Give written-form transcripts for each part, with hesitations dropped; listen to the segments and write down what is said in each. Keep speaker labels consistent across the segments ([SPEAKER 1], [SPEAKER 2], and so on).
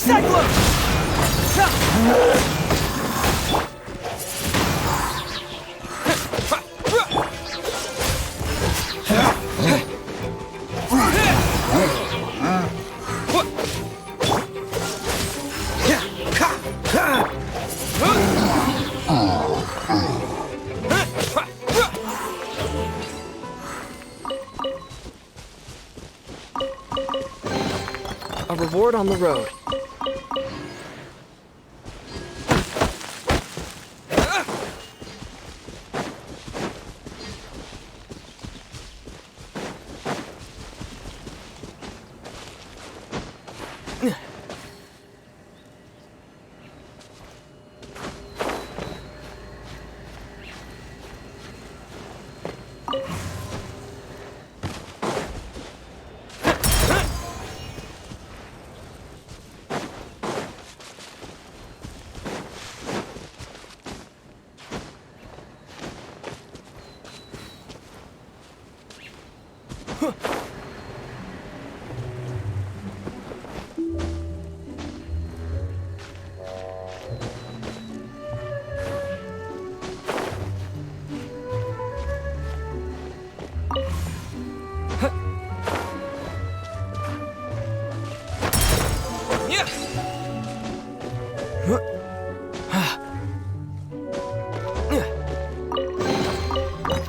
[SPEAKER 1] Cyclone!
[SPEAKER 2] A reward on the road.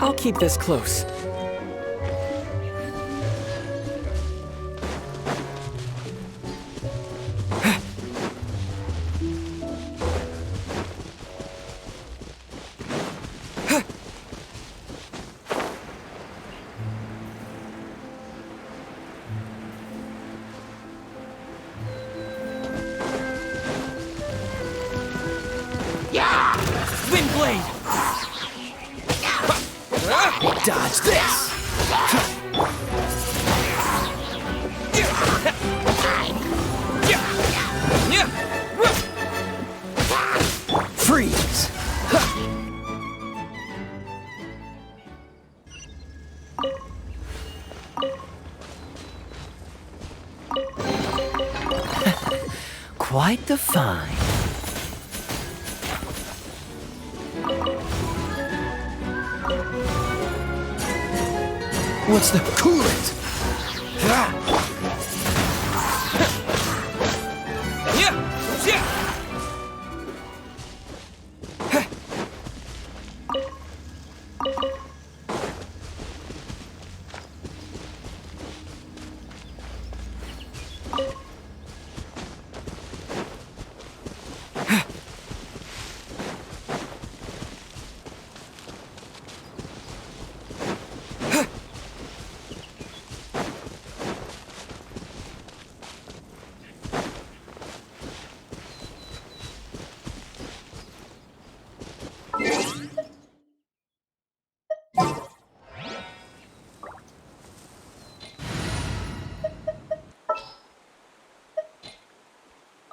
[SPEAKER 2] I'll keep this close.
[SPEAKER 1] Windblade! Dodge this! Freeze! Quite the find. What's the coolant?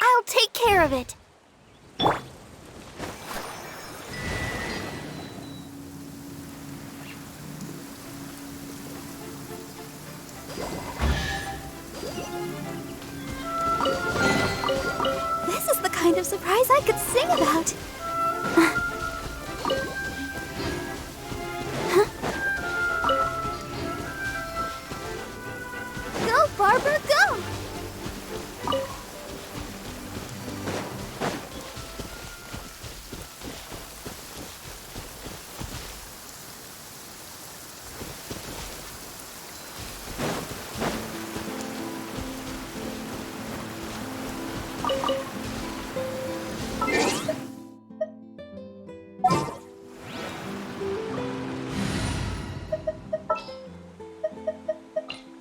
[SPEAKER 3] I'll take care of it. This is the kind of surprise I could sing about. Go, Barbara, go!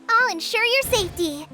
[SPEAKER 3] I'll ensure your safety.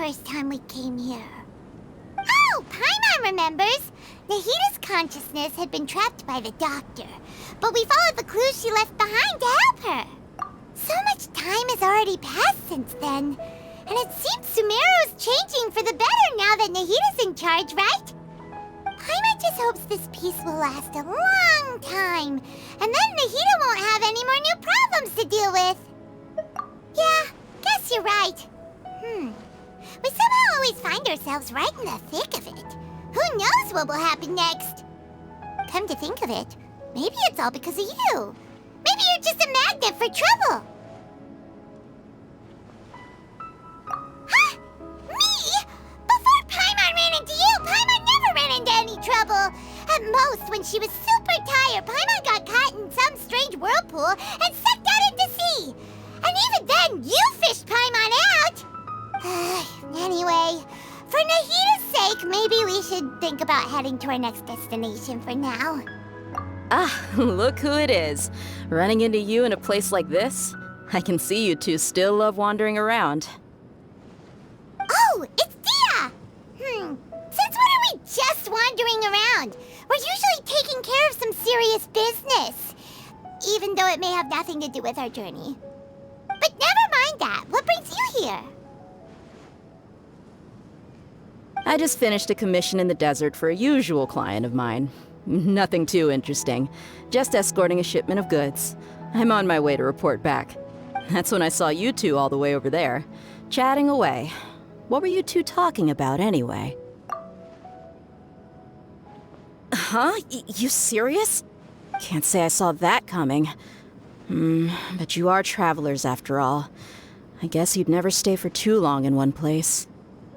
[SPEAKER 3] first time we came here. Oh, Paimon remembers! Nahita's consciousness had been trapped by the doctor, but we followed the clues she left behind to help her. So much time has already passed since then, and it seems Sumeru's changing for the better now that Nahita's in charge, right? Paimon just hopes this peace will last a long time, and then Nahita won't have any more new problems to deal with. Yeah, guess you're right. We somehow always find ourselves right in the thick of it. Who knows what will happen next? Come to think of it, maybe it's all because of you. Maybe you're just a magnet for trouble. Huh? Me? Before Paimon ran into you, Paimon never ran into any trouble. At most, when she was super tired, Paimon got caught in some strange whirlpool and sucked out into sea. And even then, you fished Paimon out. Anyway, for Nahita's sake, maybe we should think about heading to our next destination for now.
[SPEAKER 4] Ah, look who it is. Running into you in a place like this? I can see you two still love wandering around.
[SPEAKER 3] Oh, it's Dia! Since when are we just wandering around? We're usually taking care of some serious business, even though it may have nothing to do with our journey. But never mind that. What brings you here?
[SPEAKER 4] I just finished a commission in the desert for a usual client of mine. Nothing too interesting. Just escorting a shipment of goods. I'm on my way to report back. That's when I saw you two all the way over there, chatting away. What were you two talking about anyway? Huh? You serious? Can't say I saw that coming. But you are travelers after all. I guess you'd never stay for too long in one place.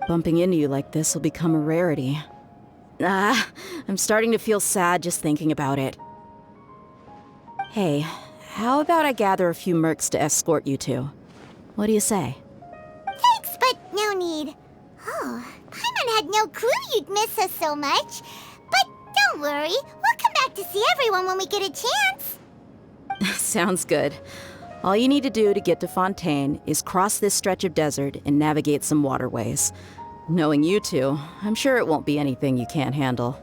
[SPEAKER 4] Bumping into you like this will become a rarity. I'm starting to feel sad just thinking about it. Hey, how about I gather a few mercs to escort you two? What do you say?
[SPEAKER 3] Thanks, but no need. Oh, Paimon had no clue you'd miss us so much. But don't worry, we'll come back to see everyone when we get a chance.
[SPEAKER 4] Sounds good. All you need to do to get to Fontaine is cross this stretch of desert and navigate some waterways. Knowing you two, I'm sure it won't be anything you can't handle.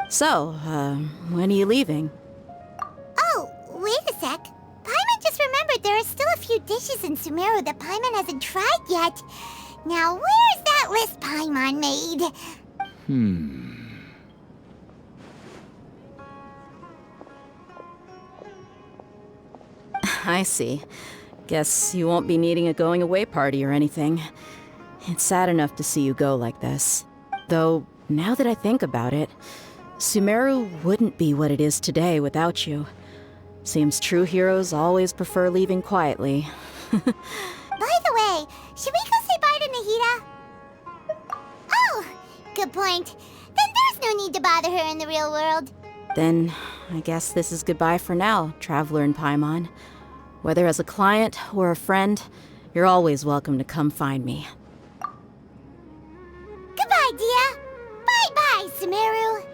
[SPEAKER 4] So, when are you leaving?
[SPEAKER 3] Oh, wait a sec. Paimon just remembered there are still a few dishes in Sumeru that Paimon hasn't tried yet. Now, where's that list Paimon made?
[SPEAKER 4] I see. Guess you won't be needing a going-away party or anything. It's sad enough to see you go like this. Though, now that I think about it, Sumeru wouldn't be what it is today without you. Seems true heroes always prefer leaving quietly.
[SPEAKER 3] By the way, should we go say bye to Nahita? Oh, good point. Then there's no need to bother her in the real world.
[SPEAKER 4] Then, I guess this is goodbye for now, Traveler and Paimon. Whether as a client or a friend, you're always welcome to come find me.
[SPEAKER 3] Goodbye, Dia. Bye-bye, Sumeru.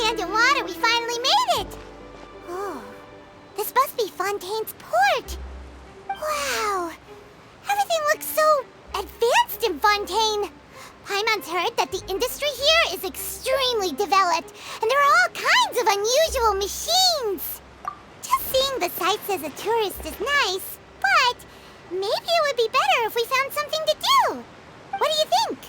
[SPEAKER 3] land and water, we finally made it! Oh, this must be Fontaine's port. Wow, everything looks so advanced in Fontaine. Paimon's heard that the industry here is extremely developed, and there are all kinds of unusual machines. Just seeing the sights as a tourist is nice, but maybe it would be better if we found something to do. What do you think?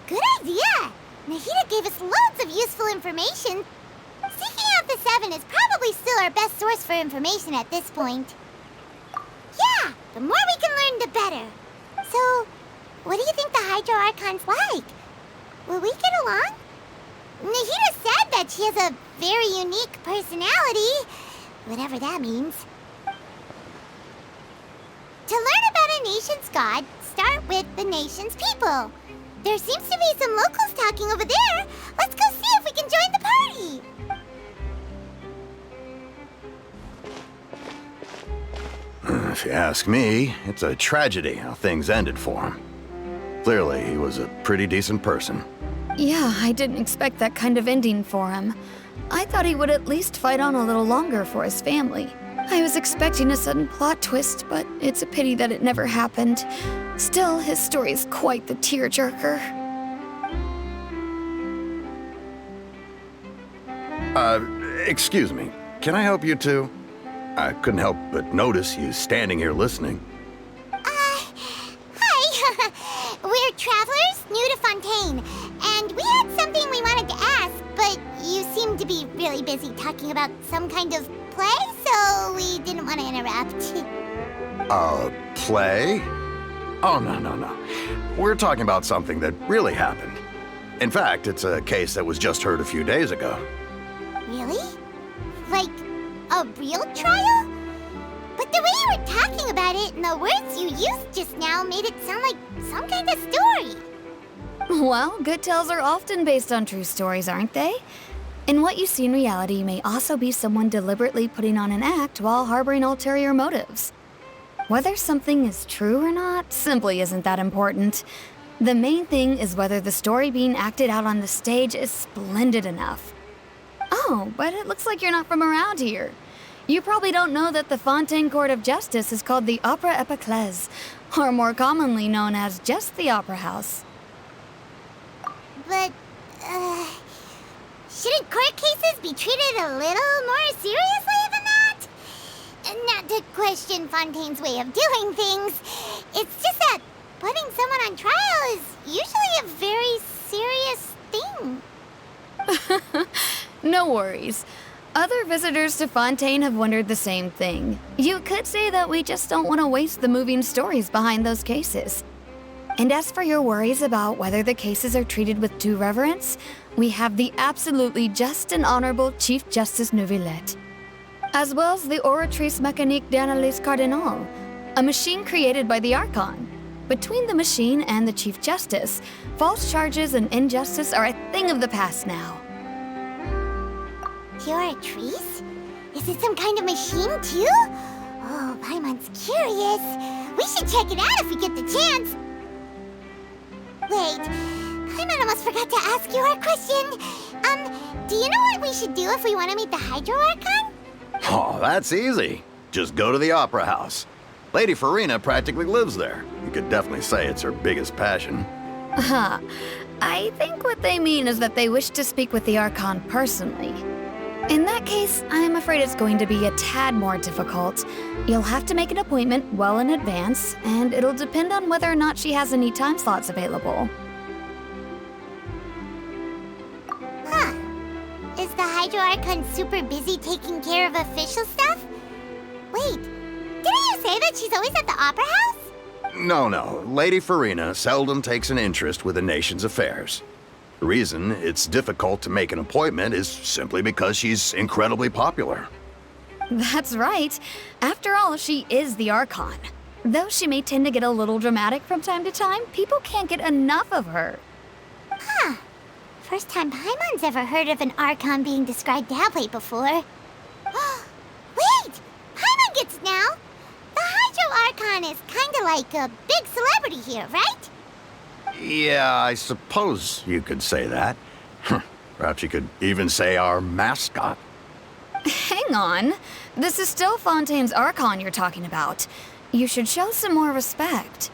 [SPEAKER 3] Good idea! Nahida gave us loads of useful information. Seeking out the Seven is probably still our best source for information at this point. Yeah, the more we can learn, the better. So, what do you think the Hydro Archon's like? Will we get along? Nahida said that she has a very unique personality, whatever that means. To learn about a nation's god, start with the nation's people. There seems to be some locals talking over there. Let's go see if we can join the party.
[SPEAKER 5] If you ask me, it's a tragedy how things ended for him. Clearly, he was a pretty decent person.
[SPEAKER 6] Yeah, I didn't expect that kind of ending for him. I thought he would at least fight on a little longer for his family. I was expecting a sudden plot twist, but it's a pity that it never happened. Still, his story is quite the tearjerker.
[SPEAKER 5] Excuse me. Can I help you too? I couldn't help but notice you standing here listening.
[SPEAKER 3] Hi. We're travelers new to Fontaine, and we had something we wanted to ask, but you seem to be really busy talking about some kind of play, so we didn't want to interrupt.
[SPEAKER 5] Play? Oh, no. We're talking about something that really happened. In fact, it's a case that was just heard a few days ago.
[SPEAKER 3] Really? Like, a real trial? But the way you were talking about it and the words you used just now made it sound like some kind of story.
[SPEAKER 6] Well, good tales are often based on true stories, aren't they? And what you see in reality may also be someone deliberately putting on an act while harboring ulterior motives. Whether something is true or not simply isn't that important. The main thing is whether the story being acted out on the stage is splendid enough. Oh, but it looks like you're not from around here. You probably don't know that the Fontaine Court of Justice is called the Opera Epiclese, or more commonly known as just the Opera House.
[SPEAKER 3] But, shouldn't court cases be treated a little more seriously than that? Not to question Fontaine's way of doing things. It's just that putting someone on trial is usually a very serious thing.
[SPEAKER 6] No worries. Other visitors to Fontaine have wondered the same thing. You could say that we just don't want to waste the moving stories behind those cases. And as for your worries about whether the cases are treated with due reverence, we have the absolutely just and honorable Chief Justice Neuvillette, as well as the Oratrice Mécanique d'Analyse Cardinal, a machine created by the Archon. Between the machine and the Chief Justice, false charges and injustice are a thing of the past now.
[SPEAKER 3] Oratrice? Is it some kind of machine, too? Oh, Paimon's curious. We should check it out if we get the chance. Wait, Paimon almost forgot to ask you our question. Do you know what we should do if we want to meet the Hydro Archon?
[SPEAKER 5] Oh, that's easy. Just go to the Opera House. Lady Farina practically lives there. You could definitely say it's her biggest passion.
[SPEAKER 6] I think what they mean is that they wish to speak with the Archon personally. In that case, I'm afraid it's going to be a tad more difficult. You'll have to make an appointment well in advance, and it'll depend on whether or not she has any time slots available.
[SPEAKER 3] Huh. Is the Hydro Archon super busy taking care of official stuff? Wait, didn't you say that she's always at the Opera House?
[SPEAKER 5] No. Lady Farina seldom takes an interest with the nation's affairs. The reason it's difficult to make an appointment is simply because she's incredibly popular.
[SPEAKER 6] That's right. After all, she is the Archon. Though she may tend to get a little dramatic from time to time, people can't get enough of her.
[SPEAKER 3] Huh. First time Paimon's ever heard of an Archon being described that way before. Wait! Paimon gets it now! The Hydro Archon is kinda like a big celebrity here, right?
[SPEAKER 5] Yeah, I suppose you could say that. Perhaps you could even say our mascot.
[SPEAKER 6] Hang on. This is still Fontaine's Archon you're talking about. You should show some more respect.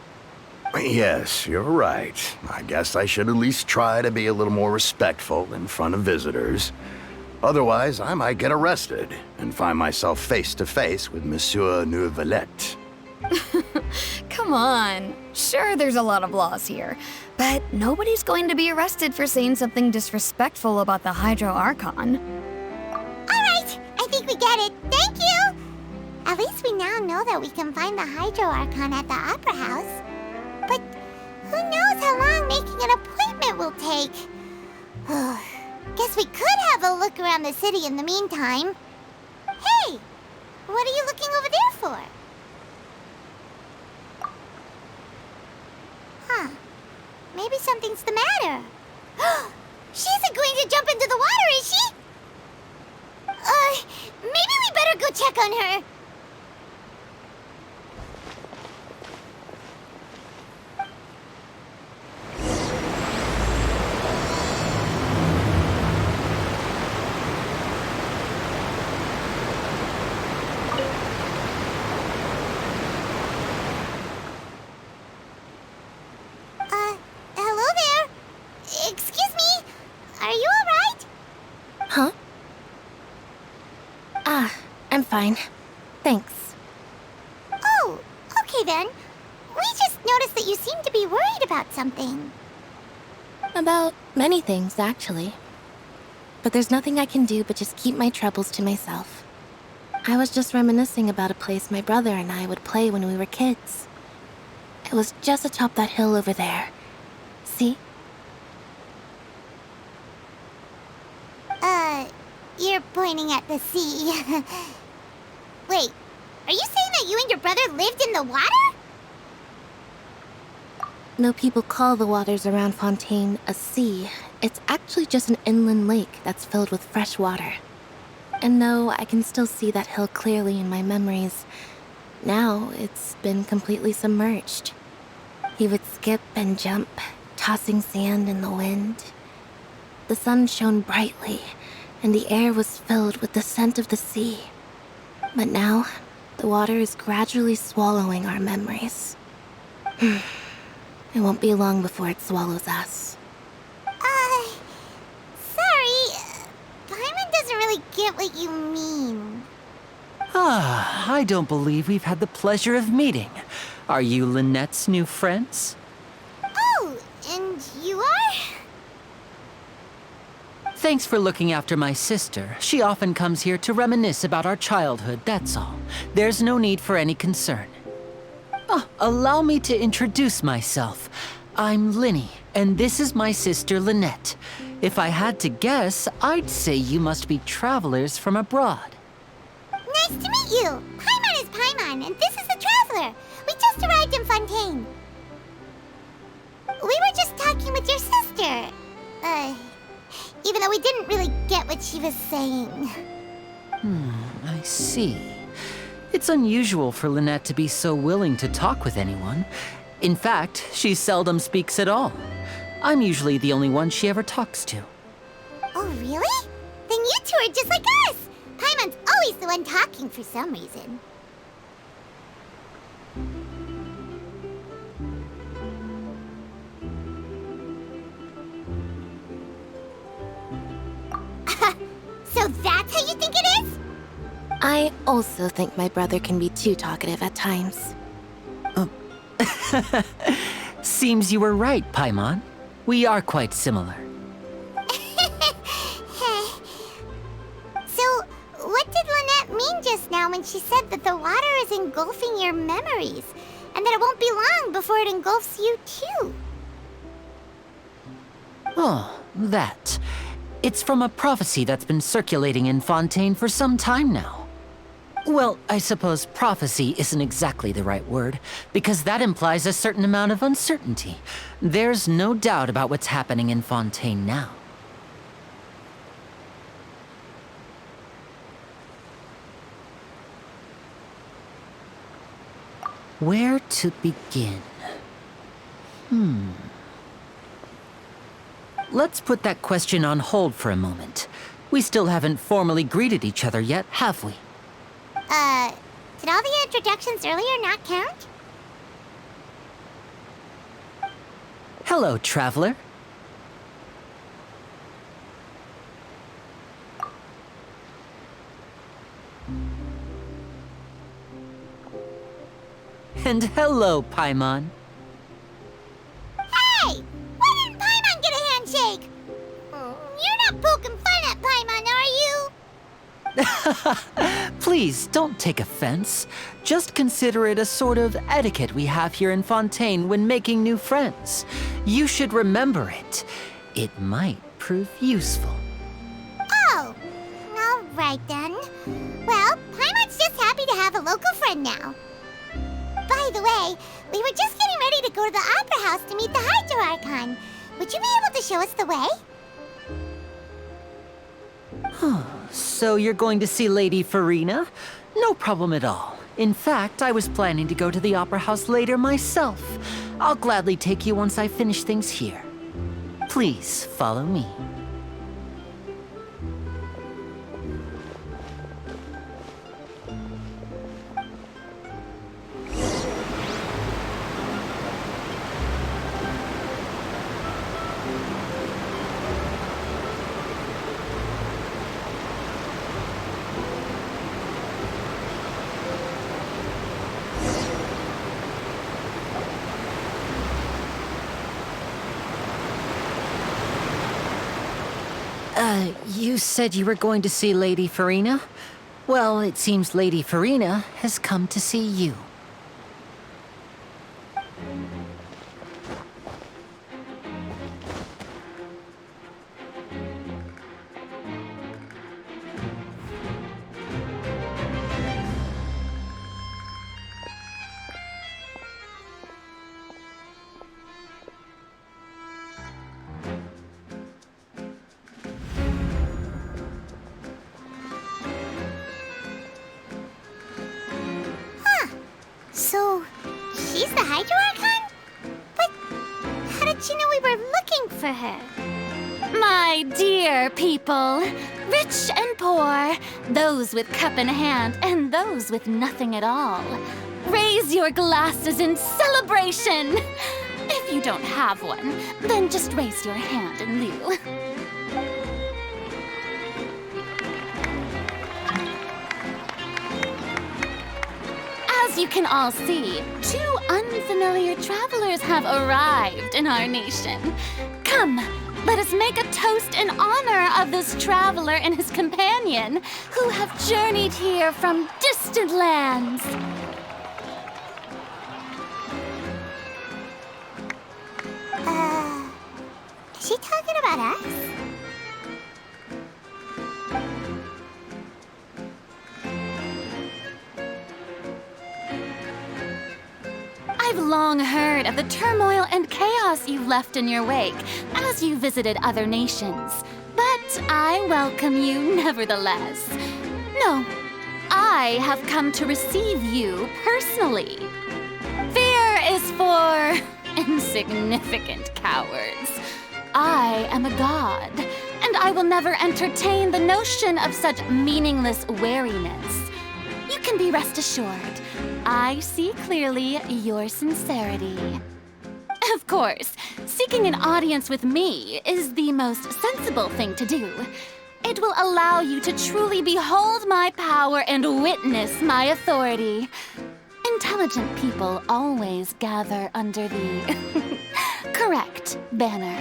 [SPEAKER 5] Yes, you're right. I guess I should at least try to be a little more respectful in front of visitors. Otherwise, I might get arrested and find myself face to face with Monsieur Neuvillette.
[SPEAKER 6] Come on. Sure, there's a lot of laws here, but nobody's going to be arrested for saying something disrespectful about the Hydro Archon.
[SPEAKER 3] All right, I think we get it. Thank you! At least we now know that we can find the Hydro Archon at the Opera House. But who knows how long making an appointment will take? Guess we could have a look around the city in the meantime. Hey! What are you looking over there for? Huh. Maybe something's the matter. She isn't going to jump into the water, is she? Maybe we better go check on her. Hello there. Excuse me. Are you all right?
[SPEAKER 7] Huh? I'm fine. Thanks.
[SPEAKER 3] Oh, okay then. We just noticed that you seem to be worried about something.
[SPEAKER 7] About many things, actually. But there's nothing I can do but just keep my troubles to myself. I was just reminiscing about a place my brother and I would play when we were kids. It was just atop that hill over there. See?
[SPEAKER 3] You're pointing at the sea. Wait, are you saying that you and your brother lived in the water?
[SPEAKER 7] No, people call the waters around Fontaine a sea. It's actually just an inland lake that's filled with fresh water. And no, I can still see that hill clearly in my memories. Now, it's been completely submerged. He would skip and jump, tossing sand in the wind. The sun shone brightly, and the air was filled with the scent of the sea. But now, the water is gradually swallowing our memories. It won't be long before it swallows us.
[SPEAKER 3] Sorry. Paimon doesn't really get what you mean.
[SPEAKER 1] I don't believe we've had the pleasure of meeting. Are you Lynette's new friends?
[SPEAKER 3] Oh, and you are?
[SPEAKER 1] Thanks for looking after my sister. She often comes here to reminisce about our childhood, that's all. There's no need for any concern. Allow me to introduce myself. I'm Linny, and this is my sister Lynette. If I had to guess, I'd say you must be travelers from abroad.
[SPEAKER 3] Nice to meet you. Paimon is Paimon, and this is the Traveler. We just arrived in Fontaine. We were just talking with your sister. Even though we didn't really get what she was saying.
[SPEAKER 1] I see. It's unusual for Lynette to be so willing to talk with anyone. In fact, she seldom speaks at all. I'm usually the only one she ever talks to.
[SPEAKER 3] Oh, really? Then you two are just like us. Paimon's always the one talking for some reason. So that's how you think it is?
[SPEAKER 7] I also think my brother can be too talkative at times.
[SPEAKER 1] Seems you were right, Paimon. We are quite similar.
[SPEAKER 3] So, what did Lynette mean just now when she said that the water is engulfing your memories, and that it won't be long before it engulfs you too?
[SPEAKER 1] Oh, that. It's from a prophecy that's been circulating in Fontaine for some time now. Well, I suppose prophecy isn't exactly the right word, because that implies a certain amount of uncertainty. There's no doubt about what's happening in Fontaine now. Where to begin? let's put that question on hold for a moment. We still haven't formally greeted each other yet, have we?
[SPEAKER 3] Did all the introductions earlier not count?
[SPEAKER 1] Hello, traveler. And hello, Paimon.
[SPEAKER 3] Hey! Why didn't Paimon get a handshake? You're not poking fun at Paimon, are you?
[SPEAKER 1] Please, don't take offense. Just consider it a sort of etiquette we have here in Fontaine when making new friends. You should remember it. It might prove useful.
[SPEAKER 3] Oh, all right then. Well, Paimon's just happy to have a local friend now. By the way, we were just getting ready to go to the Opera House to meet the Hydro Archon. Would you be able to show us the way?
[SPEAKER 1] So you're going to see Lady Farina? No problem at all. In fact, I was planning to go to the Opera House later myself. I'll gladly take you once I finish things here. Please follow me. You said you were going to see Lady Farina? Well, it seems Lady Farina has come to see you.
[SPEAKER 3] So, she's the Hydro Archon? But how did she know we were looking for her?
[SPEAKER 6] My dear people, rich and poor, those with cup in hand and those with nothing at all, raise your glasses in celebration. If you don't have one, then just raise your hand in lieu. As you can all see, two unfamiliar travelers have arrived in our nation. Come, let us make a toast in honor of this traveler and his companion who have journeyed here from distant lands.
[SPEAKER 3] Is she talking about us?
[SPEAKER 6] I've long heard of the turmoil and chaos you've left in your wake as you visited other nations. But I welcome you nevertheless. No, I have come to receive you personally. Fear is for insignificant cowards. I am a god, and I will never entertain the notion of such meaningless wariness. You can be rest assured, I see clearly your sincerity. Of course, seeking an audience with me is the most sensible thing to do. It will allow you to truly behold my power and witness my authority. Intelligent people always gather under the correct banner.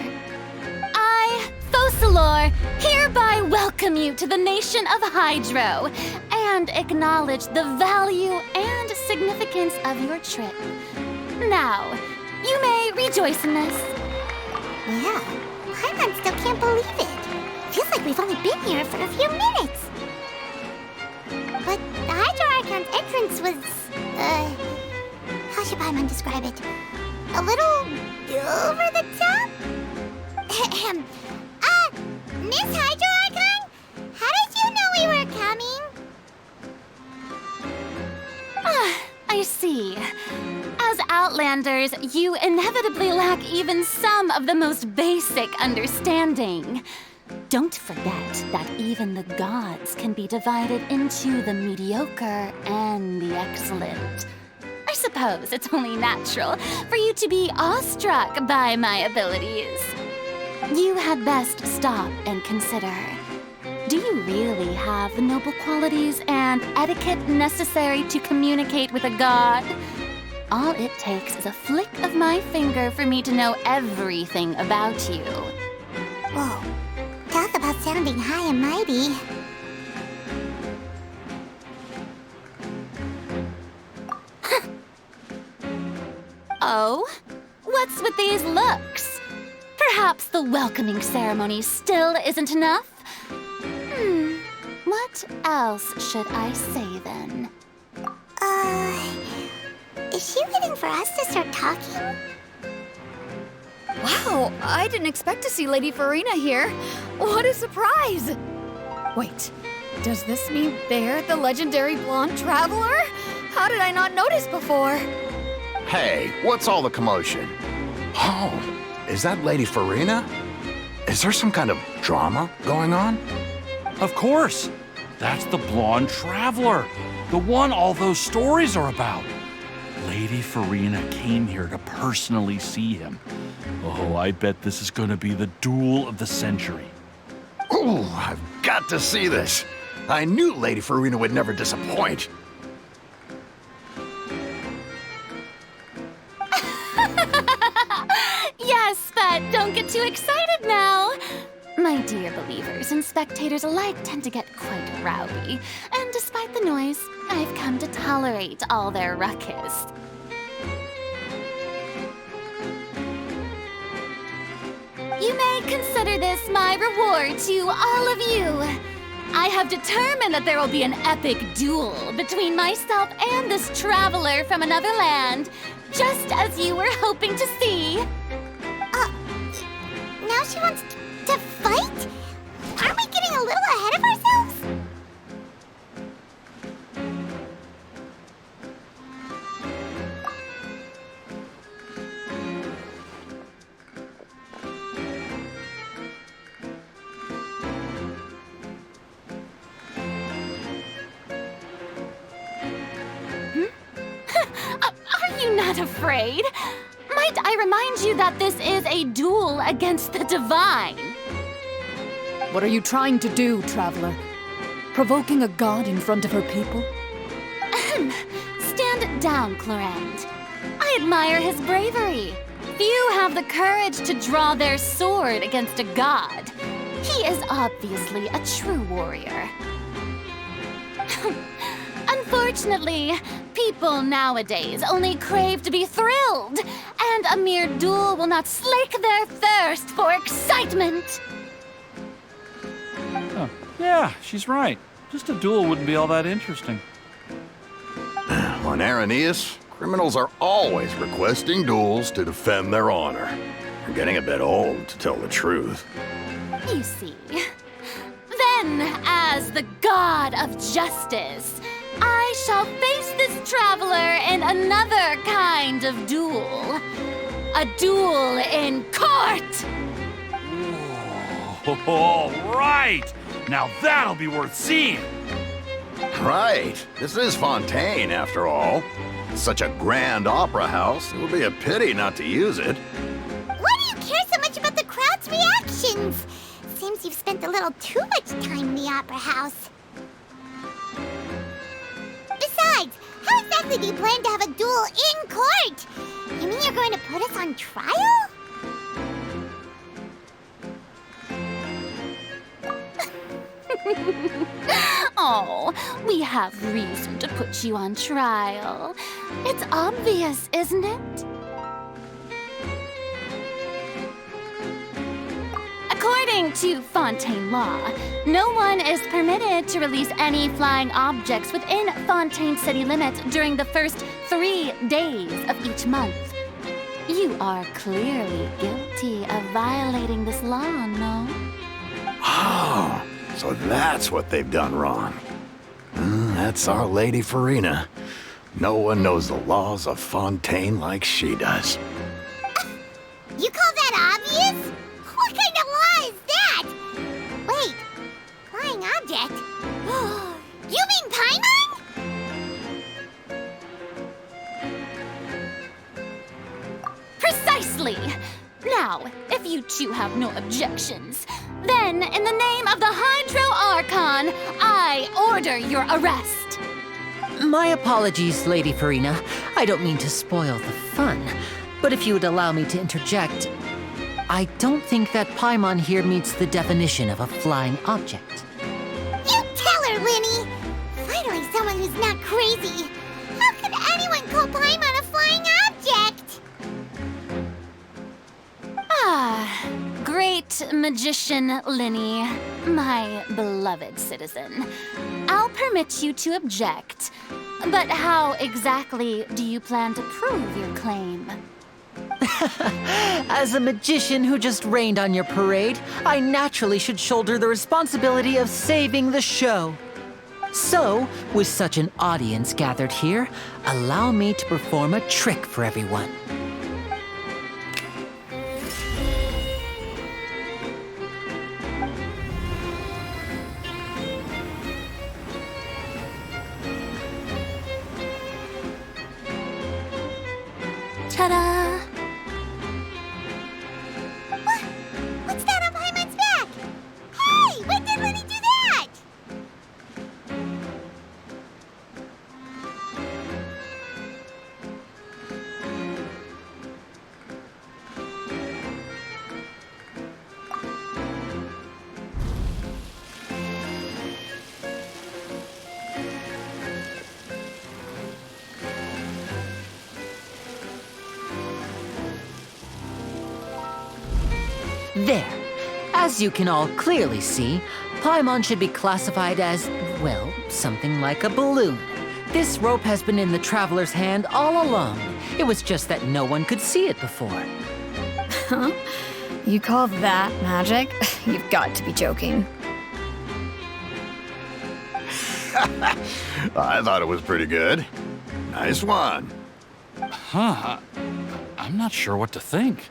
[SPEAKER 6] I, Focalor, hereby welcome you to the nation of Hydro and acknowledge the value and significance of your trip. Now, you may rejoice in this.
[SPEAKER 3] Yeah, Paimon still can't believe it. Feels like we've only been here for a few minutes. But the Hydro Archon's entrance was, how should Paimon describe it? A little over the top? Miss Hydro Archon? How did you know we were coming?
[SPEAKER 6] I see. As
[SPEAKER 8] Outlanders, you inevitably lack even some of the most basic understanding. Don't forget that even the gods can be divided into the mediocre and the excellent. I suppose it's only natural for you to be awestruck by my abilities. You had best stop and consider. Do you really have the noble qualities and etiquette necessary to communicate with a god? All it takes is a flick of my finger for me to know everything about you.
[SPEAKER 3] Whoa. Talk about sounding high and mighty.
[SPEAKER 8] Oh? What's with these looks? Perhaps the welcoming ceremony still isn't enough? What else should I say then?
[SPEAKER 3] Is she waiting for us to start talking?
[SPEAKER 6] Wow, I didn't expect to see Lady Farina here. What a surprise! Wait, does this mean they're the legendary blonde traveler? How did I not notice before?
[SPEAKER 5] Hey, what's all the commotion? Oh, is that Lady Farina? Is there some kind of drama going on?
[SPEAKER 9] Of course. That's the blonde traveler. The one all those stories are about. Lady Farina came here to personally see him. Oh, I bet this is going to be the duel of the century.
[SPEAKER 5] Ooh, I've got to see this. I knew Lady Farina would never disappoint.
[SPEAKER 8] Yes, but don't get too excited now. My dear believers and spectators alike tend to get quite rowdy, and despite the noise, I've come to tolerate all their ruckus. You may consider this my reward to all of you. I have determined that there will be an epic duel between myself and this traveler from another land, just as you were hoping to see.
[SPEAKER 3] Now she wants to fight? Aren't we getting a little ahead of ourselves?
[SPEAKER 8] Are you not afraid? Might I remind you that this is a duel against the divine?
[SPEAKER 10] What are you trying to do, traveler? Provoking a god in front of her people?
[SPEAKER 8] Stand down, Clorand. I admire his bravery. Few have the courage to draw their sword against a god. He is obviously a true warrior. Unfortunately, people nowadays only crave to be thrilled, and a mere duel will not slake their thirst for excitement.
[SPEAKER 9] Oh, yeah, she's right. Just a duel wouldn't be all that interesting.
[SPEAKER 5] On Araneus, criminals are always requesting duels to defend their honor. You're getting a bit old, to tell the truth.
[SPEAKER 8] You see. Then, as the god of justice, I shall face this traveler in another kind of duel. A duel in court!
[SPEAKER 9] All right! Now that'll be worth seeing!
[SPEAKER 5] Right. This is Fontaine, after all. Such a grand opera house, it would be a pity not to use it.
[SPEAKER 3] Why do you care so much about the crowd's reactions? Seems you've spent a little too much time in the opera house. Besides, how exactly do you plan to have a duel in court? You mean you're going to put us on trial?
[SPEAKER 8] Oh, we have reason to put you on trial. It's obvious, isn't it? According to Fontaine law, no one is permitted to release any flying objects within Fontaine city limits during the first 3 days of each month. You are clearly guilty of violating this law, no?
[SPEAKER 5] Oh, so that's what they've done wrong. That's our Lady Farina. No one knows the laws of Fontaine like she does.
[SPEAKER 3] You call that obvious? What kind of law is that? Wait, flying object? You mean Paimon?
[SPEAKER 8] Precisely! Now, if you two have no objections, then in the name of the Hydro Archon, I order your arrest.
[SPEAKER 1] My apologies, Lady Farina. I don't mean to spoil the fun, but if you would allow me to interject, I don't think that Paimon here meets the definition of a flying object.
[SPEAKER 3] You tell her, Linny! Finally someone who's not crazy. How could anyone call Paimon a flying object?
[SPEAKER 8] Ah, great magician Linny, my beloved citizen. I'll permit you to object, but how exactly do you plan to prove your claim?
[SPEAKER 1] As a magician who just rained on your parade, I naturally should shoulder the responsibility of saving the show. So, with such an audience gathered here, allow me to perform a trick for everyone.
[SPEAKER 8] Ta-da!
[SPEAKER 3] What's that on Paimon's back? Hey, when did Linny do that?
[SPEAKER 1] There. As you can all clearly see, Paimon should be classified as, well, something like a balloon. This rope has been in the Traveler's hand all along. It was just that no one could see it before.
[SPEAKER 6] Huh? You call that magic? You've got to be joking.
[SPEAKER 5] I thought it was pretty good. Nice one.
[SPEAKER 9] Huh. I'm not sure what to think.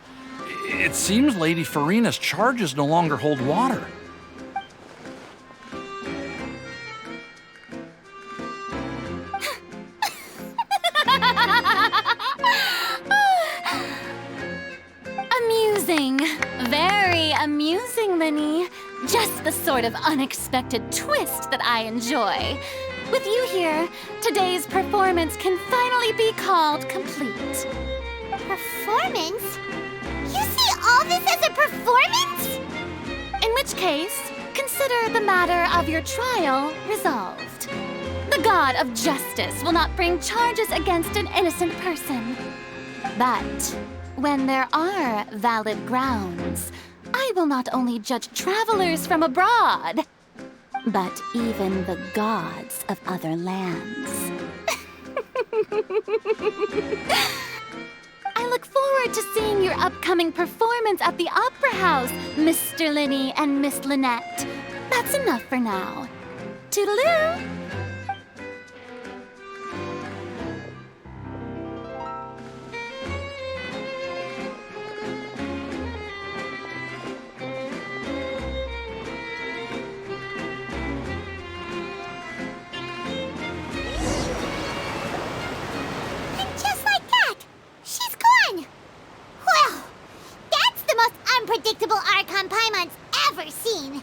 [SPEAKER 9] It seems Lady Farina's charges no longer hold water.
[SPEAKER 8] Amusing. Very amusing, Linny. Just the sort of unexpected twist that I enjoy. With you here, today's performance can finally be called complete.
[SPEAKER 3] Performance? You see all this as a performance?
[SPEAKER 8] In which case, consider the matter of your trial resolved. The God of Justice will not bring charges against an innocent person. But when there are valid grounds, I will not only judge travelers from abroad, but even the gods of other lands. I look forward to seeing your upcoming performance at the Opera House, Mr. Linny and Miss Lynette. That's enough for now. Toodaloo!
[SPEAKER 3] Unpredictable Archon Paimon's ever seen. You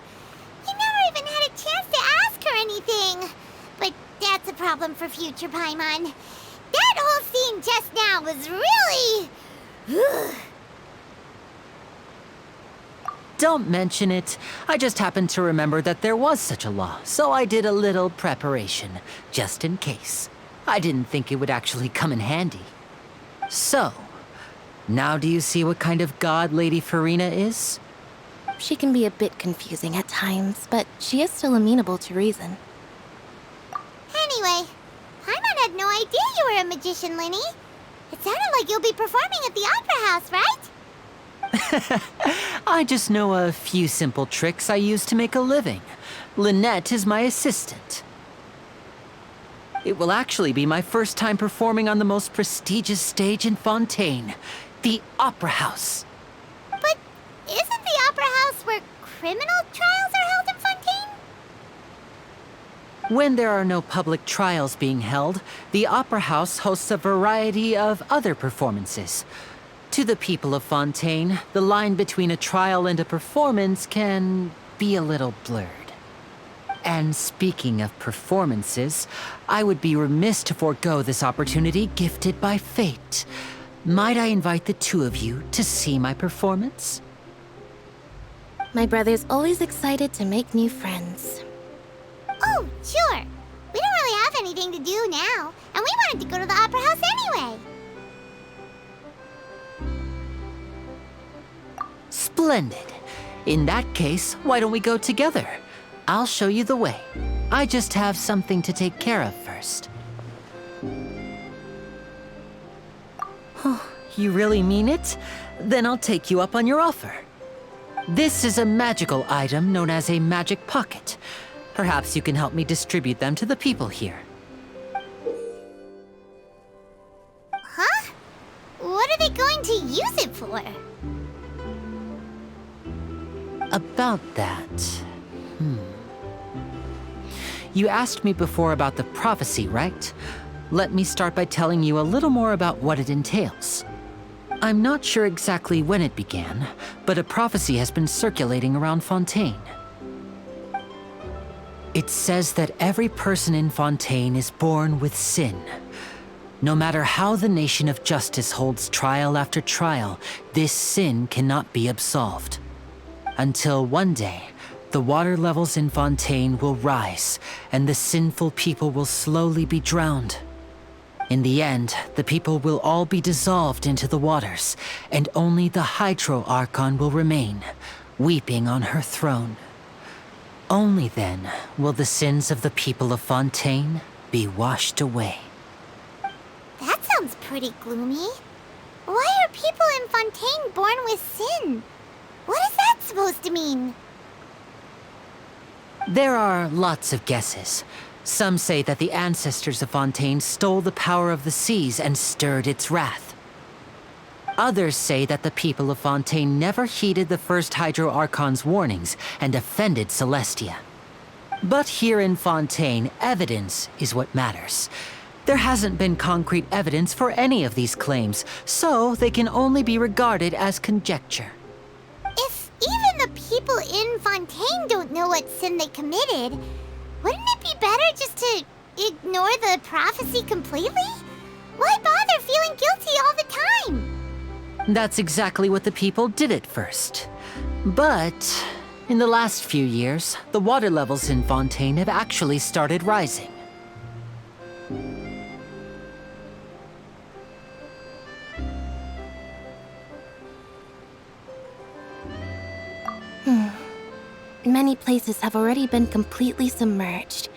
[SPEAKER 3] never even had a chance to ask her anything. But that's a problem for future Paimon. That whole scene just now was really...
[SPEAKER 1] Don't mention it. I just happened to remember that there was such a law, so I did a little preparation, just in case. I didn't think it would actually come in handy. So, now do you see what kind of god Lady Farina is?
[SPEAKER 7] She can be a bit confusing at times, but she is still amenable to reason.
[SPEAKER 3] Anyway, Paimon had no idea you were a magician, Linny. It sounded like you'll be performing at the Opera House, right?
[SPEAKER 1] I just know a few simple tricks I use to make a living. Lynette is my assistant. It will actually be my first time performing on the most prestigious stage in Fontaine, the Opera House.
[SPEAKER 3] But isn't the Opera House where criminal trials are held in Fontaine?
[SPEAKER 1] When there are no public trials being held, the Opera House hosts a variety of other performances. To the people of Fontaine, the line between a trial and a performance can be a little blurred. And speaking of performances, I would be remiss to forego this opportunity gifted by fate. Might I invite the two of you to see my performance?
[SPEAKER 7] My brother's always excited to make new friends.
[SPEAKER 3] Oh, sure. We don't really have anything to do now, and we wanted to go to the Opera House anyway.
[SPEAKER 1] Splendid. In that case, why don't we go together? I'll show you the way. I just have something to take care of first. You really mean it? Then I'll take you up on your offer. This is a magical item known as a magic pocket. Perhaps you can help me distribute them to the people here.
[SPEAKER 3] Huh? What are they going to use it for?
[SPEAKER 1] About that... You asked me before about the prophecy, right? Let me start by telling you a little more about what it entails. I'm not sure exactly when it began, but a prophecy has been circulating around Fontaine. It says that every person in Fontaine is born with sin. No matter how the nation of justice holds trial after trial, this sin cannot be absolved. Until one day, the water levels in Fontaine will rise, and the sinful people will slowly be drowned. In the end, the people will all be dissolved into the waters, and only the Hydro Archon will remain, weeping on her throne. Only then will the sins of the people of Fontaine be washed away.
[SPEAKER 3] That sounds pretty gloomy. Why are people in Fontaine born with sin? What is that supposed to mean?
[SPEAKER 1] There are lots of guesses. Some say that the ancestors of Fontaine stole the power of the seas and stirred its wrath. Others say that the people of Fontaine never heeded the first Hydro Archon's warnings and offended Celestia. But here in Fontaine, evidence is what matters. There hasn't been concrete evidence for any of these claims, so they can only be regarded as conjecture.
[SPEAKER 3] If even the people in Fontaine don't know what sin they committed, wouldn't it be better just to ignore the prophecy completely? Why bother feeling guilty all the time?
[SPEAKER 1] That's exactly what the people did at first. But in the last few years, the water levels in Fontaine have actually started rising.
[SPEAKER 7] Many places have already been completely submerged,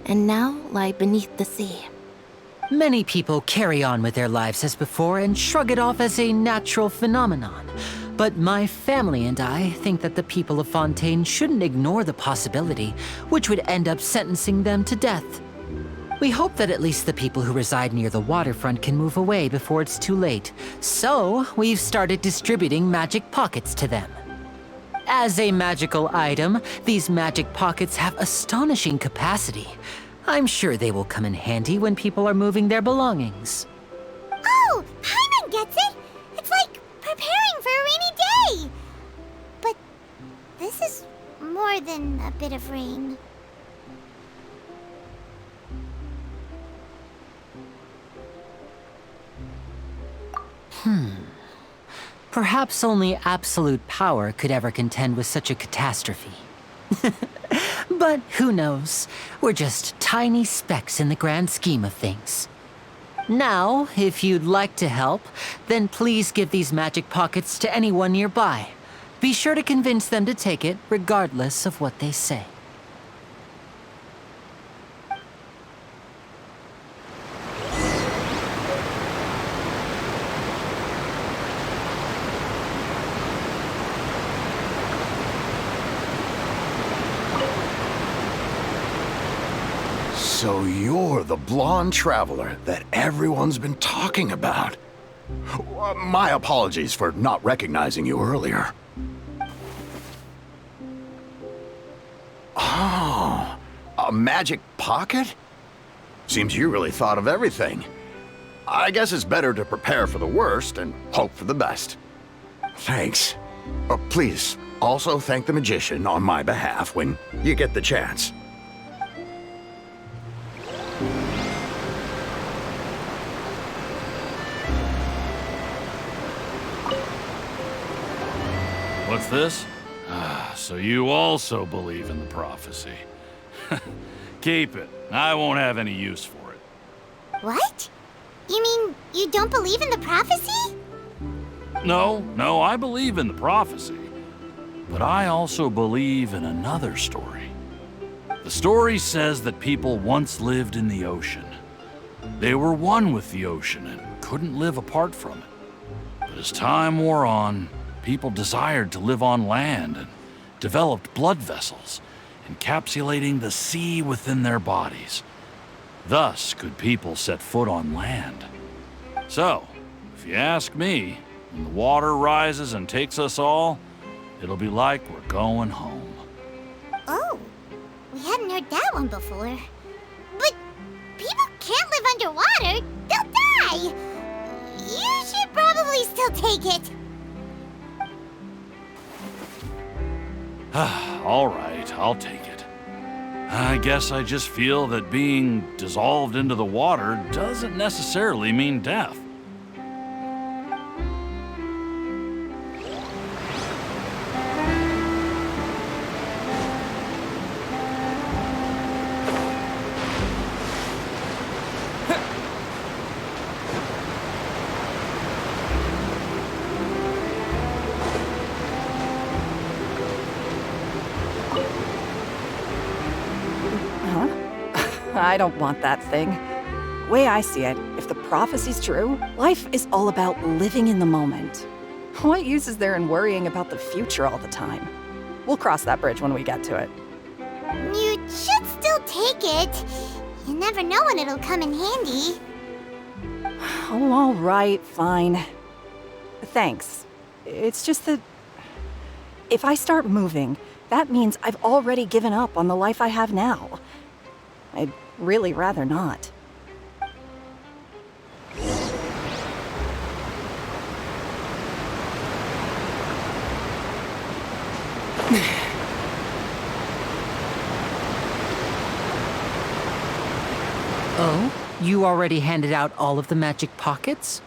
[SPEAKER 7] and now lie beneath the sea.
[SPEAKER 1] Many people carry on with their lives as before and shrug it off as a natural phenomenon. But my family and I think that the people of Fontaine shouldn't ignore the possibility, which would end up sentencing them to death. We hope that at least the people who reside near the waterfront can move away before it's too late. So, we've started distributing magic pockets to them. As a magical item, these magic pockets have astonishing capacity. I'm sure they will come in handy when people are moving their belongings.
[SPEAKER 3] Oh, Paimon gets it! It's like preparing for a rainy day! But this is more than a bit of rain.
[SPEAKER 1] Perhaps only absolute power could ever contend with such a catastrophe. But who knows? We're just tiny specks in the grand scheme of things. Now, if you'd like to help, then please give these magic pockets to anyone nearby. Be sure to convince them to take it, regardless of what they say.
[SPEAKER 5] So you're the blonde traveler that everyone's been talking about. My apologies for not recognizing you earlier. Oh, a magic pocket? Seems you really thought of everything. I guess it's better to prepare for the worst and hope for the best. Thanks. Please, also thank the magician on my behalf when you get the chance.
[SPEAKER 9] What's this? So you also believe in the prophecy. Keep it. I won't have any use for it.
[SPEAKER 3] What? You mean you don't believe in the prophecy?
[SPEAKER 9] No, I believe in the prophecy. But I also believe in another story. The story says that people once lived in the ocean. They were one with the ocean and couldn't live apart from it. But as time wore on, people desired to live on land and developed blood vessels, encapsulating the sea within their bodies. Thus could people set foot on land. So, if you ask me, when the water rises and takes us all, it'll be like we're going home.
[SPEAKER 3] Oh, we hadn't heard that one before. But people can't live underwater. They'll die. You should probably still take it.
[SPEAKER 9] All right, I'll take it. I guess I just feel that being dissolved into the water doesn't necessarily mean death.
[SPEAKER 4] I don't want that thing. Way I see it, if the prophecy's true, life is all about living in the moment. What use is there in worrying about the future all the time? We'll cross that bridge when we get to it.
[SPEAKER 3] You should still take it. You never know when it'll come in handy.
[SPEAKER 4] Oh, all right, fine. Thanks. It's just that if I start moving, that means I've already given up on the life I have now. I'd really rather not.
[SPEAKER 1] Oh, you already handed out all of the magic pockets?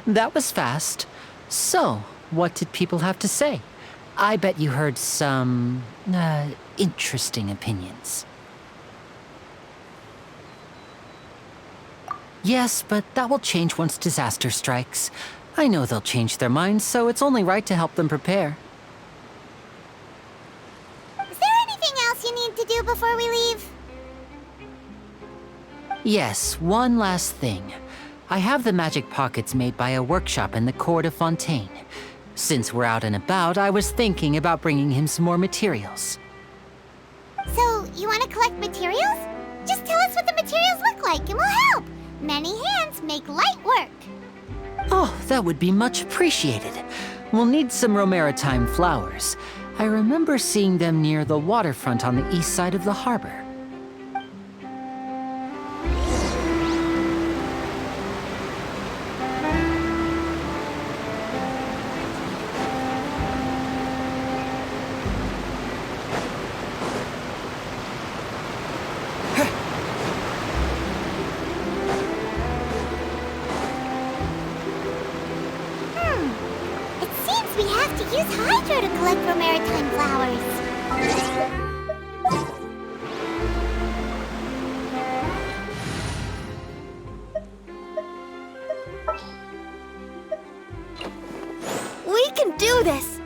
[SPEAKER 1] That was fast. So, what did people have to say? I bet you heard some, interesting opinions. Yes, but that will change once disaster strikes. I know they'll change their minds, so it's only right to help them prepare.
[SPEAKER 3] Is there anything else you need to do before we leave?
[SPEAKER 1] Yes, one last thing. I have the magic pockets made by a workshop in the court of Fontaine. Since we're out and about, I was thinking about bringing him some more materials.
[SPEAKER 3] So, you want to collect materials? Just tell us what the materials look like and we'll help. Many hands make light work.
[SPEAKER 1] Oh, that would be much appreciated. We'll need some Romaritime flowers. I remember seeing them near the waterfront on the east side of the harbor.
[SPEAKER 3] We have to use Hydro to collect Romaritime flowers. We can do this!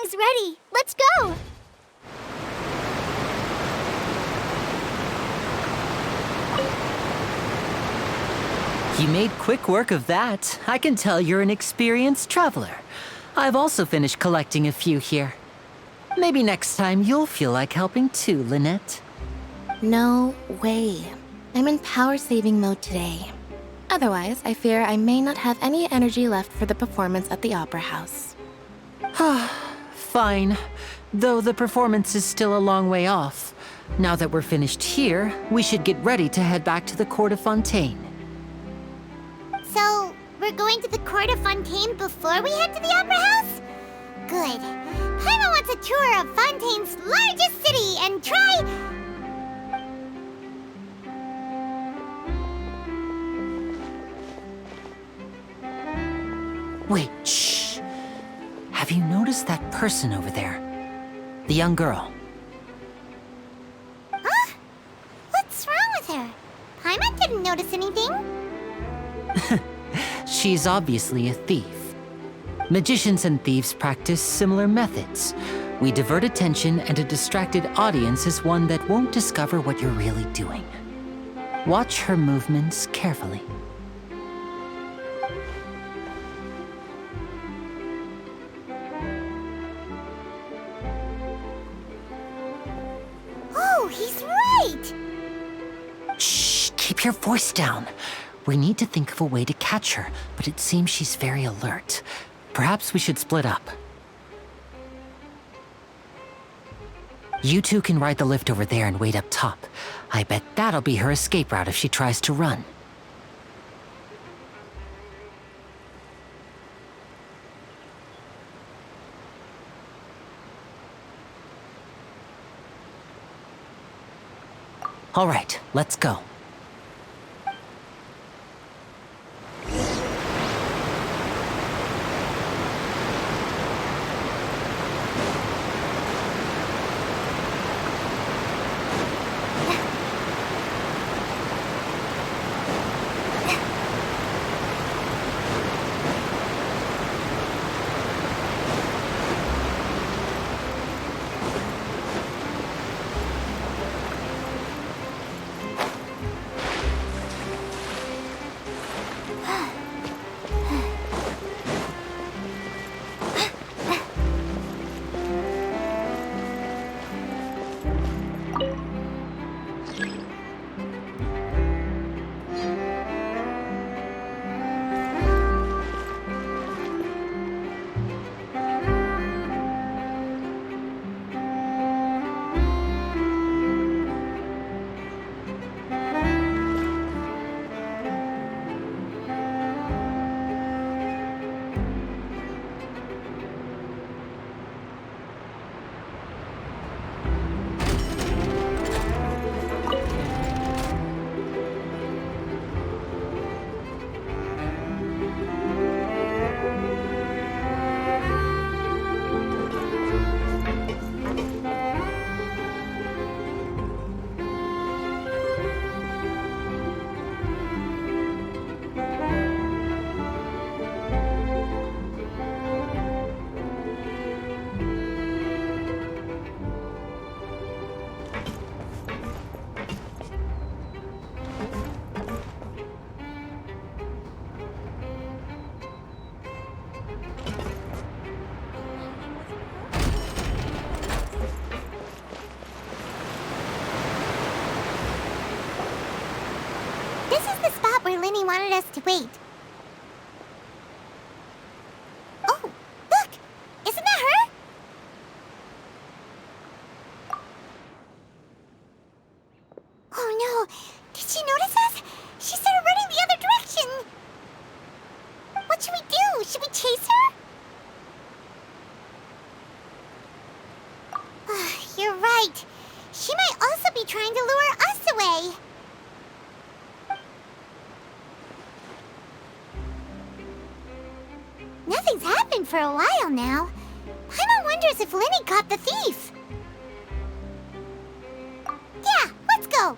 [SPEAKER 3] Everything's ready. Let's go!
[SPEAKER 1] You made quick work of that. I can tell you're an experienced traveler. I've also finished collecting a few here. Maybe next time you'll feel like helping too, Lynette.
[SPEAKER 7] No way. I'm in power-saving mode today. Otherwise, I fear I may not have any energy left for the performance at the Opera House.
[SPEAKER 1] Fine. Though the performance is still a long way off. Now that we're finished here, we should get ready to head back to the Court of Fontaine.
[SPEAKER 3] So, we're going to the Court of Fontaine before we head to the Opera House? Good. Paimon wants a tour of Fontaine's largest city and try...
[SPEAKER 1] Wait, shh. Have you noticed that person over there? The young girl.
[SPEAKER 3] Huh? What's wrong with her? Paimon didn't notice anything.
[SPEAKER 1] She's obviously a thief. Magicians and thieves practice similar methods. We divert attention, and a distracted audience is one that won't discover what you're really doing. Watch her movements carefully.
[SPEAKER 3] Oh, he's right!
[SPEAKER 1] Shh, keep your voice down. We need to think of a way to catch her, but it seems she's very alert. Perhaps we should split up. You two can ride the lift over there and wait up top. I bet that'll be her escape route if she tries to run. All right, let's go.
[SPEAKER 3] Where Linny wanted us to wait. Oh, look! Isn't that her? Oh no! Did she notice us? She started running the other direction! What should we do? Should we chase her? You're right. She might also be trying to lure us away. Nothing's happened for a while now. Paimon wonders if Linny caught the thief. Yeah, let's go.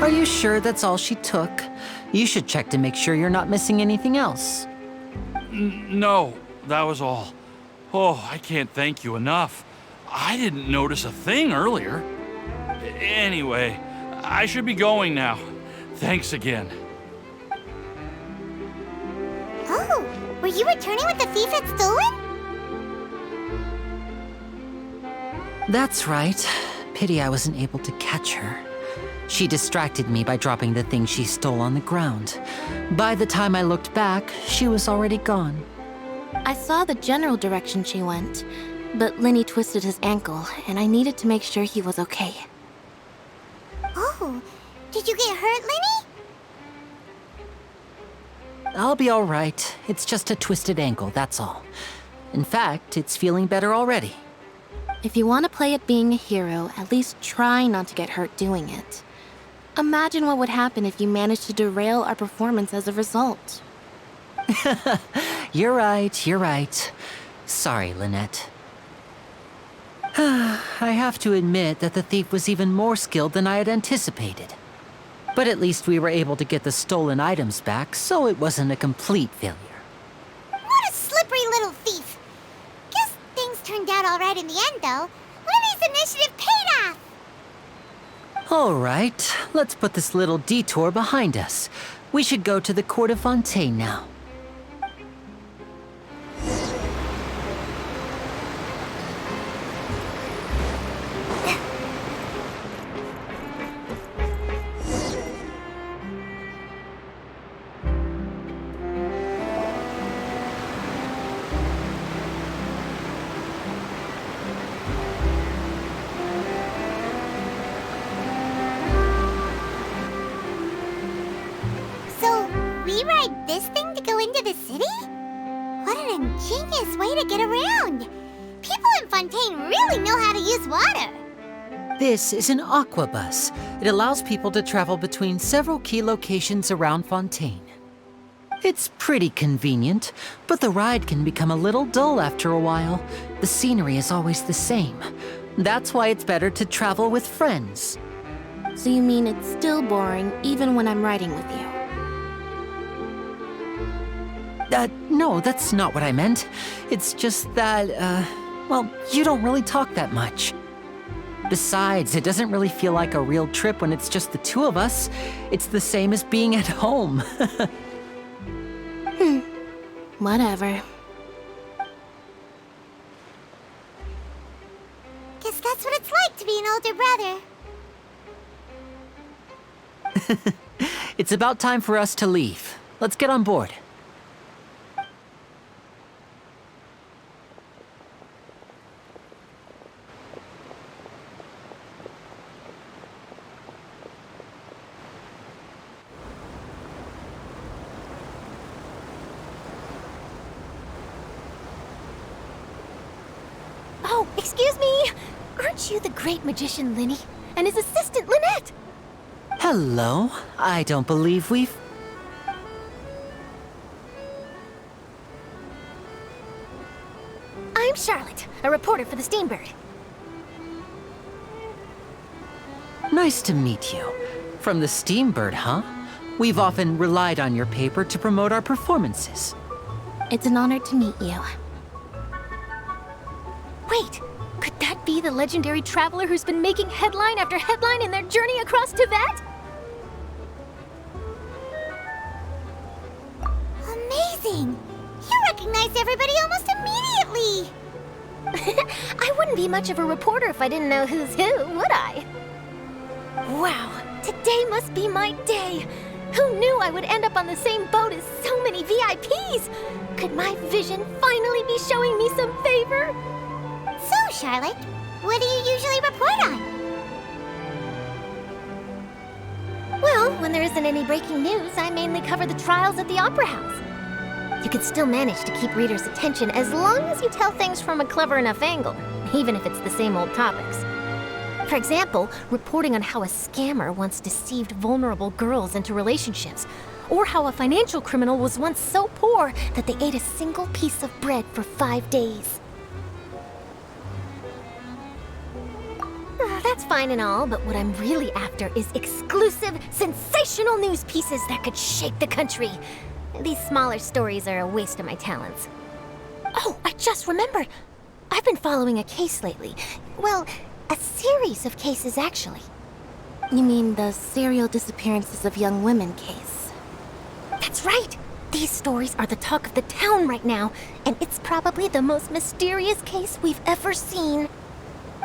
[SPEAKER 1] Are you sure that's all she took? You should check to make sure you're not missing anything else.
[SPEAKER 9] No, that was all. Oh, I can't thank you enough. I didn't notice a thing earlier. Anyway, I should be going now. Thanks again.
[SPEAKER 3] Oh, were you returning what the thief had stolen?
[SPEAKER 1] That's right. Pity I wasn't able to catch her. She distracted me by dropping the thing she stole on the ground. By the time I looked back, she was already gone.
[SPEAKER 7] I saw the general direction she went, but Lenny twisted his ankle, and I needed to make sure he was okay.
[SPEAKER 3] Oh, did you get hurt, Lenny?
[SPEAKER 1] I'll be all right. It's just a twisted ankle, that's all. In fact, it's feeling better already.
[SPEAKER 7] If you want to play at being a hero, at least try not to get hurt doing it. Imagine what would happen if you managed to derail our performance as a result.
[SPEAKER 1] You're right. Sorry, Lynette. I have to admit that the thief was even more skilled than I had anticipated. But at least we were able to get the stolen items back, so it wasn't a complete failure.
[SPEAKER 3] What a slippery little thief! Guess things turned out all right in the end, though. Lenny's initiative paid off!
[SPEAKER 1] All right, let's put this little detour behind us. We should go to the Court of Fontaine now.
[SPEAKER 3] We ride this thing to go into the city? What an ingenious way to get around! People in Fontaine really know how to use water!
[SPEAKER 1] This is an aquabus. It allows people to travel between several key locations around Fontaine. It's pretty convenient, but the ride can become a little dull after a while. The scenery is always the same. That's why it's better to travel with friends.
[SPEAKER 7] So you mean it's still boring even when I'm riding with you?
[SPEAKER 1] No, that's not what I meant. It's just that, well, you don't really talk that much. Besides, it doesn't really feel like a real trip when it's just the two of us. It's the same as being at home.
[SPEAKER 7] Whatever.
[SPEAKER 3] Guess that's what it's like to be an older brother.
[SPEAKER 1] It's about time for us to leave. Let's get on board.
[SPEAKER 11] Oh, excuse me! Aren't you the great magician Lenny? And his assistant Lynette?
[SPEAKER 1] Hello. I don't believe we've...
[SPEAKER 11] I'm Charlotte, a reporter for the Steambird.
[SPEAKER 1] Nice to meet you. From the Steambird, huh? We've often relied on your paper to promote our performances.
[SPEAKER 7] It's an honor to meet you.
[SPEAKER 11] Wait, could that be the legendary traveler who's been making headline after headline in their journey across Tibet?
[SPEAKER 3] Amazing! You recognized everybody almost immediately!
[SPEAKER 11] I wouldn't be much of a reporter if I didn't know who's who, would I? Wow, today must be my day! Who knew I would end up on the same boat as so many VIPs? Could my vision finally be showing me some favor?
[SPEAKER 3] So, Charlotte, what do you usually report on?
[SPEAKER 11] Well, when there isn't any breaking news, I mainly cover the trials at the Opera House. You can still manage to keep readers' attention as long as you tell things from a clever enough angle, even if it's the same old topics. For example, reporting on how a scammer once deceived vulnerable girls into relationships, or how a financial criminal was once so poor that they ate a single piece of bread for 5 days. That's fine and all, but what I'm really after is exclusive, sensational news pieces that could shake the country. These smaller stories are a waste of my talents. Oh, I just remembered. I've been following a case lately. Well, a series of cases, actually.
[SPEAKER 7] You mean the serial disappearances of young women case?
[SPEAKER 11] That's right! These stories are the talk of the town right now, and it's probably the most mysterious case we've ever seen.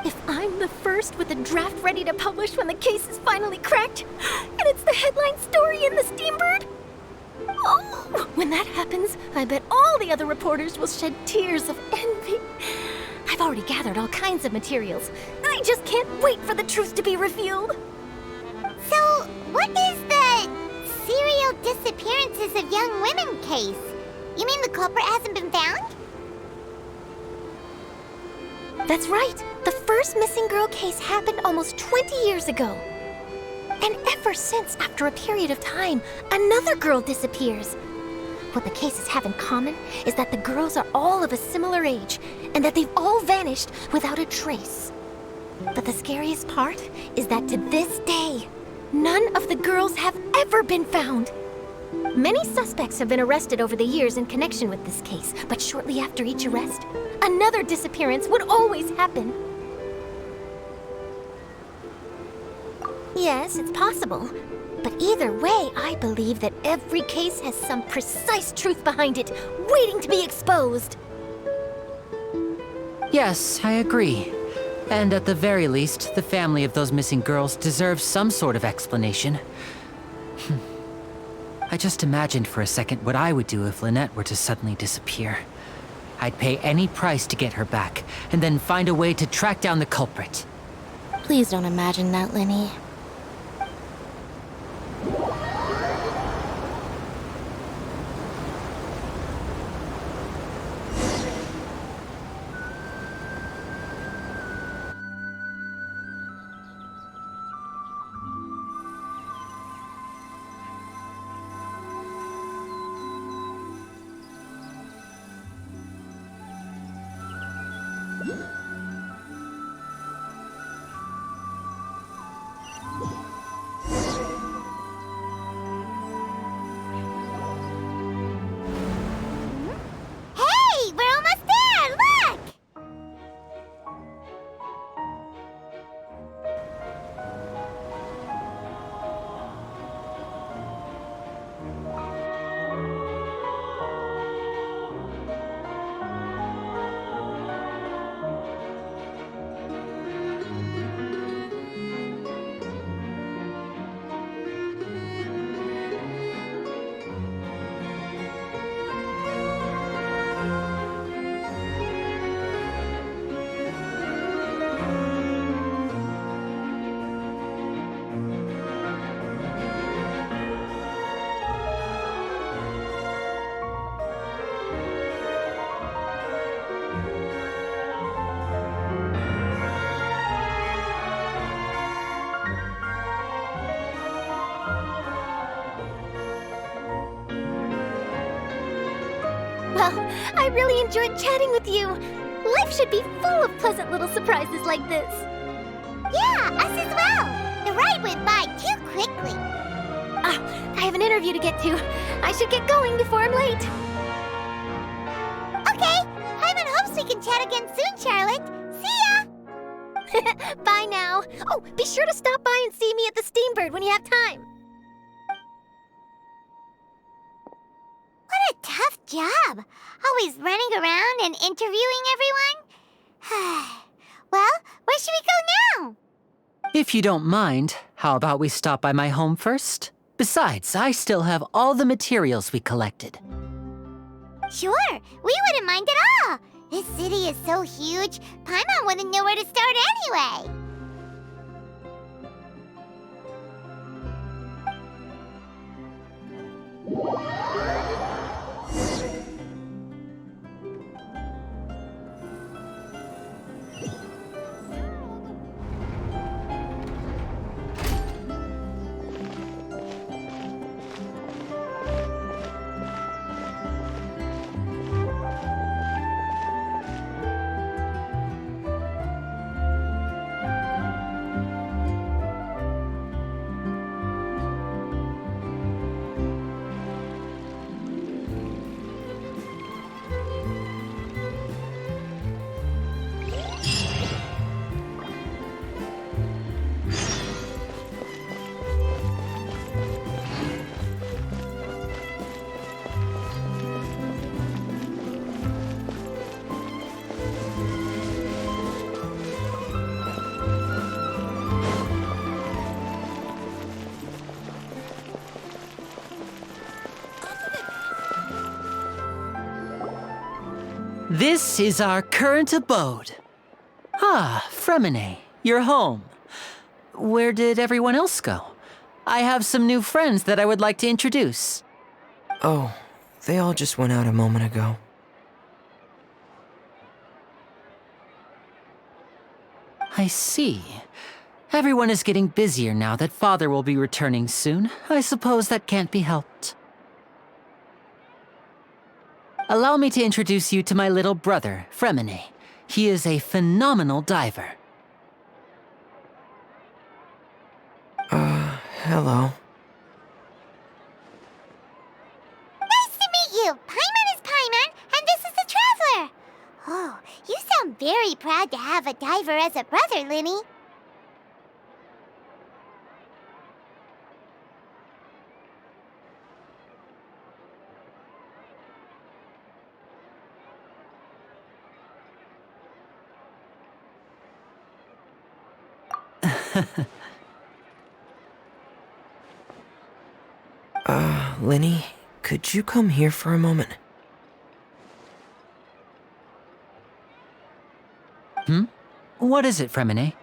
[SPEAKER 11] If I'm the first with a draft ready to publish when the case is finally cracked, and it's the headline story in the Steambird, oh, when that happens, I bet all the other reporters will shed tears of envy. I've already gathered all kinds of materials, and I just can't wait for the truth to be revealed.
[SPEAKER 3] So, what is the serial disappearances of young women case? You mean the culprit hasn't been found?
[SPEAKER 11] That's right. The first missing girl case happened almost 20 years ago. And ever since, after a period of time, another girl disappears. What the cases have in common is that the girls are all of a similar age, and that they've all vanished without a trace. But the scariest part is that to this day, none of the girls have ever been found. Many suspects have been arrested over the years in connection with this case, but shortly after each arrest, another disappearance would always happen. Yes, it's possible. But either way, I believe that every case has some precise truth behind it, waiting to be exposed.
[SPEAKER 1] Yes, I agree. And at the very least, the family of those missing girls deserves some sort of explanation. I just imagined for a second what I would do if Lynette were to suddenly disappear. I'd pay any price to get her back, and then find a way to track down the culprit.
[SPEAKER 7] Please don't imagine that, Lenny.
[SPEAKER 3] Hey, we're almost there! Look!
[SPEAKER 11] Well, I really enjoyed chatting with you. Life should be full of pleasant little surprises like this.
[SPEAKER 3] Yeah, us as well. The ride went by too quickly.
[SPEAKER 11] I have an interview to get to. I should get going before I'm late.
[SPEAKER 3] Okay, Hyman hopes we can chat again soon, Charlotte. See ya!
[SPEAKER 11] Bye now. Oh, be sure to stop by and see me at the Steambird when you have time.
[SPEAKER 3] What a tough job. Always running around and interviewing everyone. Well, where should we go now?
[SPEAKER 1] If you don't mind, how about we stop by my home first? Besides, I still have all the materials we collected.
[SPEAKER 3] Sure, we wouldn't mind at all. This city is so huge, Paimon wouldn't know where to start anyway.
[SPEAKER 1] This is our current abode. Ah, Fremine, you're home. Where did everyone else go? I have some new friends that I would like to introduce.
[SPEAKER 2] Oh, they all just went out a moment ago.
[SPEAKER 1] I see. Everyone is getting busier now that Father will be returning soon. I suppose that can't be helped. Allow me to introduce you to my little brother, Fremine. He is a phenomenal diver.
[SPEAKER 2] Hello.
[SPEAKER 3] Nice to meet you! Paimon is Paimon, and this is the Traveler! Oh, you sound very proud to have a diver as a brother, Linny.
[SPEAKER 2] Linny, could you come here for a moment?
[SPEAKER 1] What is it, Fremine?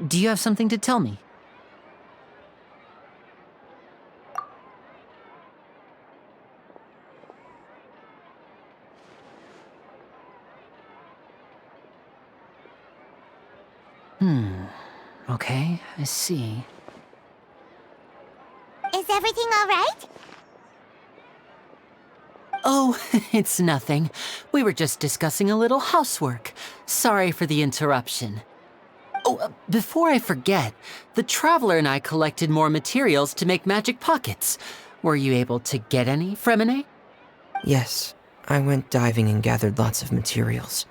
[SPEAKER 1] Do you have something to tell me? Okay, I see.
[SPEAKER 3] Is everything all right?
[SPEAKER 1] Oh, it's nothing. We were just discussing a little housework. Sorry for the interruption. Oh, before I forget, the Traveler and I collected more materials to make magic pockets. Were you able to get any, Fremine?
[SPEAKER 2] Yes, I went diving and gathered lots of materials.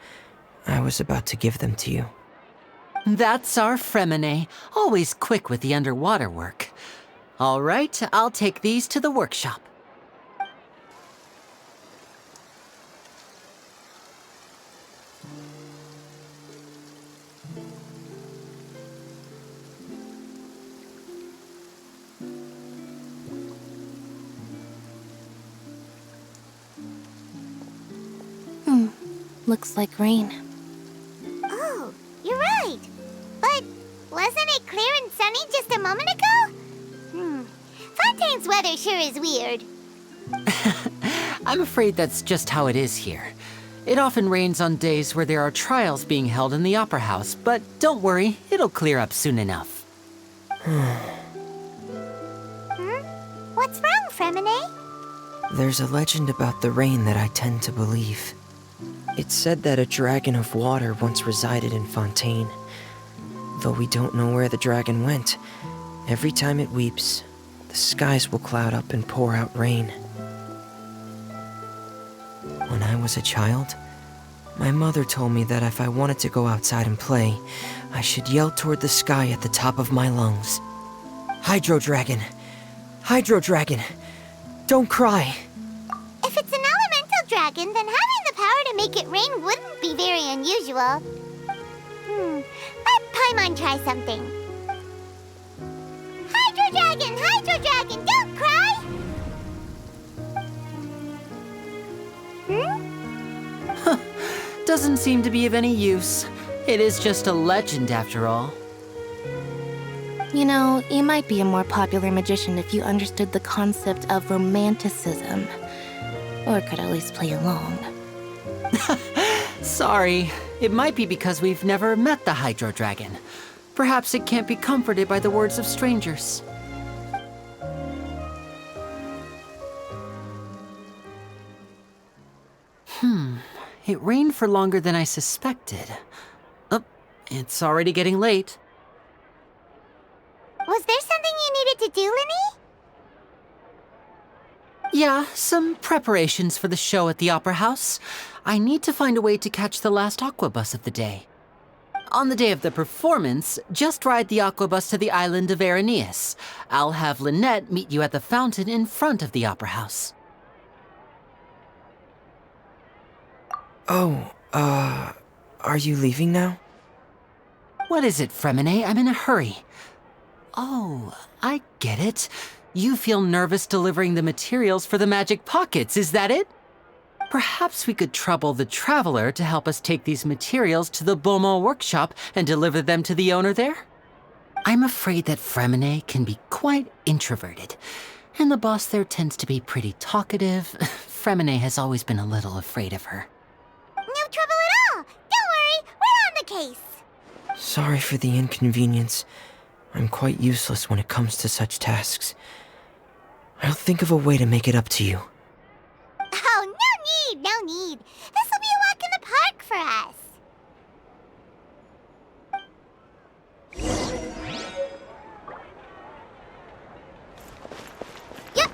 [SPEAKER 2] I was about to give them to you.
[SPEAKER 1] That's our Fremine, always quick with the underwater work. All right, I'll take these to the workshop.
[SPEAKER 7] Looks like rain.
[SPEAKER 3] Oh, you're right. But wasn't it clear and sunny just a moment ago? Fontaine's weather sure is weird.
[SPEAKER 1] I'm afraid that's just how it is here. It often rains on days where there are trials being held in the Opera House, but don't worry, it'll clear up soon enough.
[SPEAKER 3] What's wrong, Fremine?
[SPEAKER 2] There's a legend about the rain that I tend to believe. It's said that a dragon of water once resided in Fontaine. Though we don't know where the dragon went, every time it weeps, the skies will cloud up and pour out rain. When I was a child, my mother told me that if I wanted to go outside and play, I should yell toward the sky at the top of my lungs. Hydro Dragon! Hydro Dragon! Don't cry!
[SPEAKER 3] If it's an elemental dragon, then having the power to make it rain wouldn't be very unusual. Let Paimon try something. Hydro Dragon, don't cry!
[SPEAKER 1] Doesn't seem to be of any use. It is just a legend after all.
[SPEAKER 7] You know, you might be a more popular magician if you understood the concept of romanticism. Or could at least play along.
[SPEAKER 1] Sorry, it might be because we've never met the Hydro Dragon. Perhaps it can't be comforted by the words of strangers. It rained for longer than I suspected. Oh, it's already getting late.
[SPEAKER 3] Was there something you needed to do, Linny?
[SPEAKER 1] Yeah, some preparations for the show at the Opera House. I need to find a way to catch the last aqua bus of the day. On the day of the performance, just ride the aqua bus to the island of Aeneas. I'll have Lynette meet you at the fountain in front of the Opera House.
[SPEAKER 2] Oh, are you leaving now?
[SPEAKER 1] What is it, Fremine? I'm in a hurry. Oh, I get it. You feel nervous delivering the materials for the magic pockets, is that it? Perhaps we could trouble the Traveler to help us take these materials to the Beaumont workshop and deliver them to the owner there? I'm afraid that Fremine can be quite introverted, and the boss there tends to be pretty talkative. Fremine has always been a little afraid of her.
[SPEAKER 3] No trouble at all! Don't worry, we're on the case!
[SPEAKER 2] Sorry for the inconvenience. I'm quite useless when it comes to such tasks. I'll think of a way to make it up to you.
[SPEAKER 3] Oh, no need! This will be a walk in the park for us! Yep!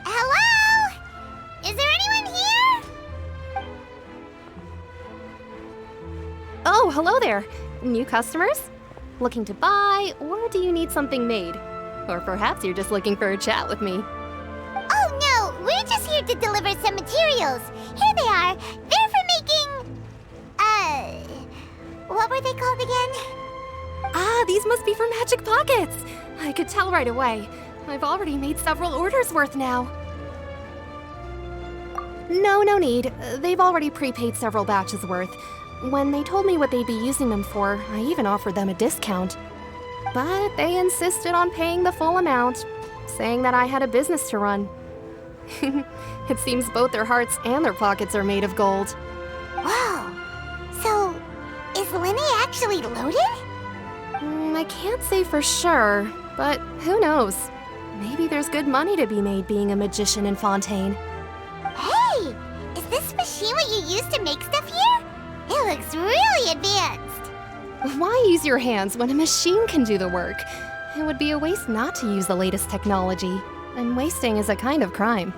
[SPEAKER 3] Hello? Is there anyone here?
[SPEAKER 11] Oh, hello there. New customers? Looking to buy, or do you need something made? Or perhaps you're just looking for a chat with me.
[SPEAKER 3] Oh no, we're just here to deliver some materials. Here they are. They're for making... what were they called again?
[SPEAKER 11] Ah, these must be for Magic Pockets. I could tell right away. I've already made several orders worth now. No need. They've already prepaid several batches worth. When they told me what they'd be using them for, I even offered them a discount. But they insisted on paying the full amount, saying that I had a business to run. It seems both their hearts and their pockets are made of gold.
[SPEAKER 3] Whoa. So, is Linne actually loaded?
[SPEAKER 11] I can't say for sure, but who knows? Maybe there's good money to be made being a magician in Fontaine.
[SPEAKER 3] Hey! Is this machine what you use to make stuff here? It looks really advanced.
[SPEAKER 11] Why use your hands when a machine can do the work? It would be a waste not to use the latest technology, and wasting is a kind of crime.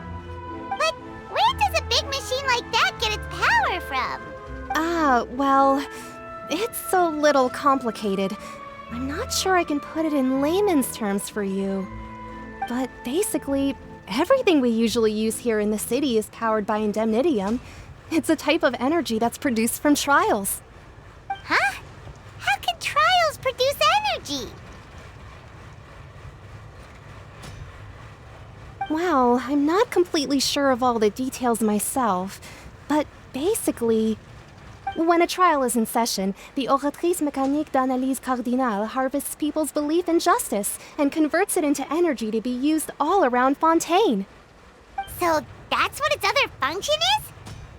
[SPEAKER 3] But where does a big machine like that get its power from?
[SPEAKER 11] Well, it's a little complicated. I'm not sure I can put it in layman's terms for you. But basically, everything we usually use here in the city is powered by indemnitium. It's a type of energy that's produced from trials.
[SPEAKER 3] Huh? How can trials produce energy?
[SPEAKER 11] Well, I'm not completely sure of all the details myself, but basically, when a trial is in session, the Oratrice Mécanique d'Analyse Cardinale harvests people's belief in justice and converts it into energy to be used all around Fontaine.
[SPEAKER 3] So that's what its other function is?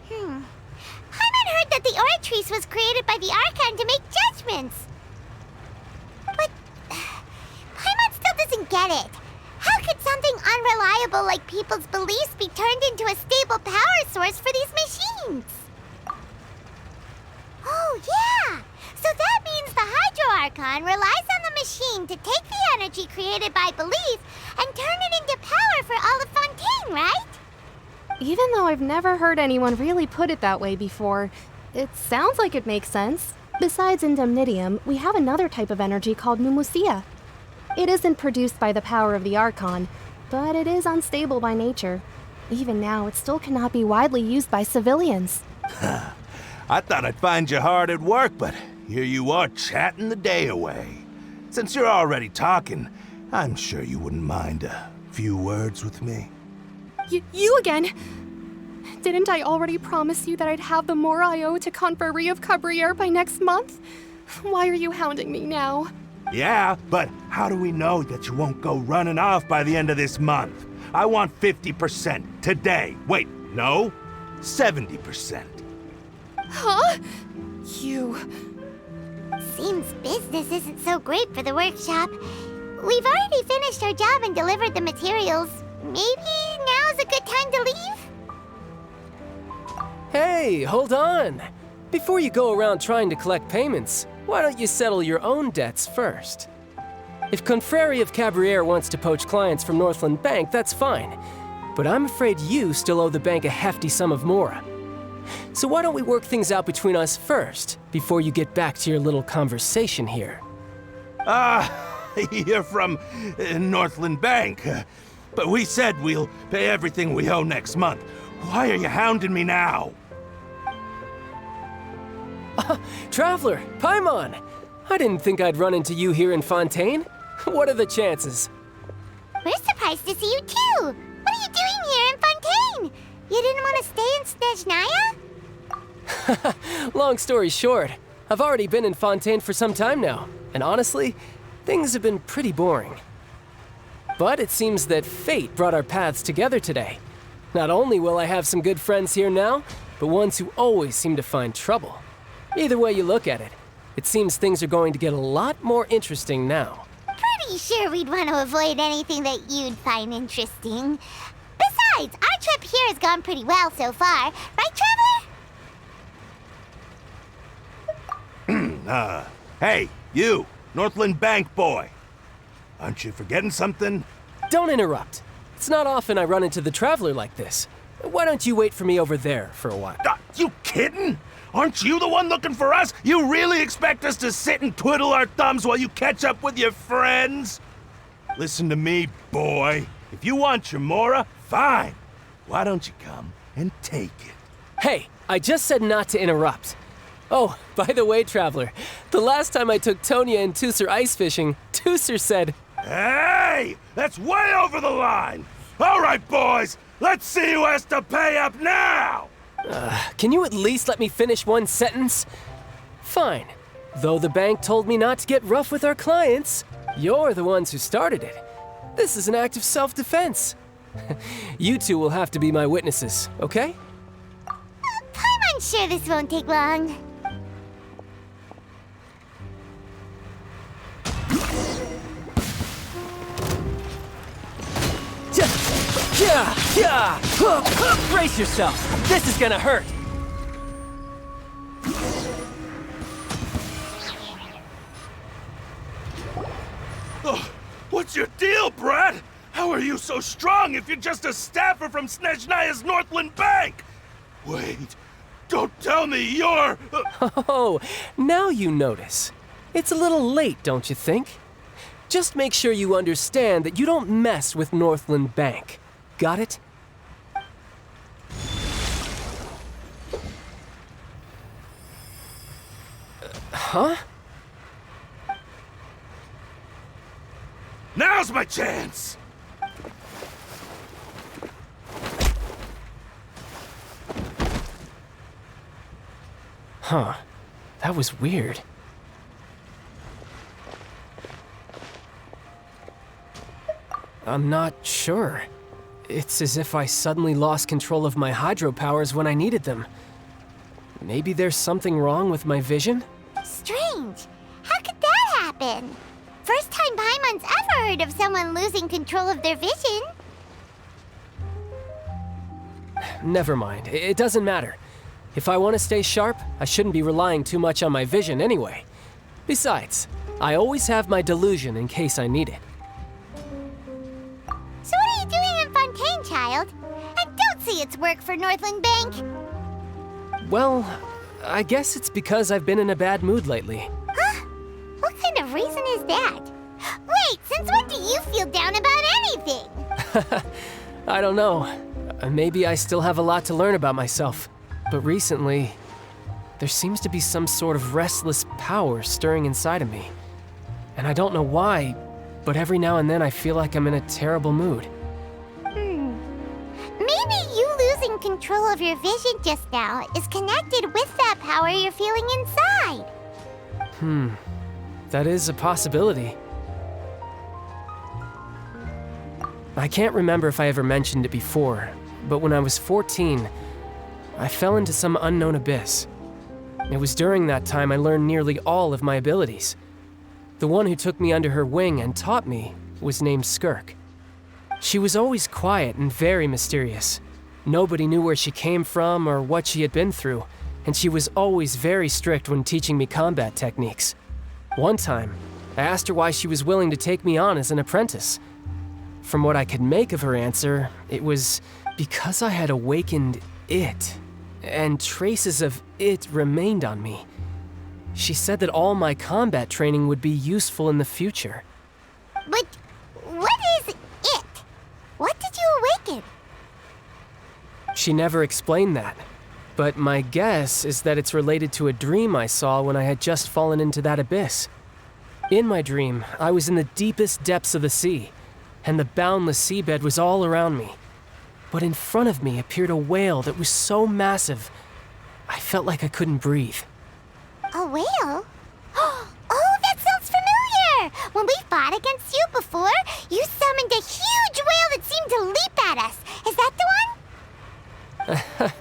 [SPEAKER 3] Paimon heard that the Oratrice was created by the Archon to make judgments. But Paimon still doesn't get it. How could something unreliable like people's beliefs be turned into a stable power source for these machines? Oh, yeah! So that means the Hydro Archon relies on the machine to take the energy created by belief and turn it into power for all of Fontaine, right?
[SPEAKER 11] Even though I've never heard anyone really put it that way before, it sounds like it makes sense. Besides indemnitium, we have another type of energy called pneumosia. It isn't produced by the power of the Archon, but it is unstable by nature. Even now, it still cannot be widely used by civilians.
[SPEAKER 12] I thought I'd find you hard at work, but here you are chatting the day away. Since you're already talking, I'm sure you wouldn't mind a few words with me.
[SPEAKER 11] You again? Didn't I already promise you that I'd have the more I owe to Confrérie of Cabriere by next month? Why are you hounding me now?
[SPEAKER 12] Yeah, but how do we know that you won't go running off by the end of this month? I want 50% today. Wait, no, 70%.
[SPEAKER 11] Huh? You...
[SPEAKER 3] Seems business isn't so great for the workshop. We've already finished our job and delivered the materials. Maybe now's a good time to leave?
[SPEAKER 13] Hey, hold on. Before you go around trying to collect payments, why don't you settle your own debts first? If Confrérie of Cabriere wants to poach clients from Northland Bank, that's fine. But I'm afraid you still owe the bank a hefty sum of mora. So why don't we work things out between us first, before you get back to your little conversation here?
[SPEAKER 12] You're from Northland Bank. But we said we'll pay everything we owe next month. Why are you hounding me now?
[SPEAKER 13] Traveler, Paimon! I didn't think I'd run into you here in Fontaine. What are the chances?
[SPEAKER 3] We're surprised to see you too! What are you doing here in Fontaine? You didn't want to stay in Snezhnaya?
[SPEAKER 13] Long story short, I've already been in Fontaine for some time now, and honestly, things have been pretty boring. But it seems that fate brought our paths together today. Not only will I have some good friends here now, but ones who always seem to find trouble. Either way you look at it, it seems things are going to get a lot more interesting now.
[SPEAKER 3] Pretty sure we'd want to avoid anything that you'd find interesting. Besides, our trip here has gone pretty well so far. Right, Traveler?
[SPEAKER 12] Hey, you, Northland Bank boy. Aren't you forgetting something?
[SPEAKER 13] Don't interrupt. It's not often I run into the Traveler like this. Why don't you wait for me over there for a while?
[SPEAKER 12] You kidding? Aren't you the one looking for us? You really expect us to sit and twiddle our thumbs while you catch up with your friends? Listen to me, boy. If you want your mora, fine. Why don't you come and take it?
[SPEAKER 13] Hey, I just said not to interrupt. Oh, by the way, Traveler, the last time I took Tonya and Tusser ice fishing, Tusser said,
[SPEAKER 12] "Hey, that's way over the line! All right, boys, let's see who has to pay up now!"
[SPEAKER 13] Can you at least let me finish one sentence? Fine. Though the bank told me not to get rough with our clients, you're the ones who started it. This is an act of self-defense. You two will have to be my witnesses, okay?
[SPEAKER 3] I'm sure this won't take long.
[SPEAKER 13] Brace yourself. This is gonna hurt.
[SPEAKER 12] Oh, what's your deal, Brad? How are you so strong if you're just a staffer from Snezhnaya's Northland Bank? Wait, don't tell me you're...
[SPEAKER 13] Oh, now you notice. It's a little late, don't you think? Just make sure you understand that you don't mess with Northland Bank. Got it? Huh?
[SPEAKER 12] Now's my chance!
[SPEAKER 13] Huh. That was weird. I'm not sure. It's as if I suddenly lost control of my hydro powers when I needed them. Maybe there's something wrong with my vision?
[SPEAKER 3] Strange. How could that happen? First time Paimon's ever heard of someone losing control of their vision.
[SPEAKER 13] Never mind. It doesn't matter. If I want to stay sharp, I shouldn't be relying too much on my vision anyway. Besides, I always have my delusion in case I need it.
[SPEAKER 3] So what are you doing in Fontaine, child? I don't see its work for Northland Bank.
[SPEAKER 13] Well, I guess it's because I've been in a bad mood lately.
[SPEAKER 3] Huh? What kind of reason is that? Wait, since when do you feel down about anything?
[SPEAKER 13] I don't know. Maybe I still have a lot to learn about myself. But recently, there seems to be some sort of restless power stirring inside of me. And I don't know why, but every now and then I feel like I'm in a terrible mood.
[SPEAKER 3] Maybe you losing control of your vision just now is connected with that power you're feeling inside.
[SPEAKER 13] That is a possibility. I can't remember if I ever mentioned it before, but when I was 14, I fell into some unknown abyss. It was during that time I learned nearly all of my abilities. The one who took me under her wing and taught me was named Skirk. She was always quiet and very mysterious. Nobody knew where she came from or what she had been through, and she was always very strict when teaching me combat techniques. One time, I asked her why she was willing to take me on as an apprentice. From what I could make of her answer, it was because I had awakened it, and traces of it remained on me. She said that all my combat training would be useful in the future.
[SPEAKER 3] But what is it? What did you awaken?
[SPEAKER 13] She never explained that, but my guess is that it's related to a dream I saw when I had just fallen into that abyss. In my dream, I was in the deepest depths of the sea, and the boundless seabed was all around me. But in front of me appeared a whale that was so massive, I felt like I couldn't breathe.
[SPEAKER 3] A whale? Oh, that sounds familiar! When we fought against you before, you summoned a huge whale that seemed to leap at us. Is that the one?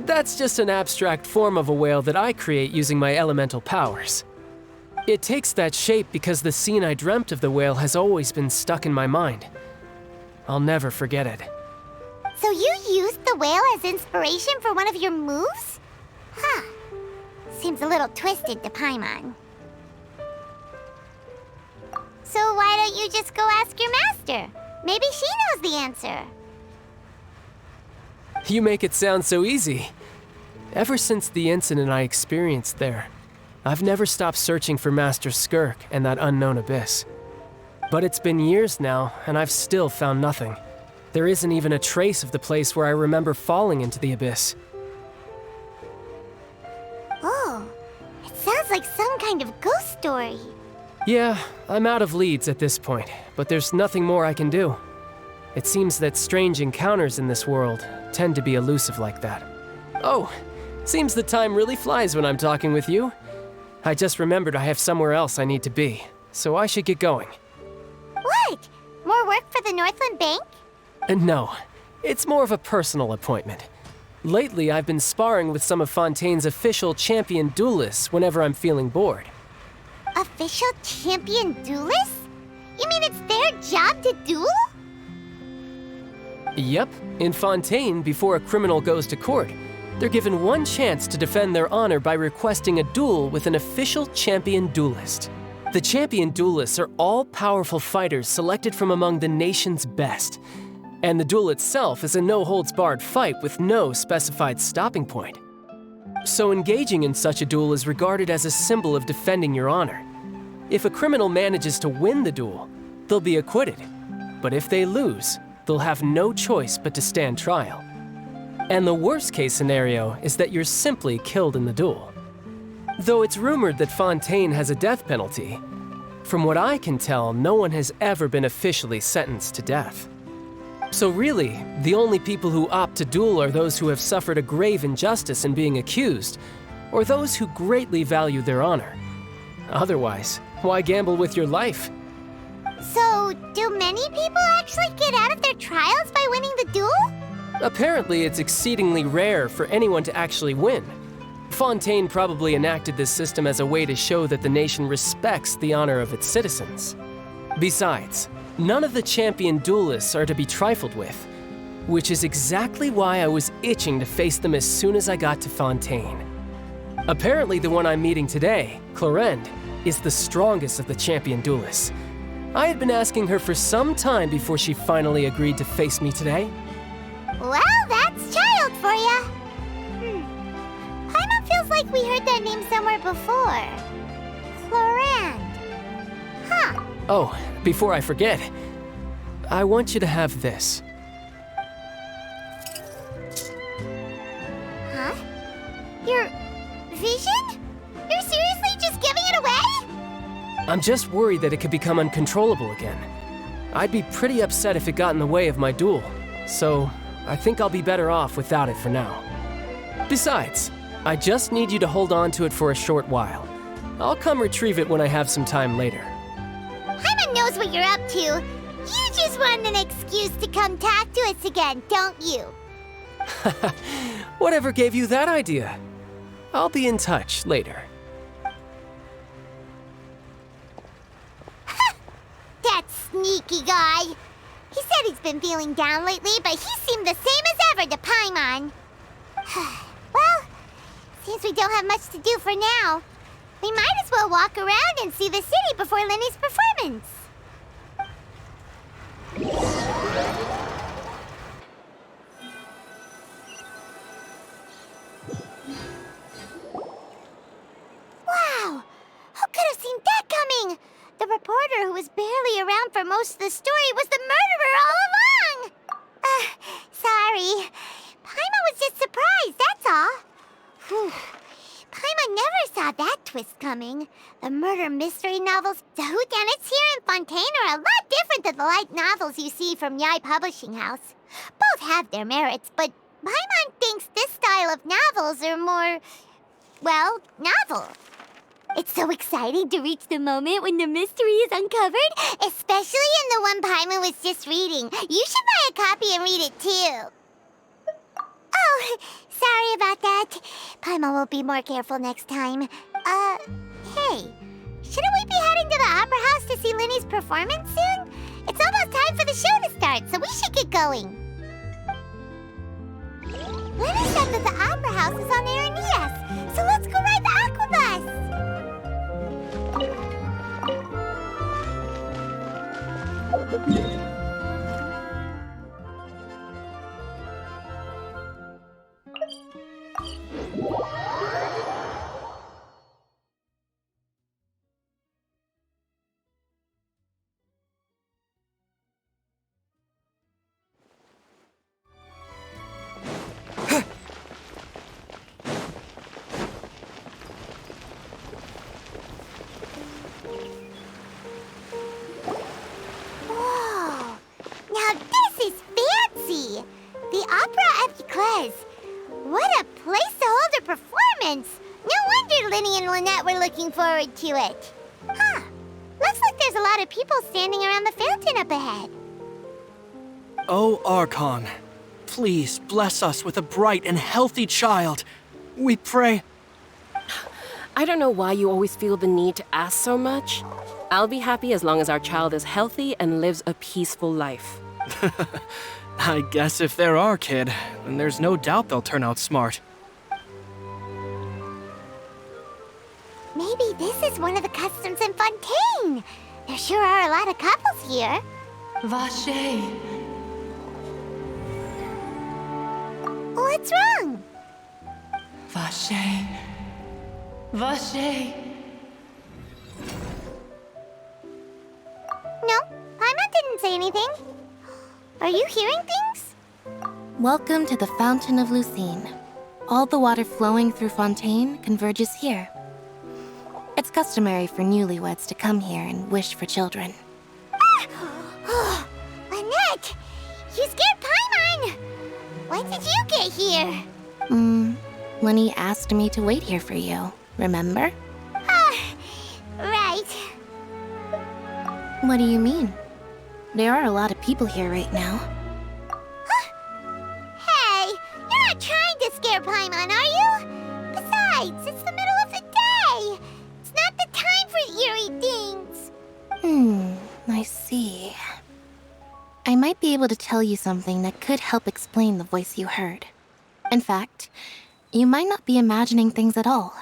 [SPEAKER 13] That's just an abstract form of a whale that I create using my elemental powers. It takes that shape because the scene I dreamt of the whale has always been stuck in my mind. I'll never forget it.
[SPEAKER 3] So you used the whale as inspiration for one of your moves? Huh. Seems a little twisted to Paimon. So why don't you just go ask your master? Maybe she knows the answer.
[SPEAKER 13] You make it sound so easy. Ever since the incident I experienced there, I've never stopped searching for Master Skirk and that unknown abyss. But it's been years now, and I've still found nothing. There isn't even a trace of the place where I remember falling into the abyss.
[SPEAKER 3] Oh, it sounds like some kind of ghost story.
[SPEAKER 13] Yeah, I'm out of leads at this point, but there's nothing more I can do. It seems that strange encounters in this world tend to be elusive like that. Oh, seems the time really flies when I'm talking with you. I just remembered I have somewhere else I need to be, so I should get going.
[SPEAKER 3] What? More work for the Northland Bank?
[SPEAKER 13] No, it's more of a personal appointment. Lately, I've been sparring with some of Fontaine's official champion duelists whenever I'm feeling bored.
[SPEAKER 3] Official champion duelists? You mean it's their job to duel?
[SPEAKER 13] Yep, in Fontaine, before a criminal goes to court, they're given one chance to defend their honor by requesting a duel with an official champion duelist. The champion duelists are all-powerful fighters selected from among the nation's best. And the duel itself is a no-holds-barred fight with no specified stopping point. So engaging in such a duel is regarded as a symbol of defending your honor. If a criminal manages to win the duel, they'll be acquitted. But if they lose, they'll have no choice but to stand trial. And the worst-case scenario is that you're simply killed in the duel. Though it's rumored that Fontaine has a death penalty, from what I can tell, no one has ever been officially sentenced to death. So really, the only people who opt to duel are those who have suffered a grave injustice in being accused, or those who greatly value their honor. Otherwise, why gamble with your life?
[SPEAKER 3] So, do many people actually get out of their trials by winning the duel?
[SPEAKER 13] Apparently, it's exceedingly rare for anyone to actually win. Fontaine probably enacted this system as a way to show that the nation respects the honor of its citizens. Besides, none of the champion duelists are to be trifled with, which is exactly why I was itching to face them as soon as I got to Fontaine. Apparently, the one I'm meeting today, Clorinde, is the strongest of the champion duelists. I had been asking her for some time before she finally agreed to face me today.
[SPEAKER 3] Well, that's child for ya. Paimon feels like we heard that name somewhere before. Clorinde. Huh.
[SPEAKER 13] Oh, before I forget, I want you to have this.
[SPEAKER 3] Huh? Your vision? You're seriously just giving it away?
[SPEAKER 13] I'm just worried that it could become uncontrollable again. I'd be pretty upset if it got in the way of my duel, so I think I'll be better off without it for now. Besides, I just need you to hold on to it for a short while. I'll come retrieve it when I have some time later.
[SPEAKER 3] Paimon knows what you're up to. You just want an excuse to come talk to us again, don't you?
[SPEAKER 13] Whatever gave you that idea? I'll be in touch later.
[SPEAKER 3] sneaky guy. He said he's been feeling down lately, but he seemed the same as ever to Paimon. Well, since we don't have much to do for now, we might as well walk around and see the city before Lenny's performance. Wow! Who could have seen that coming? The reporter who was barely around for most of the story was the murderer all along! Sorry. Paimon was just surprised, that's all. Whew. Paimon never saw that twist coming. The murder mystery novels, the whodunits here in Fontaine are a lot different than the light novels you see from Yai Publishing House. Both have their merits, but Paimon thinks this style of novels are more, well, novel. It's so exciting to reach the moment when the mystery is uncovered, especially in the one Paimon was just reading. You should buy a copy and read it too. Oh, sorry about that. Paimon will be more careful next time. Hey, shouldn't we be heading to the Opera House to see Lenny's performance soon? It's almost time for the show to start, so we should get going. Lenny said that the Opera House is on Aranias, so let's go ride the Aquabus. Forward to it. Huh. Looks like there's a lot of people standing around the fountain up ahead.
[SPEAKER 2] Oh, Archon, please bless us with a bright and healthy child. We pray.
[SPEAKER 14] I don't know why you always feel the need to ask so much. I'll be happy as long as our child is healthy and lives a peaceful life.
[SPEAKER 2] I guess if they're our kid, then there's no doubt they'll turn out smart.
[SPEAKER 3] Maybe this is one of the customs in Fontaine. There sure are a lot of couples here.
[SPEAKER 15] Vache.
[SPEAKER 3] What's wrong?
[SPEAKER 15] Vache. Vache.
[SPEAKER 3] No, Paimon didn't say anything. Are you hearing things?
[SPEAKER 7] Welcome to the Fountain of Lucine. All the water flowing through Fontaine converges here. It's customary for newlyweds to come here and wish for children.
[SPEAKER 3] Ah! Lynette! You scared Paimon! When did you get here?
[SPEAKER 7] Lenny asked me to wait here for you, remember?
[SPEAKER 3] Right.
[SPEAKER 7] What do you mean? There are a lot of people here right now.
[SPEAKER 3] Hey, you're not trying to scare Paimon, are you? Besides, it's the middle of the day. It's not the time for eerie things.
[SPEAKER 7] I see. I might be able to tell you something that could help explain the voice you heard. In fact, you might not be imagining things at all.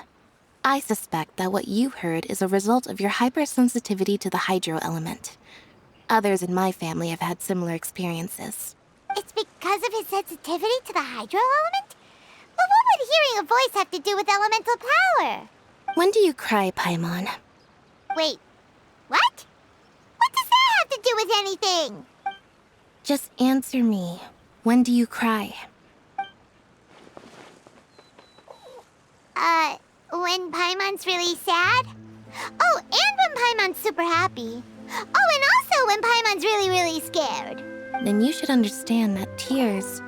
[SPEAKER 7] I suspect that what you heard is a result of your hypersensitivity to the hydro element. Others in my family have had similar experiences.
[SPEAKER 3] It's because of his sensitivity to the hydro element? But what would hearing a voice have to do with elemental power?
[SPEAKER 7] When do you cry, Paimon?
[SPEAKER 3] Wait, what? What does that have to do with anything?
[SPEAKER 7] Just answer me. When do you cry?
[SPEAKER 3] When Paimon's really sad? Oh, and when Paimon's super happy. Oh, and also when Paimon's really, really scared.
[SPEAKER 7] Then you should understand that tears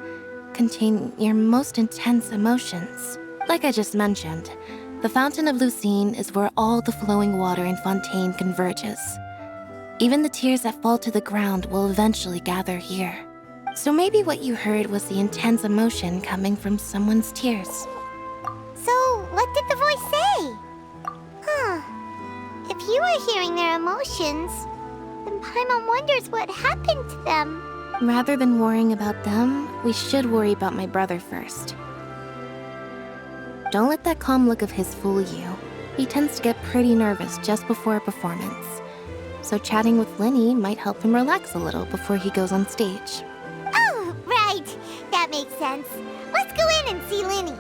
[SPEAKER 7] contain your most intense emotions. Like I just mentioned, the Fountain of Lucine is where all the flowing water in Fontaine converges. Even the tears that fall to the ground will eventually gather here. So maybe what you heard was the intense emotion coming from someone's tears.
[SPEAKER 3] So, what did the voice say? If you were hearing their emotions, then Paimon wonders what happened to them.
[SPEAKER 7] Rather than worrying about them, we should worry about my brother first. Don't let that calm look of his fool you. He tends to get pretty nervous just before a performance. So chatting with Linny might help him relax a little before he goes on stage.
[SPEAKER 3] Oh, right. That makes sense. Let's go in and see Linny.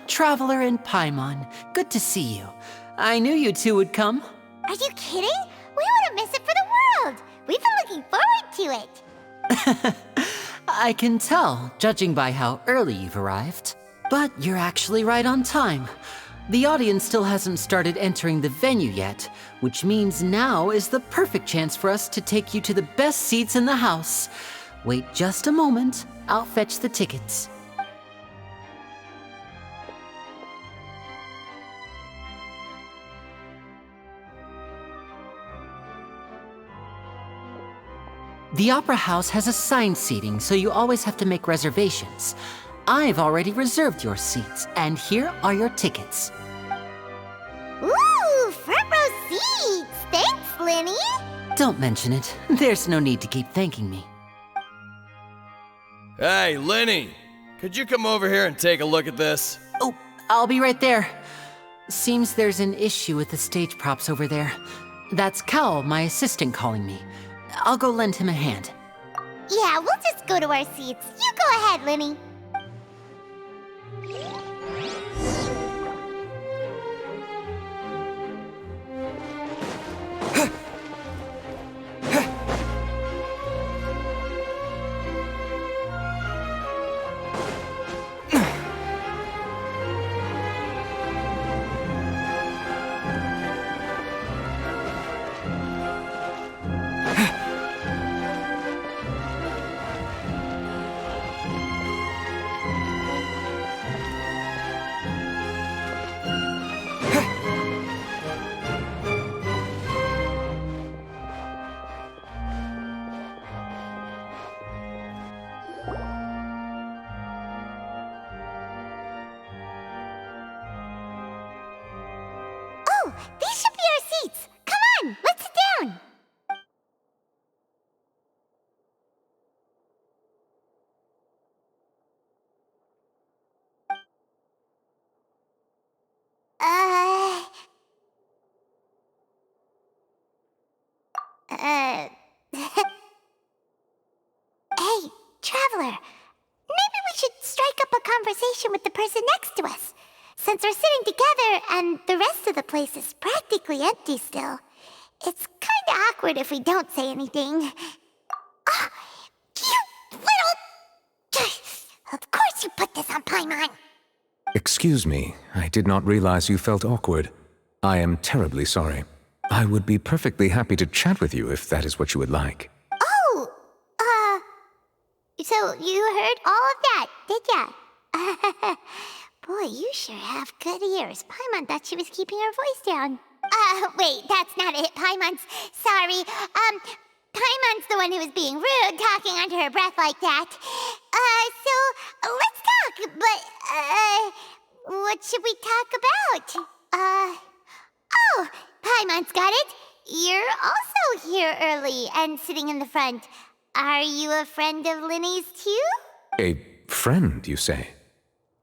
[SPEAKER 1] Traveler and Paimon, good to see you. I knew you two would come.
[SPEAKER 3] Are you kidding? We wouldn't miss it for the world. We've been looking forward to it.
[SPEAKER 1] I can tell, judging by how early you've arrived. But you're actually right on time. The audience still hasn't started entering the venue yet, which means now is the perfect chance for us to take you to the best seats in the house. Wait just a moment, I'll fetch the tickets. The Opera House has assigned seating, so you always have to make reservations. I've already reserved your seats, and here are your tickets.
[SPEAKER 3] Ooh, front row seats! Thanks, Linny!
[SPEAKER 1] Don't mention it. There's no need to keep thanking me.
[SPEAKER 16] Hey, Linny! Could you come over here and take a look at this?
[SPEAKER 1] Oh, I'll be right there. Seems there's an issue with the stage props over there. That's Cal, my assistant, calling me. I'll go lend him a hand.
[SPEAKER 3] Yeah, we'll just go to our seats. You go ahead, Linny. These should be our seats. Come on, let's sit down. Hey, Traveler. Maybe we should strike up a conversation with the person next to us. Since we're sitting together and the rest of the place is practically empty still, it's kinda awkward if we don't say anything. Oh, you little... Of course you put this on Paimon.
[SPEAKER 17] Excuse me, I did not realize you felt awkward. I am terribly sorry. I would be perfectly happy to chat with you if that is what you would like.
[SPEAKER 3] Oh, so you heard all of that, did ya? Boy, you sure have good ears. Paimon thought she was keeping her voice down. Wait, that's not it. Paimon's... Sorry. Paimon's the one who was being rude, talking under her breath like that. So, let's talk, but, what should we talk about? Oh, Paimon's got it. You're also here early and sitting in the front. Are you a friend of Linny's too?
[SPEAKER 17] A friend, you say?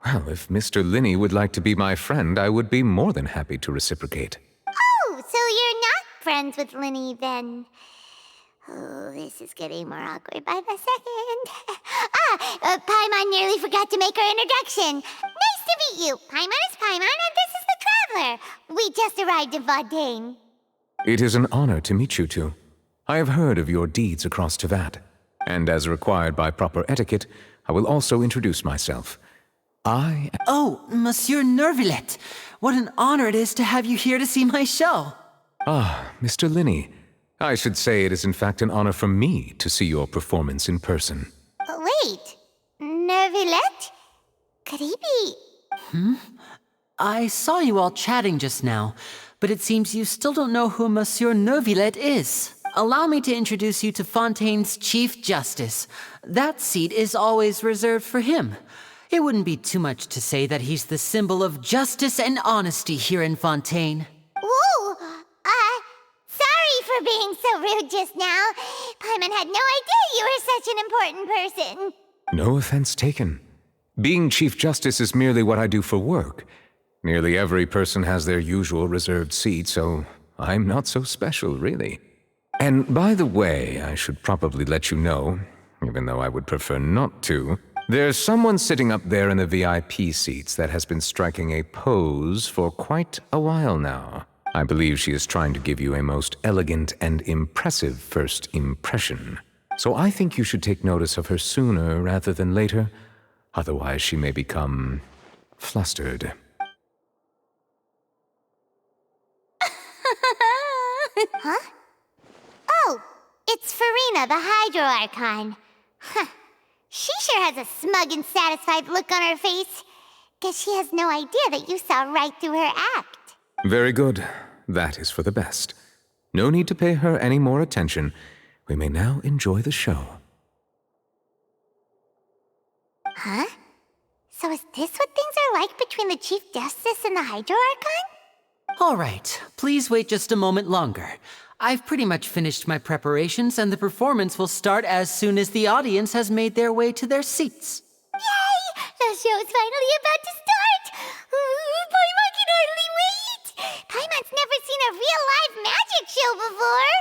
[SPEAKER 17] Well, if Mr. Linney would like to be my friend, I would be more than happy to reciprocate.
[SPEAKER 3] Oh, so you're not friends with Linny then? Oh, this is getting more awkward by the second. Paimon nearly forgot to make her introduction. Nice to meet you. Paimon is Paimon, and this is the Traveler. We just arrived in Fontaine.
[SPEAKER 17] It is an honor to meet you two. I have heard of your deeds across Tevat, and as required by proper etiquette, I will also introduce myself.
[SPEAKER 1] Oh, Monsieur Nervillet. What an honor it is to have you here to see my show.
[SPEAKER 17] Ah, Mr. Linney. I should say it is in fact an honor for me to see your performance in person.
[SPEAKER 3] Wait, Nervillet? Could he be...
[SPEAKER 1] I saw you all chatting just now, but it seems you still don't know who Monsieur Nervillet is. Allow me to introduce you to Fontaine's Chief Justice. That seat is always reserved for him. It wouldn't be too much to say that he's the symbol of justice and honesty here in Fontaine.
[SPEAKER 3] Whoa! Sorry for being so rude just now. Paimon had no idea you were such an important person.
[SPEAKER 17] No offense taken. Being Chief Justice is merely what I do for work. Nearly every person has their usual reserved seat, so I'm not so special, really. And by the way, I should probably let you know, even though I would prefer not to, there's someone sitting up there in the VIP seats that has been striking a pose for quite a while now. I believe she is trying to give you a most elegant and impressive first impression. So I think you should take notice of her sooner rather than later. Otherwise, she may become flustered.
[SPEAKER 3] Huh? Oh, it's Farina, the Hydro Archon. Huh. She sure has a smug and satisfied look on her face. Guess she has no idea that you saw right through her act.
[SPEAKER 17] Very good. That is for the best. No need to pay her any more attention. We may now enjoy the show.
[SPEAKER 3] Huh? So is this what things are like between the Chief Justice and the Hydro Archon?
[SPEAKER 1] All right, please wait just a moment longer. I've pretty much finished my preparations, and the performance will start as soon as the audience has made their way to their seats.
[SPEAKER 3] Yay! The show's finally about to start! Paimon can hardly wait! Paimon's never seen a real live magic show before!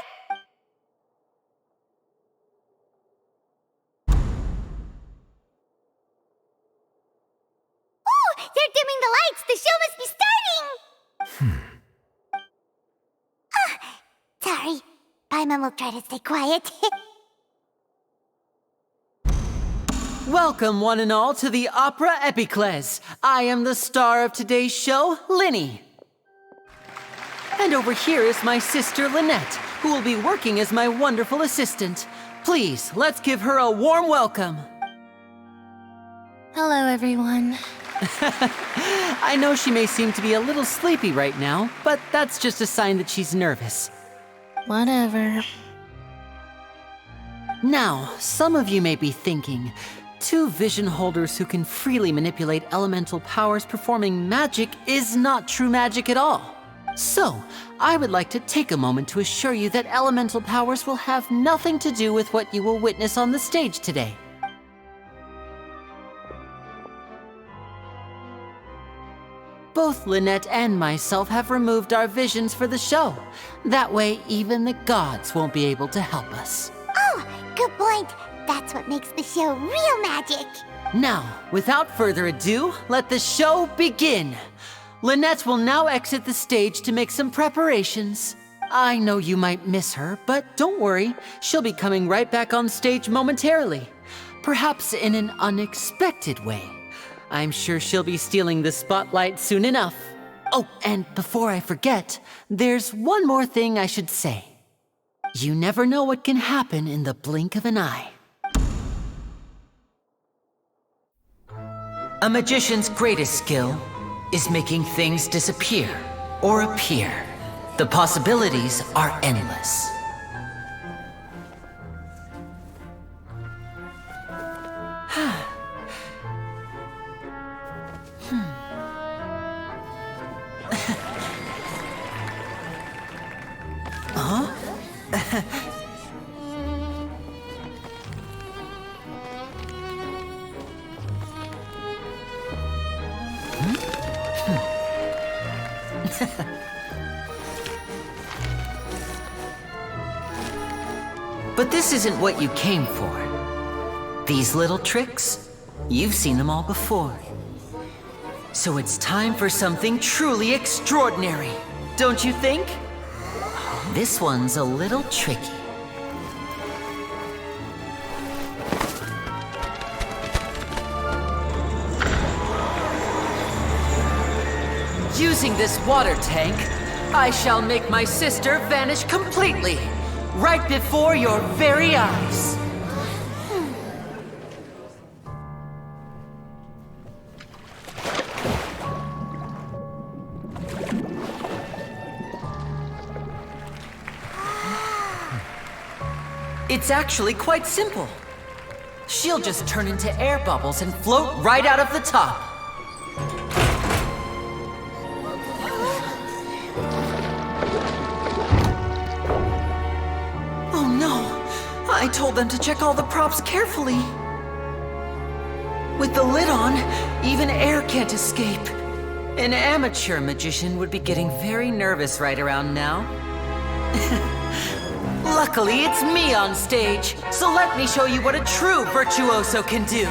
[SPEAKER 3] Oh! They're dimming the lights! The show must be starting! Sorry. Paimon will try to stay quiet.
[SPEAKER 1] Welcome, one and all, to the Opera Epiclese. I am the star of today's show, Linny. And over here is my sister, Lynette, who will be working as my wonderful assistant. Please, let's give her a warm welcome.
[SPEAKER 7] Hello, everyone.
[SPEAKER 1] I know she may seem to be a little sleepy right now, but that's just a sign that she's nervous.
[SPEAKER 7] Whatever.
[SPEAKER 1] Now, some of you may be thinking, two vision holders who can freely manipulate elemental powers performing magic is not true magic at all. So, I would like to take a moment to assure you that elemental powers will have nothing to do with what you will witness on the stage today. Both Lynette and myself have removed our visions for the show. That way, even the gods won't be able to help us.
[SPEAKER 3] Oh, good point. That's what makes the show real magic.
[SPEAKER 1] Now, without further ado, let the show begin. Lynette will now exit the stage to make some preparations. I know you might miss her, but don't worry. She'll be coming right back on stage momentarily. Perhaps in an unexpected way. I'm sure she'll be stealing the spotlight soon enough. Oh, and before I forget, there's one more thing I should say. You never know what can happen in the blink of an eye. A magician's greatest skill is making things disappear or appear. The possibilities are endless. But this isn't what you came for. These little tricks, you've seen them all before. So it's time for something truly extraordinary, don't you think? This one's a little tricky. Using this water tank, I shall make my sister vanish completely, right before your very eyes. It's actually quite simple. She'll just turn into air bubbles and float right out of the top. Oh no! I told them to check all the props carefully. With the lid on, even air can't escape. An amateur magician would be getting very nervous right around now. Luckily, it's me on stage, so let me show you what a true virtuoso can do.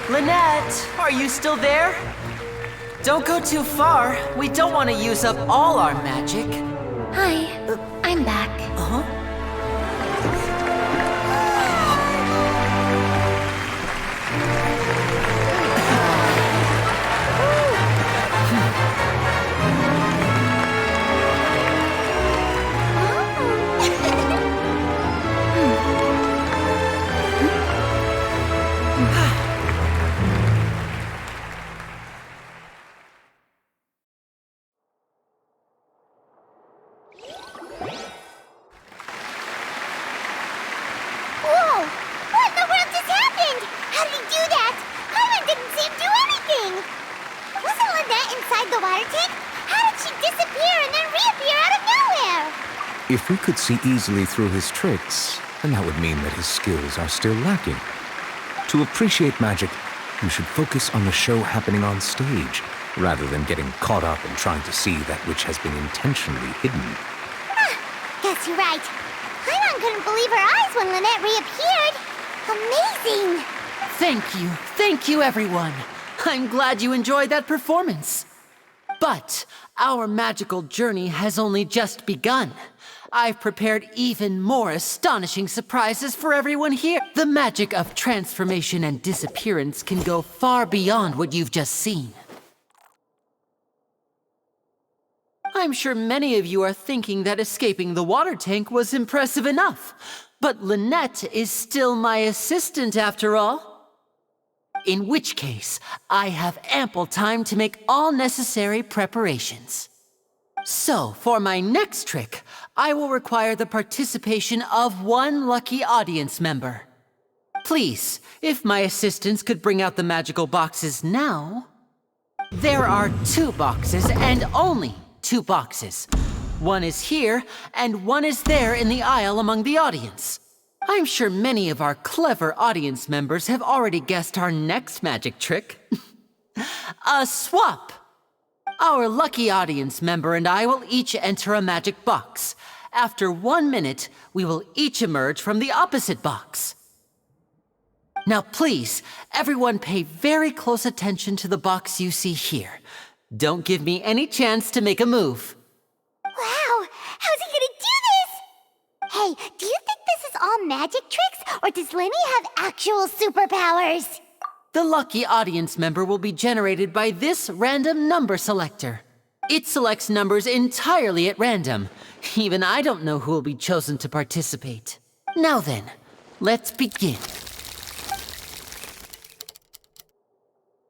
[SPEAKER 1] Lynette, are you still there? Don't go too far. We don't want to use up all our magic.
[SPEAKER 7] Hi, I'm back.
[SPEAKER 1] Uh-huh.
[SPEAKER 17] If we could see easily through his tricks, then that would mean that his skills are still lacking. To appreciate magic, you should focus on the show happening on stage, rather than getting caught up in trying to see that which has been intentionally hidden.
[SPEAKER 3] Guess you're right. Paimon couldn't believe her eyes when Lynette reappeared. Amazing!
[SPEAKER 1] Thank you everyone. I'm glad you enjoyed that performance. But our magical journey has only just begun. I've prepared even more astonishing surprises for everyone here. The magic of transformation and disappearance can go far beyond what you've just seen. I'm sure many of you are thinking that escaping the water tank was impressive enough. But Lynette is still my assistant after all. In which case, I have ample time to make all necessary preparations. So, for my next trick, I will require the participation of one lucky audience member. Please, if my assistants could bring out the magical boxes now. There are 2 boxes and only 2 boxes. One is here and one is there in the aisle among the audience. I'm sure many of our clever audience members have already guessed our next magic trick. A swap! Our lucky audience member and I will each enter a magic box. After 1 minute, we will each emerge from the opposite box. Now please, everyone pay very close attention to the box you see here. Don't give me any chance to make a move.
[SPEAKER 3] Wow! How's he gonna do this? Hey, do you think this is all magic tricks, or does Lenny have actual superpowers?
[SPEAKER 1] The lucky audience member will be generated by this random number selector. It selects numbers entirely at random. Even I don't know who will be chosen to participate. Now then, let's begin.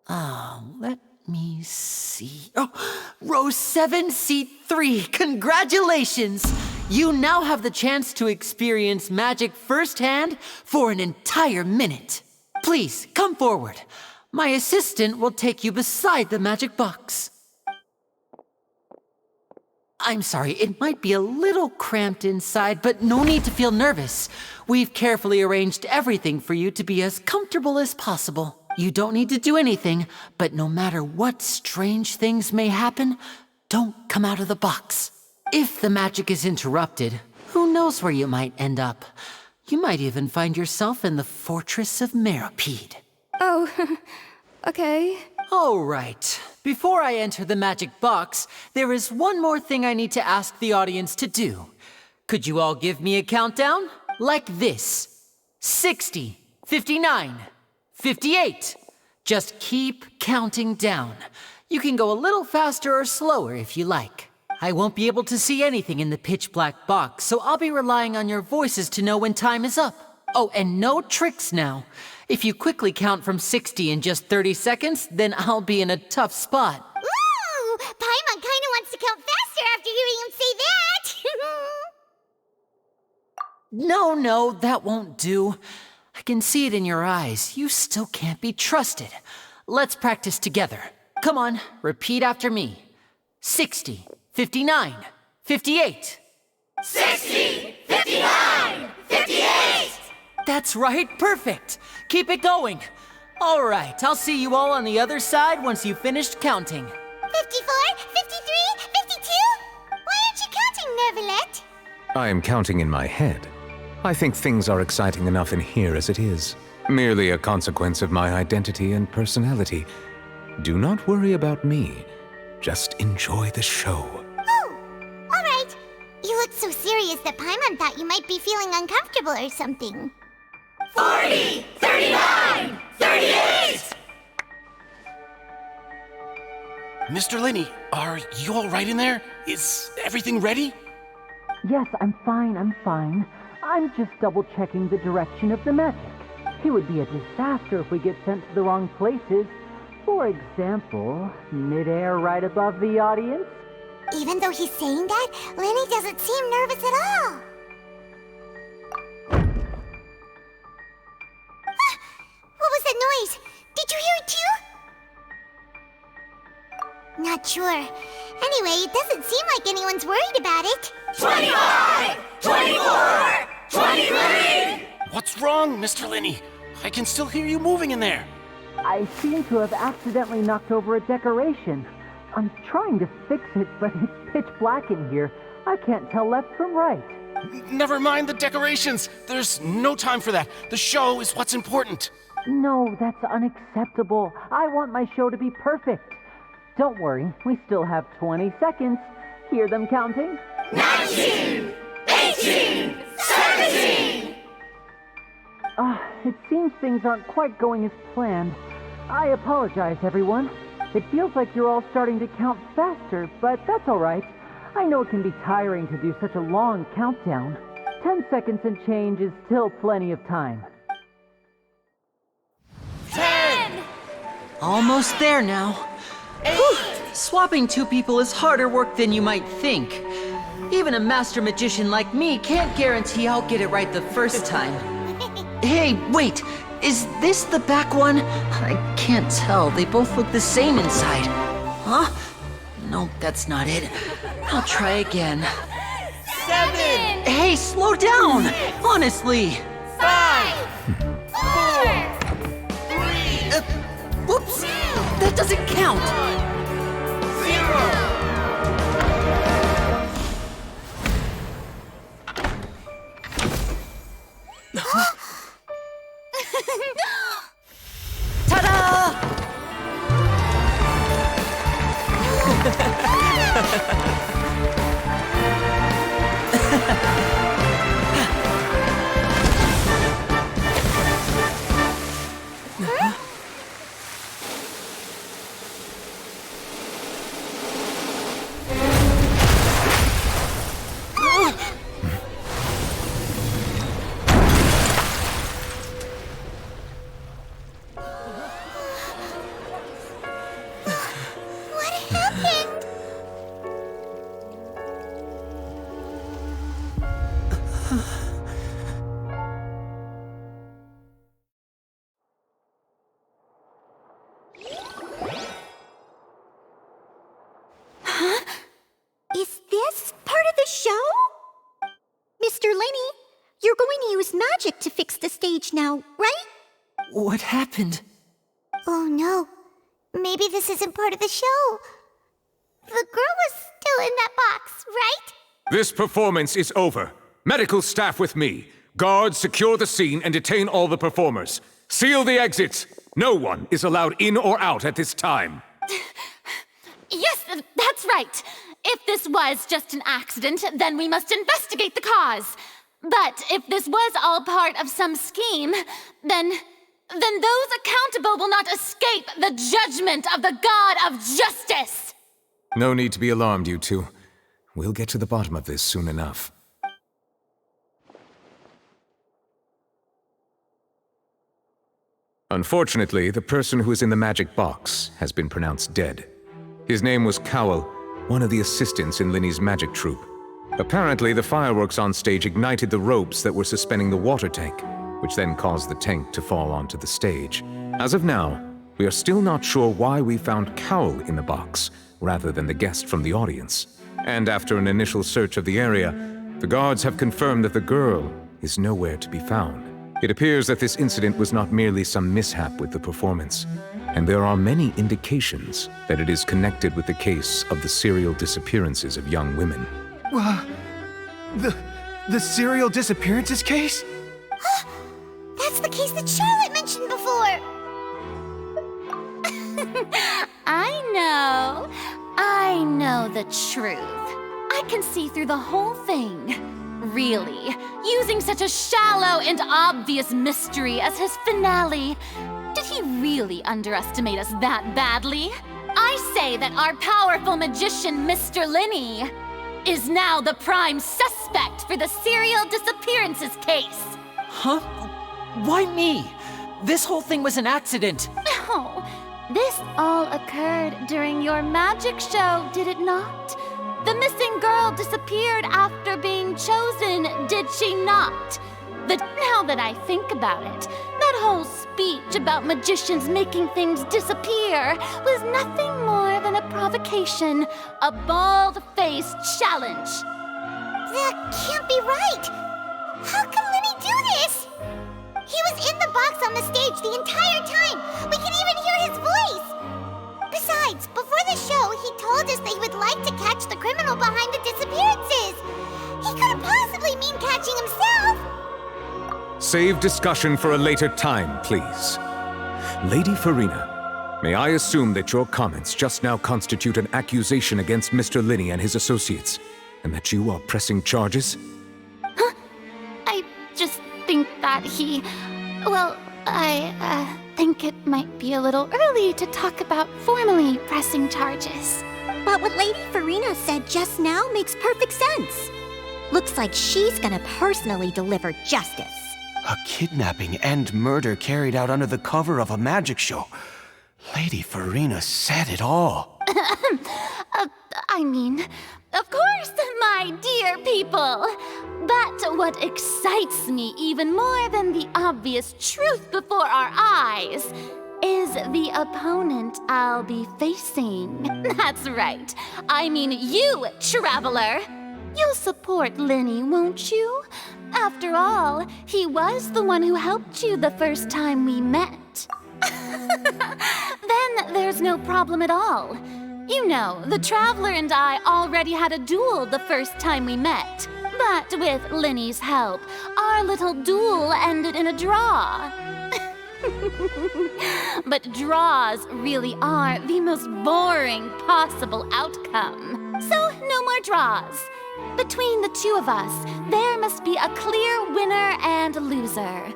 [SPEAKER 1] Let me see. Oh, row 7, seat 3. Congratulations! You now have the chance to experience magic firsthand for an entire minute. Please, come forward. My assistant will take you beside the magic box. I'm sorry, it might be a little cramped inside, but no need to feel nervous. We've carefully arranged everything for you to be as comfortable as possible. You don't need to do anything, but no matter what strange things may happen, don't come out of the box. If the magic is interrupted, who knows where you might end up? You might even find yourself in the Fortress of Meropide.
[SPEAKER 6] Oh, okay.
[SPEAKER 1] All right. Before I enter the magic box, there is one more thing I need to ask the audience to do. Could you all give me a countdown? Like this. 60, 59, 58. Just keep counting down. You can go a little faster or slower if you like. I won't be able to see anything in the pitch black box, so I'll be relying on your voices to know when time is up. Oh, and no tricks now. If you quickly count from 60 in just 30 seconds, then I'll be in a tough spot.
[SPEAKER 3] Ooh! Paimon kinda wants to count faster after hearing him say that!
[SPEAKER 1] No, that won't do. I can see it in your eyes. You still can't be trusted. Let's practice together. Come on, repeat after me. 60, 59, 58.
[SPEAKER 18] 60, 59, 58!
[SPEAKER 1] That's right, perfect. Keep it going. All right, I'll see you all on the other side once you've finished counting.
[SPEAKER 3] 54, 53, 52? Why aren't you counting, Nervalet?
[SPEAKER 17] I am counting in my head. I think things are exciting enough in here as it is. Merely a consequence of my identity and personality. Do not worry about me. Just enjoy the show.
[SPEAKER 3] Oh, all right. You look so serious that Paimon thought you might be feeling uncomfortable or something.
[SPEAKER 18] 40, 39, 38!
[SPEAKER 12] Mr. Linney, are you all right in there? Is everything ready?
[SPEAKER 1] Yes, I'm fine. I'm just double-checking the direction of the magic. It would be a disaster if we get sent to the wrong places. For example, mid-air right above the audience.
[SPEAKER 3] Even though he's saying that, Lenny doesn't seem nervous at all. What was that noise? Did you hear it too? Not sure. Anyway, it doesn't seem like anyone's worried about it.
[SPEAKER 18] 25, 24, 23!
[SPEAKER 12] What's wrong, Mr. Linney? I can still hear you moving in there.
[SPEAKER 1] I seem to have accidentally knocked over a decoration. I'm trying to fix it, but it's pitch black in here. I can't tell left from right.
[SPEAKER 12] Never mind the decorations. There's no time for that. The show is what's important.
[SPEAKER 1] No, that's unacceptable. I want my show to be perfect. Don't worry, we still have 20 seconds. Hear them counting?
[SPEAKER 18] 19, 18, 17!
[SPEAKER 1] It seems things aren't quite going as planned. I apologize, everyone. It feels like you're all starting to count faster, but that's all right. I know it can be tiring to do such a long countdown. 10 seconds and change is still plenty of time.
[SPEAKER 18] 10!
[SPEAKER 1] Almost there now.
[SPEAKER 18] 8!
[SPEAKER 1] Whew. Swapping two people is harder work than you might think. Even a master magician like me can't guarantee I'll get it right the first time. Hey, wait! Is this the back one? I can't tell. They both look the same inside. Huh? No, that's not it. I'll try again.
[SPEAKER 18] 7!
[SPEAKER 1] Hey, slow down! Honestly!
[SPEAKER 18] 5! 4! 3!
[SPEAKER 1] Whoops! That doesn't count!
[SPEAKER 18] 0!
[SPEAKER 1] Ta-da!
[SPEAKER 3] Is this part of the show? Mr. Lenny, you're going to use magic to fix the stage now, right?
[SPEAKER 1] What happened?
[SPEAKER 3] Oh no. Maybe this isn't part of the show. The girl was still in that box, right?
[SPEAKER 17] This performance is over. Medical staff with me. Guards, secure the scene and detain all the performers. Seal the exits. No one is allowed in or out at this time.
[SPEAKER 8] Yes, that's right. If this was just an accident, then we must investigate the cause. But if this was all part of some scheme, then those accountable will not escape the judgment of the God of Justice!
[SPEAKER 17] No need to be alarmed, you two. We'll get to the bottom of this soon enough. Unfortunately, the person who is in the magic box has been pronounced dead. His name was Cowell, one of the assistants in Linny's magic troupe. Apparently, the fireworks on stage ignited the ropes that were suspending the water tank, which then caused the tank to fall onto the stage. As of now, we are still not sure why we found Cowell in the box, rather than the guest from the audience. And after an initial search of the area, the guards have confirmed that the girl is nowhere to be found. It appears that this incident was not merely some mishap with the performance, and there are many indications that it is connected with the case of the serial disappearances of young women.
[SPEAKER 19] The serial disappearances case?
[SPEAKER 3] That's the case that Charlotte mentioned before!
[SPEAKER 8] I know the truth. I can see through the whole thing. Really, using such a shallow and obvious mystery as his finale. Did he really underestimate us that badly? I say that our powerful magician, Mr. Lenny, is now the prime suspect for the serial disappearances case.
[SPEAKER 1] Huh? Why me? This whole thing was an accident.
[SPEAKER 8] No, this all occurred during your magic show, did it not? The missing girl disappeared after being chosen, did she not? But now that I think about it, that whole speech about magicians making things disappear was nothing more than a provocation, a bald-faced challenge.
[SPEAKER 3] That can't be right! How can Lenny do this? He was in the box on the stage the entire time! We can even hear his voice! Besides, before the show, he told us that he would like to catch the criminal behind the disappearances! He couldn't possibly mean catching himself!
[SPEAKER 17] Save discussion for a later time, please. Lady Farina, may I assume that your comments just now constitute an accusation against Mr. Lenny and his associates, and that you are pressing charges?
[SPEAKER 8] Huh? I just think that I think it might be a little early to talk about formally pressing charges.
[SPEAKER 3] But what Lady Farina said just now makes perfect sense. Looks like she's gonna personally deliver justice.
[SPEAKER 19] A kidnapping and murder carried out under the cover of a magic show. Lady Farina said it all.
[SPEAKER 8] I mean, of course, my dear people. But what excites me even more than the obvious truth before our eyes is the opponent I'll be facing. That's right. I mean you, Traveler. You'll support Lenny, won't you? After all, he was the one who helped you the first time we met. Then there's no problem at all. You know, the Traveler and I already had a duel the first time we met. But with Lenny's help, our little duel ended in a draw. But draws really are the most boring possible outcome. So no more draws. Between the two of us, there must be a clear winner and loser.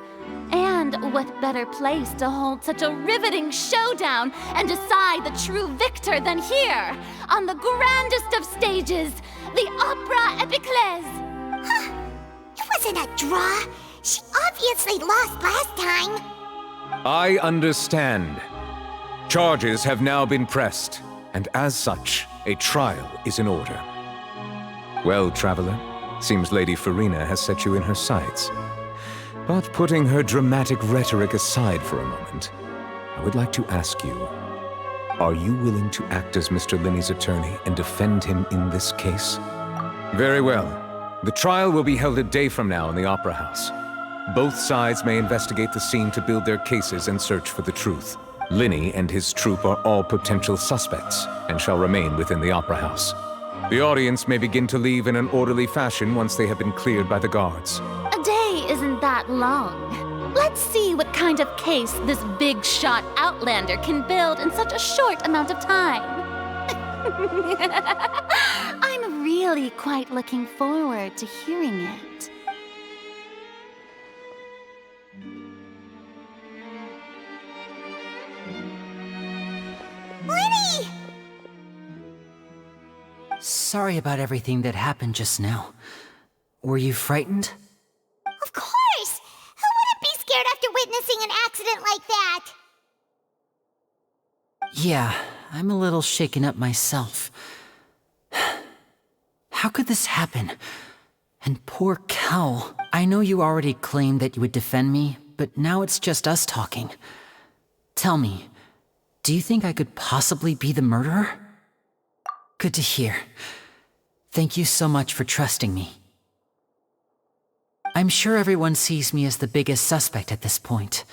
[SPEAKER 8] And what better place to hold such a riveting showdown and decide the true victor than here, on the grandest of stages, the Opera Epiclese.
[SPEAKER 3] Huh. It wasn't a draw. She obviously lost last time.
[SPEAKER 17] I understand. Charges have now been pressed, and as such, a trial is in order. Well, Traveler, Seems Lady Farina has set you in her sights. But putting her dramatic rhetoric aside for a moment, I would like to ask you, are you willing to act as Mr. Linney's attorney and defend him in this case? Very well. The trial will be held a day from now in the Opera House. Both sides may investigate the scene to build their cases and search for the truth. Linney and his troupe are all potential suspects and shall remain within the Opera House. The audience may begin to leave in an orderly fashion once they have been cleared by the guards.
[SPEAKER 8] A day isn't that long. Let's see what kind of case this big-shot outlander can build in such a short amount of time. I'm really quite looking forward to hearing it.
[SPEAKER 3] Linny!
[SPEAKER 1] Sorry about everything that happened just now. Were you frightened?
[SPEAKER 3] Of course! Who wouldn't be scared after witnessing an accident like that?
[SPEAKER 1] Yeah, I'm a little shaken up myself. How could this happen? And poor Cal. I know you already claimed that you would defend me, but now it's just us talking. Tell me, do you think I could possibly be the murderer? Good to hear. Thank you so much for trusting me. I'm sure everyone sees me as the biggest suspect at this point.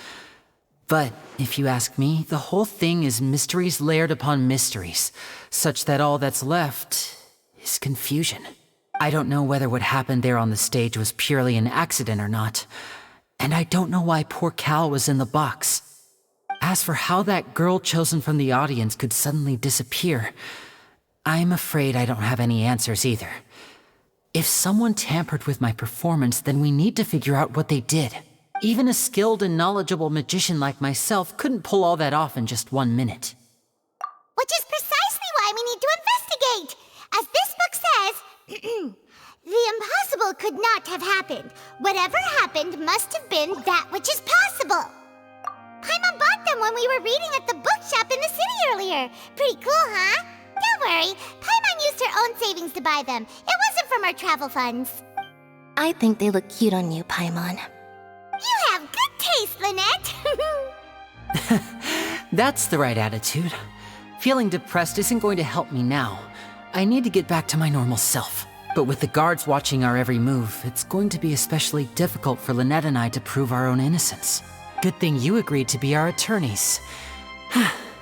[SPEAKER 1] But, if you ask me, the whole thing is mysteries layered upon mysteries, such that all that's left is confusion. I don't know whether what happened there on the stage was purely an accident or not, and I don't know why poor Cal was in the box. As for how that girl chosen from the audience could suddenly disappear, I'm afraid I don't have any answers either. If someone tampered with my performance, then we need to figure out what they did. Even a skilled and knowledgeable magician like myself couldn't pull all that off in just 1 minute.
[SPEAKER 3] Which is precisely why we need to investigate! As this book says, the impossible could not have happened. Whatever happened must have been that which is possible. Paimon bought them when we were reading at the bookshop in the city earlier. Pretty cool, huh? Don't worry, Paimon used her own savings to buy them. It wasn't from our travel funds.
[SPEAKER 7] I think they look cute on you, Paimon.
[SPEAKER 3] You have good taste, Lynette!
[SPEAKER 1] That's the right attitude. Feeling depressed isn't going to help me now. I need to get back to my normal self. But with the guards watching our every move, it's going to be especially difficult for Lynette and I to prove our own innocence. Good thing you agreed to be our attorneys.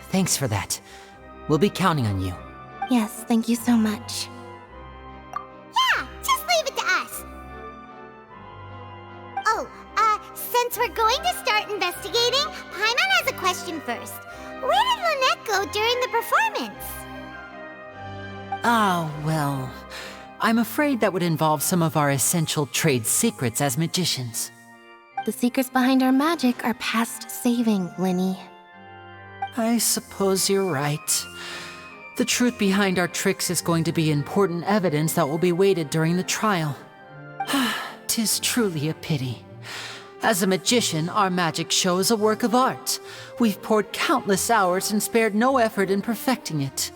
[SPEAKER 1] Thanks for that. We'll be counting on you.
[SPEAKER 7] Yes, thank you so much.
[SPEAKER 3] Yeah, just leave it to us. Oh, since we're going to start investigating, Paimon has a question first. Where did Lynette go during the performance?
[SPEAKER 1] Oh, well, I'm afraid that would involve some of our essential trade secrets as magicians.
[SPEAKER 7] The secrets behind our magic are past saving, Linny.
[SPEAKER 1] I suppose you're right. The truth behind our tricks is going to be important evidence that will be weighted during the trial. 'Tis truly a pity. As a magician, our magic show is a work of art. We've poured countless hours and spared no effort in perfecting it.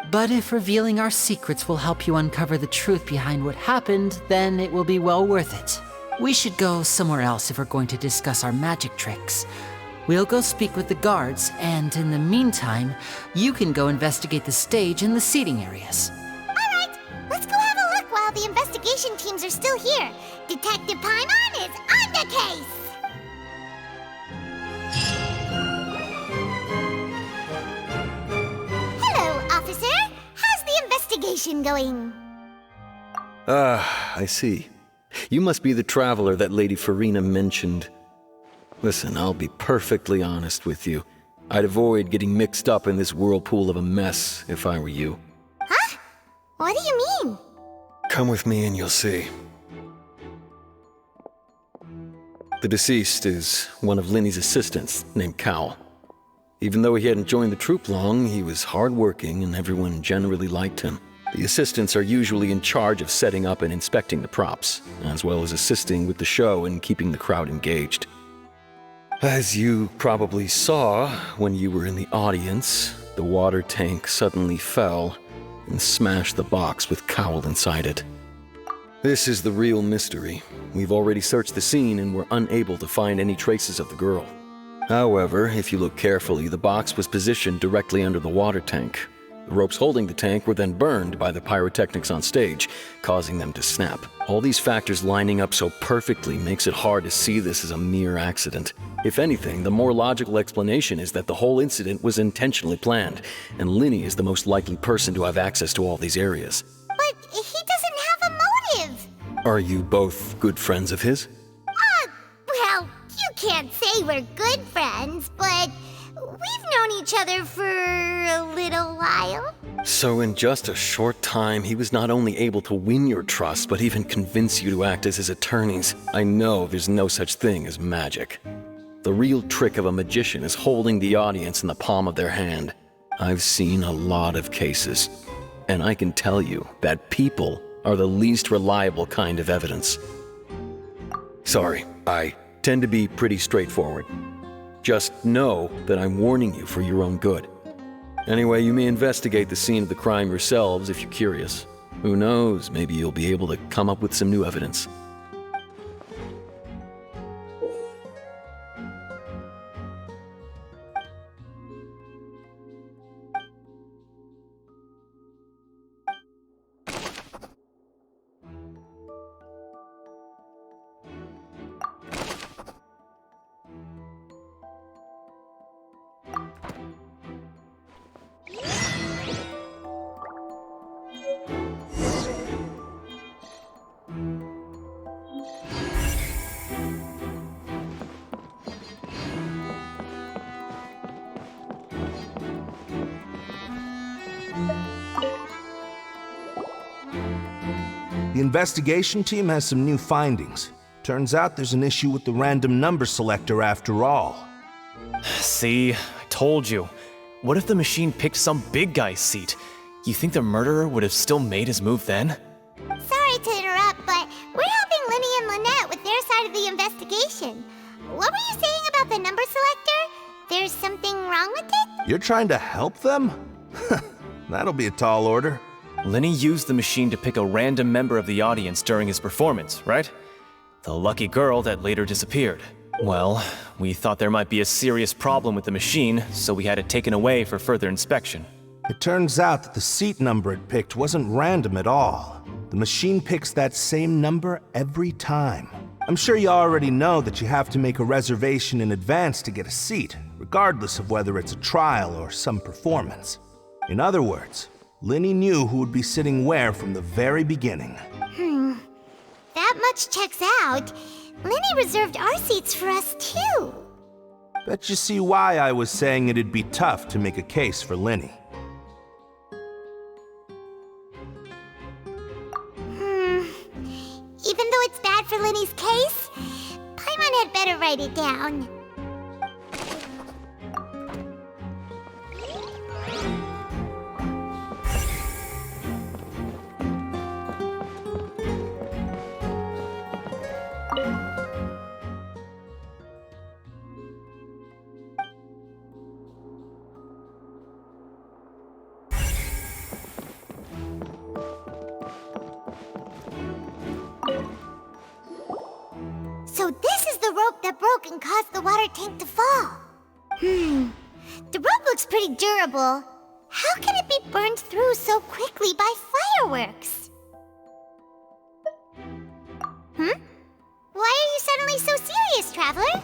[SPEAKER 1] But if revealing our secrets will help you uncover the truth behind what happened, then it will be well worth it. We should go somewhere else if we're going to discuss our magic tricks. We'll go speak with the guards, and in the meantime, you can go investigate the stage and the seating areas.
[SPEAKER 3] Alright, let's go have a look while the investigation teams are still here. Detective Paimon is on the case! Hello, officer. How's the investigation going?
[SPEAKER 20] I see. You must be the traveler that Lady Farina mentioned. Listen, I'll be perfectly honest with you. I'd avoid getting mixed up in this whirlpool of a mess if I were you.
[SPEAKER 3] Huh? What do you mean?
[SPEAKER 20] Come with me and you'll see. The deceased is one of Linny's assistants named Cal. Even though he hadn't joined the troupe long, he was hardworking and everyone generally liked him. The assistants are usually in charge of setting up and inspecting the props, as well as assisting with the show and keeping the crowd engaged. As you probably saw when you were in the audience, the water tank suddenly fell and smashed the box with Cowl inside it. This is the real mystery. We've already searched the scene and were unable to find any traces of the girl. However, if you look carefully, the box was positioned directly under the water tank. The ropes holding the tank were then burned by the pyrotechnics on stage, causing them to snap. All these factors lining up so perfectly makes it hard to see this as a mere accident. If anything, the more logical explanation is that the whole incident was intentionally planned, and Linny is the most likely person to have access to all these areas.
[SPEAKER 3] But he doesn't have a motive.
[SPEAKER 20] Are you both good friends of his?
[SPEAKER 3] Well, you can't say we're good friends, but we've known each other for a little while.
[SPEAKER 20] So in just a short time, he was not only able to win your trust, but even convince you to act as his attorneys. I know there's no such thing as magic. The real trick of a magician is holding the audience in the palm of their hand. I've seen a lot of cases, and I can tell you that people are the least reliable kind of evidence. Sorry, I tend to be pretty straightforward. Just know that I'm warning you for your own good. Anyway, you may investigate the scene of the crime yourselves if you're curious. Who knows, maybe you'll be able to come up with some new evidence.
[SPEAKER 12] The investigation team has some new findings. Turns out there's an issue with the random number selector after all.
[SPEAKER 21] See, I told you. What if the machine picked some big guy's seat? You think the murderer would have still made his move then?
[SPEAKER 3] Sorry to interrupt, but we're helping Linny and Lynette with their side of the investigation. What were you saying about the number selector? There's something wrong with it?
[SPEAKER 12] You're trying to help them? That'll be a tall order.
[SPEAKER 21] Linny used the machine to pick a random member of the audience during his performance, right? The lucky girl that later disappeared. Well, we thought there might be a serious problem with the machine, so we had it taken away for further inspection.
[SPEAKER 12] It turns out that the seat number it picked wasn't random at all. The machine picks that same number every time. I'm sure you already know that you have to make a reservation in advance to get a seat, regardless of whether it's a trial or some performance. In other words, Linny knew who would be sitting where from the very beginning.
[SPEAKER 3] That much checks out. Linny reserved our seats for us too.
[SPEAKER 12] Bet you see why I was saying it'd be tough to make a case for Linny.
[SPEAKER 3] Even though it's bad for Linny's case, Paimon had better write it down. So this is the rope that broke and caused the water tank to fall. The rope looks pretty durable. How can it be burned through so quickly by fireworks? Why are you suddenly so serious, Traveler?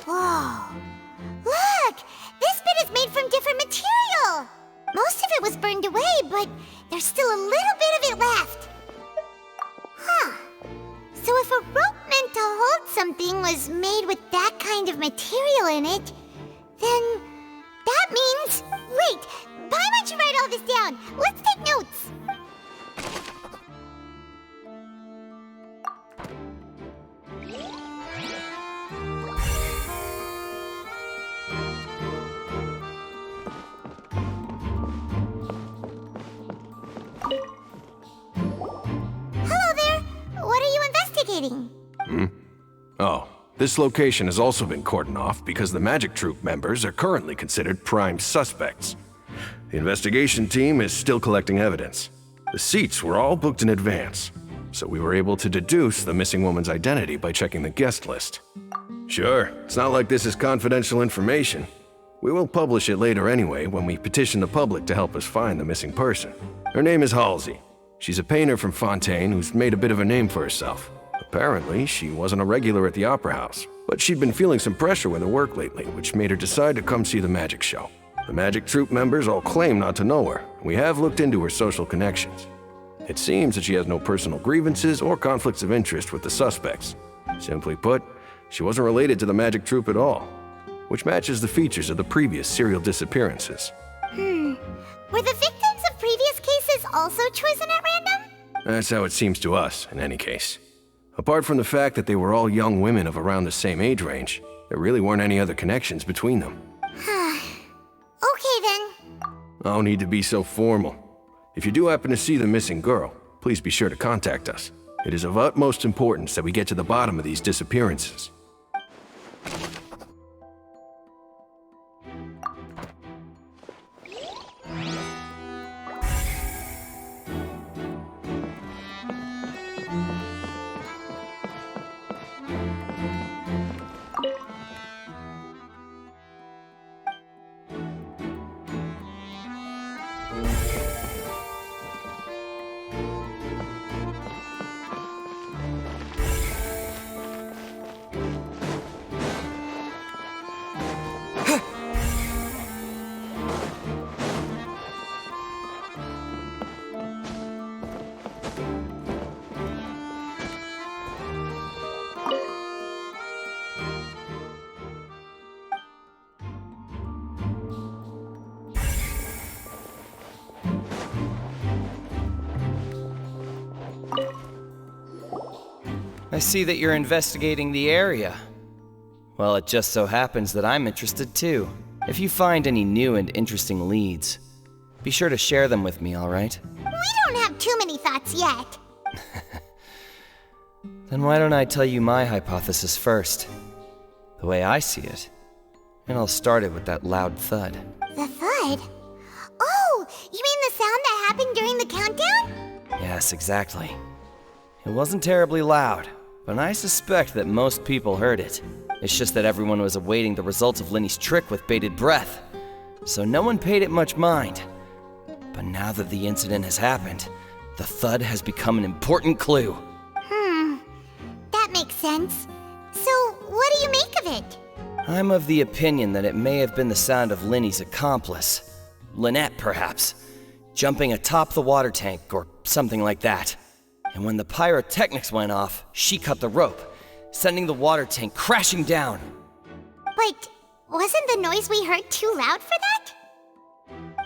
[SPEAKER 3] Whoa. Look! This bit is made from different material! Most of it was burned away, but there's still a little bit of it left. So if a rope meant to hold something was made with that kind of material in it, then that means... Wait! Paimon should write all this down. Let's take notes.
[SPEAKER 22] Oh, this location has also been cordoned off because the magic troupe members are currently considered prime suspects. The investigation team is still collecting evidence. The seats were all booked in advance, so we were able to deduce the missing woman's identity by checking the guest list. Sure, it's not like this is confidential information. We will publish it later anyway when we petition the public to help us find the missing person. Her name is Halsey. She's a painter from Fontaine who's made a bit of a name for herself. Apparently, she wasn't a regular at the Opera House, but she'd been feeling some pressure with her work lately, which made her decide to come see the magic show. The magic troupe members all claim not to know her. We have looked into her social connections. It seems that she has no personal grievances or conflicts of interest with the suspects. Simply put, she wasn't related to the magic troupe at all, which matches the features of the previous serial disappearances.
[SPEAKER 3] Were the victims of previous cases also chosen at random?
[SPEAKER 22] That's how it seems to us, in any case. Apart from the fact that they were all young women of around the same age range, there really weren't any other connections between them.
[SPEAKER 3] Okay then.
[SPEAKER 22] No need to be so formal. If you do happen to see the missing girl, please be sure to contact us. It is of utmost importance that we get to the bottom of these disappearances.
[SPEAKER 5] I see that you're investigating the area. Well, it just so happens that I'm interested too. If you find any new and interesting leads, be sure to share them with me, alright?
[SPEAKER 3] We don't have too many thoughts yet.
[SPEAKER 5] Then why don't I tell you my hypothesis first? The way I see it. And I'll start it with that loud thud.
[SPEAKER 3] The thud? Oh, you mean the sound that happened during the countdown?
[SPEAKER 5] Yes, exactly. It wasn't terribly loud, but I suspect that most people heard it. It's just that everyone was awaiting the results of Linny's trick with bated breath, so no one paid it much mind. But now that the incident has happened, the thud has become an important clue.
[SPEAKER 3] That makes sense. So, what do you make of it?
[SPEAKER 5] I'm of the opinion that it may have been the sound of Linny's accomplice, Lynette perhaps, jumping atop the water tank or something like that. And when the pyrotechnics went off, she cut the rope, sending the water tank crashing down.
[SPEAKER 3] But wasn't the noise we heard too loud for that?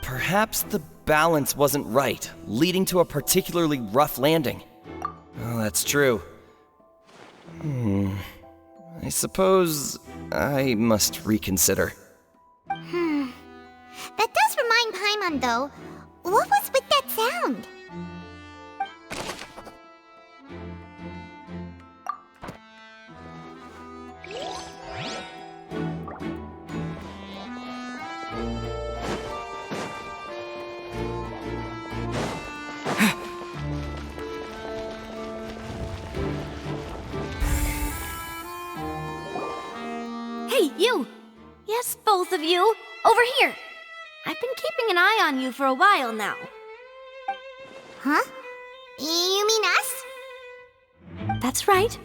[SPEAKER 5] Perhaps the balance wasn't right, leading to a particularly rough landing. Oh, that's true. I suppose I must reconsider.
[SPEAKER 3] That does remind Paimon, though. What was with that sound?
[SPEAKER 11] Hey, you! Yes, both of you! Over here! I've been keeping an eye on you for a while now.
[SPEAKER 3] Huh? You mean us?
[SPEAKER 11] That's right.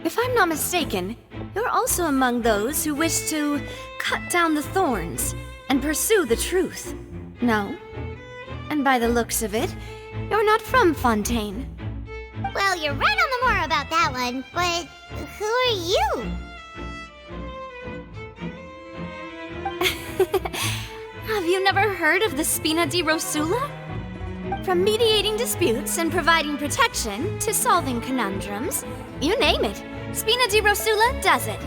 [SPEAKER 11] If I'm not mistaken, you're also among those who wish to cut down the thorns and pursue the truth. No? And by the looks of it, you're not from Fontaine.
[SPEAKER 3] Well, you're right on the more about that one, but who are you?
[SPEAKER 11] Have you never heard of the Spina di Rosula? From mediating disputes and providing protection to solving conundrums, you name it, Spina di Rosula does it.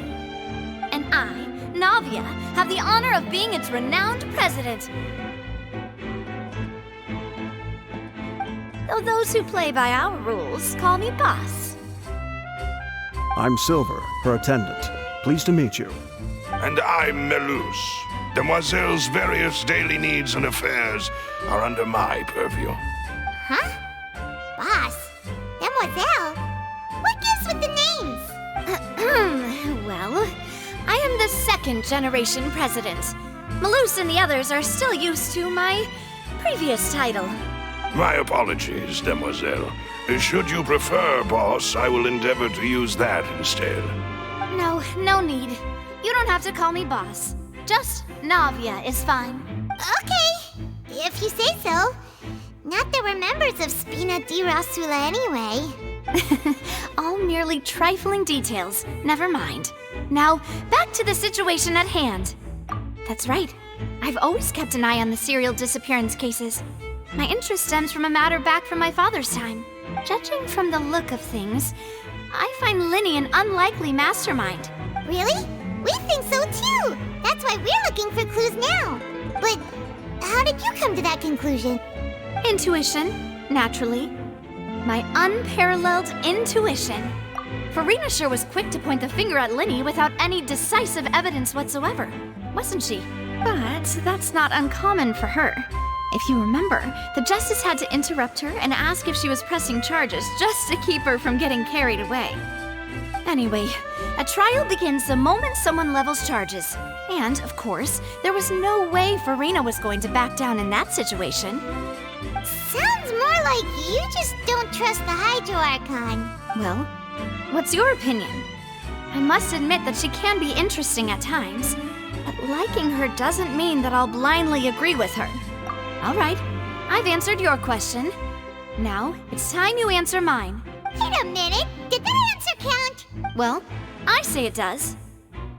[SPEAKER 11] And I, Navia, have the honor of being its renowned president. Though those who play by our rules call me boss.
[SPEAKER 10] I'm Silver, her attendant. Pleased to meet you.
[SPEAKER 12] And I'm Melus.
[SPEAKER 4] Demoiselle's various daily needs and affairs are under my purview.
[SPEAKER 3] Huh? Boss? Demoiselle? What gives with the names?
[SPEAKER 10] Well, I am the second generation president. Malouse and the others are still used to my previous title.
[SPEAKER 4] My apologies, Demoiselle. Should you prefer, boss, I will endeavor to use that instead.
[SPEAKER 10] No need. You don't have to call me boss. Just Navia is fine.
[SPEAKER 3] Okay, if you say so. Not that we're members of Spina di Rasula anyway.
[SPEAKER 10] All merely trifling details. Never mind. Now, back to the situation at hand. That's right. I've always kept an eye on the serial disappearance cases. My interest stems from a matter back from my father's time. Judging from the look of things, I find Linny an unlikely mastermind.
[SPEAKER 3] Really? We think so too! That's why we're looking for clues now. But how did you come to that conclusion?
[SPEAKER 10] Intuition, naturally. My unparalleled intuition. Farina sure was quick to point the finger at Linny without any decisive evidence whatsoever, wasn't she? But that's not uncommon for her. If you remember, the Justice had to interrupt her and ask if she was pressing charges just to keep her from getting carried away. Anyway, a trial begins the moment someone levels charges. And, of course, there was no way Farina was going to back down in that situation.
[SPEAKER 3] Sounds more like you just don't trust the Hydro Archon.
[SPEAKER 10] Well, what's your opinion? I must admit that she can be interesting at times, but liking her doesn't mean that I'll blindly agree with her. All right, I've answered your question. Now, it's time you answer mine.
[SPEAKER 3] Wait a minute, did that answer count?
[SPEAKER 10] Well, I say it does.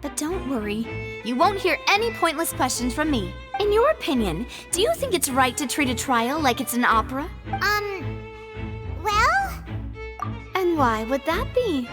[SPEAKER 10] But don't worry, you won't hear any pointless questions from me. In your opinion, do you think it's right to treat a trial like it's an opera?
[SPEAKER 3] Well?
[SPEAKER 10] And why would that be?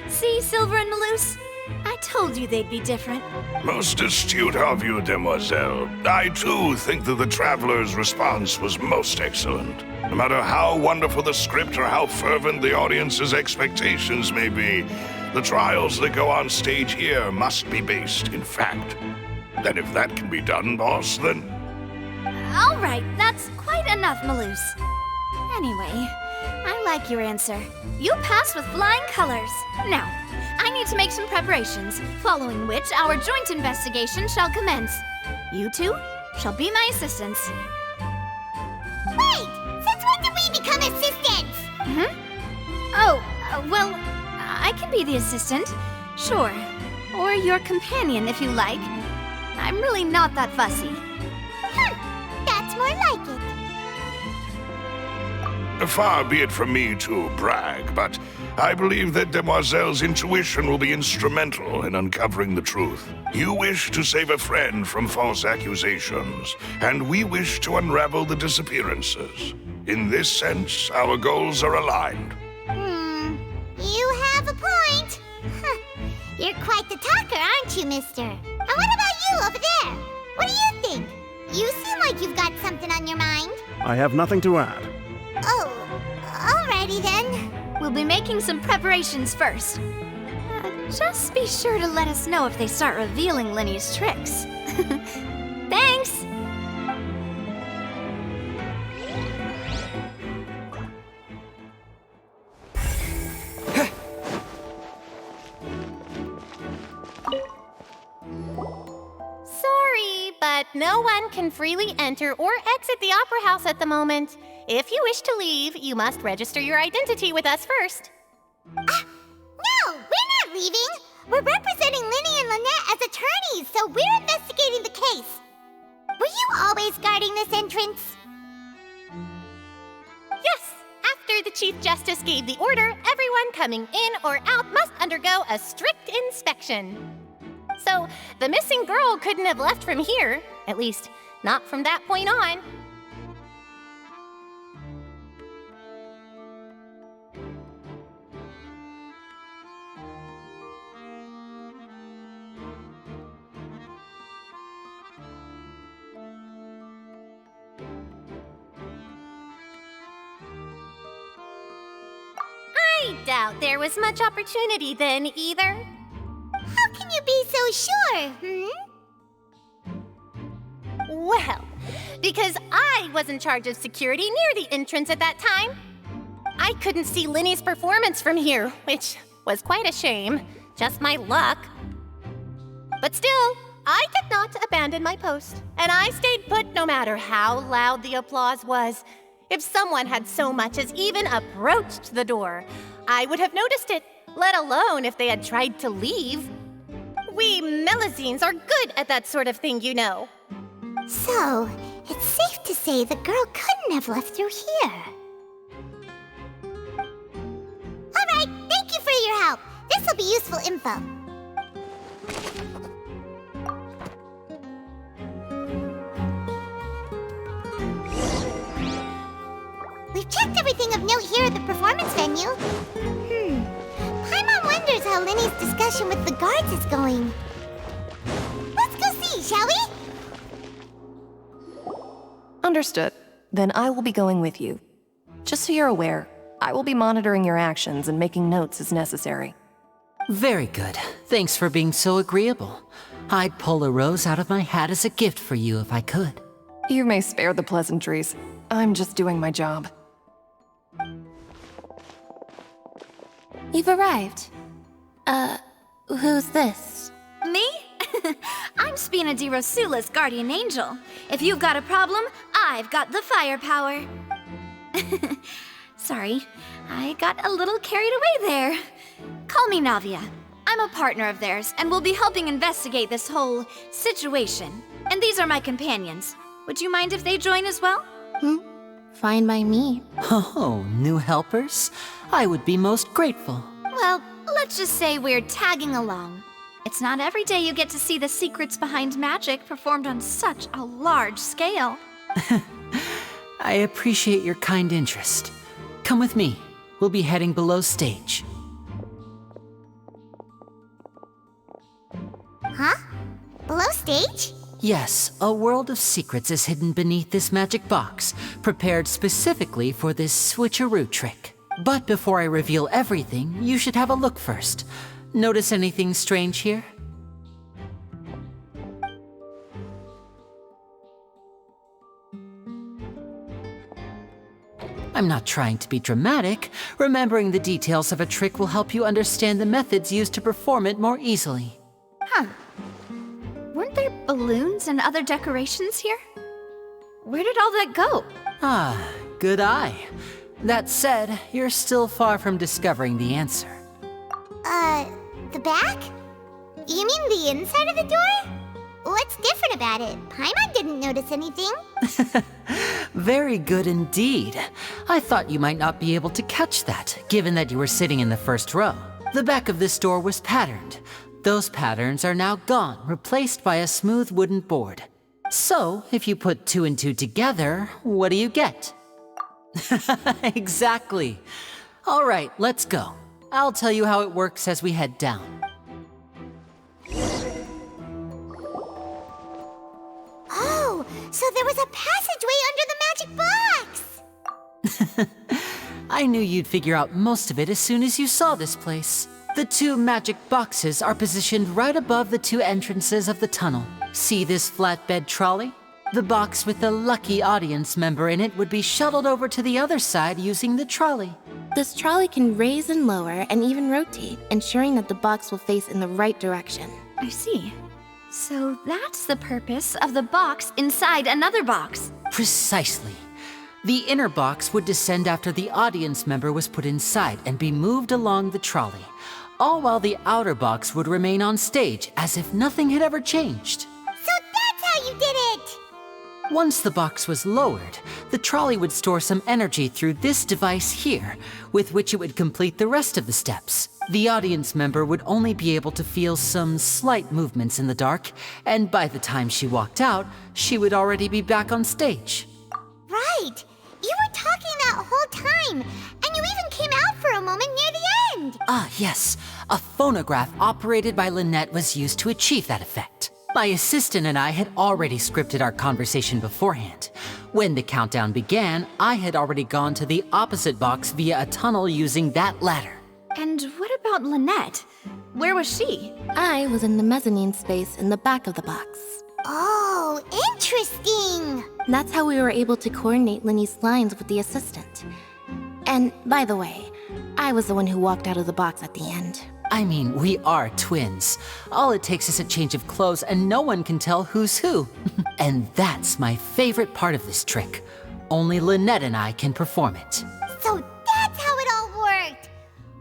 [SPEAKER 10] See, Silver and Malouse? I told you they'd be different.
[SPEAKER 4] Most astute of you, Demoiselle. I too think that the Traveler's response was most excellent. No matter how wonderful the script or how fervent the audience's expectations may be, the trials that go on stage here must be based in fact. And if that can be done, boss, then...
[SPEAKER 10] All right, that's quite enough, Malouse. Anyway, I like your answer. You passed with flying colors. Now, I need to make some preparations, following which our joint investigation shall commence. You two shall be my assistants.
[SPEAKER 3] Wait! Since when did we become assistants?
[SPEAKER 10] Well, I can be the assistant, sure. Or your companion, if you like. I'm really not that fussy.
[SPEAKER 3] That's more like it.
[SPEAKER 4] Far be it from me to brag, but I believe that Demoiselle's intuition will be instrumental in uncovering the truth. You wish to save a friend from false accusations, and we wish to unravel the disappearances. In this sense, our goals are aligned.
[SPEAKER 3] You have a point. You're quite the talker, aren't you, mister? And what about you over there? What do you think? You seem like you've got something on your mind.
[SPEAKER 23] I have nothing to add.
[SPEAKER 3] Oh, alrighty then.
[SPEAKER 10] We'll be making some preparations first. Just be sure to let us know if they start revealing Linny's tricks. Thanks!
[SPEAKER 11] Sorry, but no one can freely enter or exit the Opera House at the moment. If you wish to leave, you must register your identity with us first.
[SPEAKER 3] No, we're not leaving. We're representing Linny and Lynette as attorneys, so we're investigating the case. Were you always guarding this entrance?
[SPEAKER 11] Yes, after the Chief Justice gave the order, everyone coming in or out must undergo a strict inspection. So, the missing girl couldn't have left from here, at least not from that point on. I doubt there was much opportunity then, either.
[SPEAKER 3] How can you be so sure,
[SPEAKER 11] Well, because I was in charge of security near the entrance at that time. I couldn't see Linny's performance from here, which was quite a shame. Just my luck. But still, I did not abandon my post, and I stayed put no matter how loud the applause was. If someone had so much as even approached the door, I would have noticed it, let alone if they had tried to leave. We Melusines are good at that sort of thing, you know.
[SPEAKER 3] So, it's safe to say the girl couldn't have left through here. Alright, thank you for your help. This'll be useful info. We've checked everything of note here at the performance venue. Paimon wonders how Linny's discussion with the guards is going. Let's go see, shall we?
[SPEAKER 9] Understood. Then I will be going with you. Just so you're aware, I will be monitoring your actions and making notes as necessary.
[SPEAKER 1] Very good. Thanks for being so agreeable. I'd pull a rose out of my hat as a gift for you if I could.
[SPEAKER 9] You may spare the pleasantries. I'm just doing my job.
[SPEAKER 7] You've arrived. Who's this?
[SPEAKER 10] Me? I'm Spina di Rosula's guardian angel. If you've got a problem, I've got the firepower. Sorry, I got a little carried away there. Call me Navia. I'm a partner of theirs, and will be helping investigate this whole situation. And these are my companions. Would you mind if they join as well?
[SPEAKER 7] Fine by me.
[SPEAKER 1] Oh, new helpers? I would be most grateful.
[SPEAKER 10] Well, let's just say we're tagging along. It's not every day you get to see the secrets behind magic performed on such a large scale.
[SPEAKER 1] I appreciate your kind interest. Come with me. We'll be heading below stage.
[SPEAKER 3] Huh? Below stage?
[SPEAKER 1] Yes, a world of secrets is hidden beneath this magic box, prepared specifically for this switcheroo trick. But before I reveal everything, you should have a look first. Notice anything strange here? I'm not trying to be dramatic. Remembering the details of a trick will help you understand the methods used to perform it more easily.
[SPEAKER 10] Huh. Weren't there balloons and other decorations here? Where did all that go?
[SPEAKER 1] Ah, good eye. That said, you're still far from discovering the answer.
[SPEAKER 3] The back? You mean the inside of the door? What's different about it? Paimon didn't notice anything.
[SPEAKER 1] Very good indeed. I thought you might not be able to catch that, given that you were sitting in the first row. The back of this door was patterned. Those patterns are now gone, replaced by a smooth wooden board. So, if you put 2 and 2 together, what do you get? Exactly. All right, let's go. I'll tell you how it works as we head down.
[SPEAKER 3] Oh, so there was a passageway under the magic box!
[SPEAKER 1] I knew you'd figure out most of it as soon as you saw this place. The 2 magic boxes are positioned right above the 2 entrances of the tunnel. See this flatbed trolley? The box with the lucky audience member in it would be shuttled over to the other side using the trolley.
[SPEAKER 7] This trolley can raise and lower and even rotate, ensuring that the box will face in the right direction.
[SPEAKER 10] I see. So that's the purpose of the box inside another box.
[SPEAKER 1] Precisely. The inner box would descend after the audience member was put inside and be moved along the trolley, all while the outer box would remain on stage as if nothing had ever changed.
[SPEAKER 3] So that's how you did it!
[SPEAKER 1] Once the box was lowered, the trolley would store some energy through this device here, with which it would complete the rest of the steps. The audience member would only be able to feel some slight movements in the dark, and by the time she walked out, she would already be back on stage.
[SPEAKER 3] Right! You were talking that whole time, and you even came out for a moment near the end!
[SPEAKER 1] Ah, yes. A phonograph operated by Lynette was used to achieve that effect. My assistant and I had already scripted our conversation beforehand. When the countdown began, I had already gone to the opposite box via a tunnel using that ladder.
[SPEAKER 10] And what about Lynette? Where was she?
[SPEAKER 7] I was in the mezzanine space in the back of the box.
[SPEAKER 3] Oh, interesting!
[SPEAKER 7] That's how we were able to coordinate Linny's lines with the assistant. And by the way, I was the one who walked out of the box at the end.
[SPEAKER 1] I mean, we are twins. All it takes is a change of clothes and no one can tell who's who. And that's my favorite part of this trick. Only Lynette and I can perform it.
[SPEAKER 3] So that's how it all worked!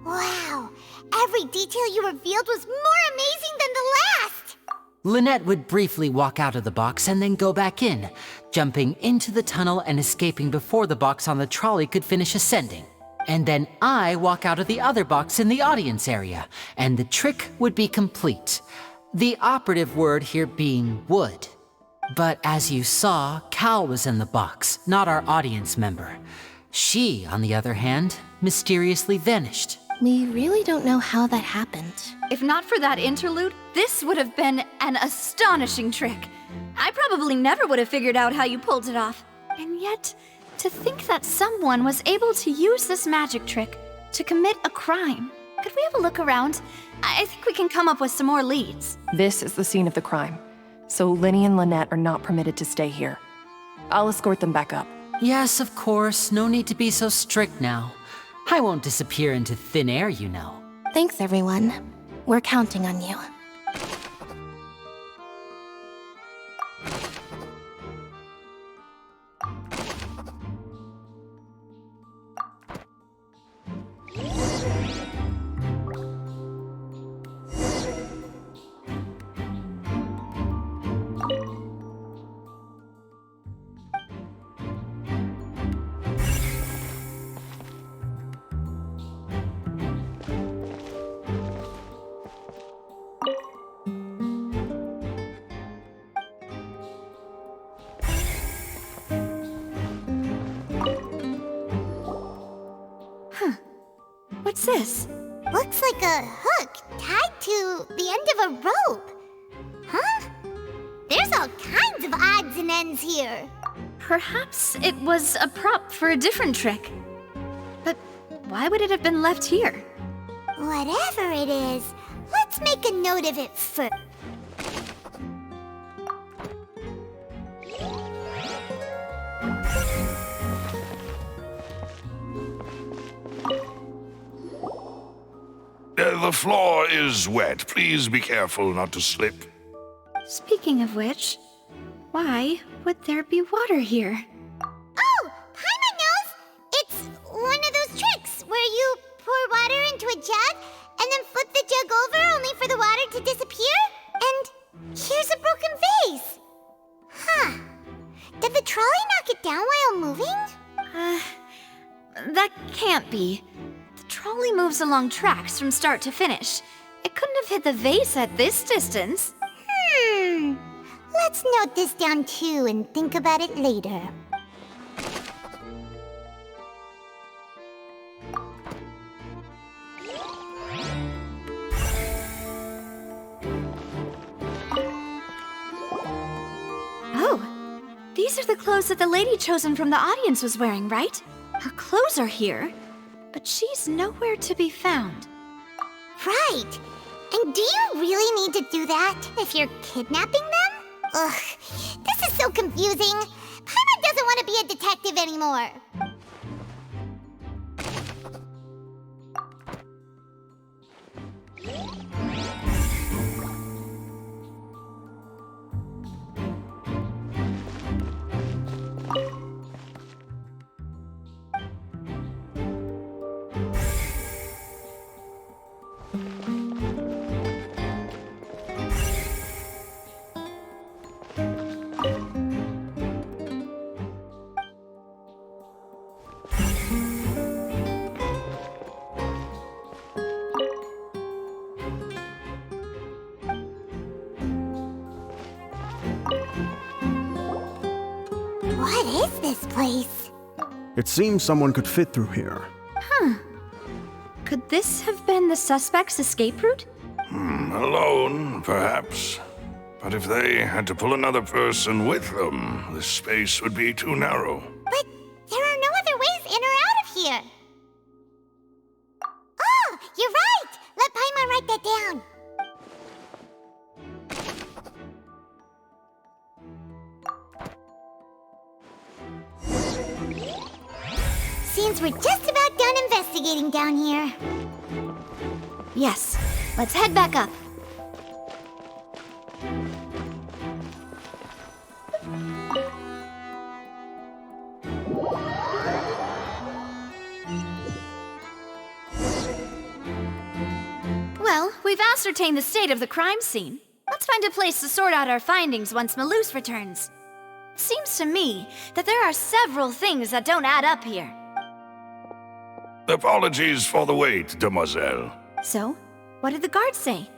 [SPEAKER 3] Wow, every detail you revealed was more amazing than the last!
[SPEAKER 1] Lynette would briefly walk out of the box and then go back in, jumping into the tunnel and escaping before the box on the trolley could finish ascending. And then I walk out of the other box in the audience area, and the trick would be complete. The operative word here being would. But as you saw, Cal was in the box, not our audience member. She, on the other hand, mysteriously vanished.
[SPEAKER 7] We really don't know how that happened.
[SPEAKER 10] If not for that interlude, this would have been an astonishing trick. I probably never would have figured out how you pulled it off. And yet, to think that someone was able to use this magic trick to commit a crime. Could we have a look around? I think we can come up with some more leads.
[SPEAKER 9] This is the scene of the crime, so Linny and Lynette are not permitted to stay here. I'll escort them back up.
[SPEAKER 1] Yes, of course. No need to be so strict now. I won't disappear into thin air, you know.
[SPEAKER 7] Thanks, everyone. We're counting on you.
[SPEAKER 10] What's this?
[SPEAKER 3] Looks like a hook tied to the end of a rope. Huh? There's all kinds of odds and ends here.
[SPEAKER 10] Perhaps it was a prop for a different trick. But why would it have been left here?
[SPEAKER 3] Whatever it is, let's make a note of it first.
[SPEAKER 4] The floor is wet. Please be careful not to slip.
[SPEAKER 10] Speaking of which, why would there be water here?
[SPEAKER 3] Oh, Paimon knows! It's one of those tricks where you pour water into a jug and then flip the jug over only for the water to disappear. And here's a broken vase. Huh. Did the trolley knock it down while moving?
[SPEAKER 10] That can't be. The trolley moves along tracks from start to finish. It couldn't have hit the vase at this distance.
[SPEAKER 3] Let's note this down too and think about it later.
[SPEAKER 10] Oh, these are the clothes that the lady chosen from the audience was wearing, right? Her clothes are here, but she's nowhere to be found.
[SPEAKER 3] Right. And do you really need to do that if you're kidnapping them? Ugh, this is so confusing. Paimon doesn't want to be a detective anymore. What is this place?
[SPEAKER 13] It seems someone could fit through here.
[SPEAKER 10] Huh. Could this have been the suspect's escape route?
[SPEAKER 4] Alone, perhaps. But if they had to pull another person with them, the space would be too narrow.
[SPEAKER 3] But there are no other ways in or out of here. Oh, you're Since we're just about done investigating down here.
[SPEAKER 10] Yes, let's head back up. Well, we've ascertained the state of the crime scene. Let's find a place to sort out our findings once Malus returns. Seems to me that there are several things that don't add up here.
[SPEAKER 4] Apologies for the wait, demoiselle.
[SPEAKER 10] So, what did the guards say?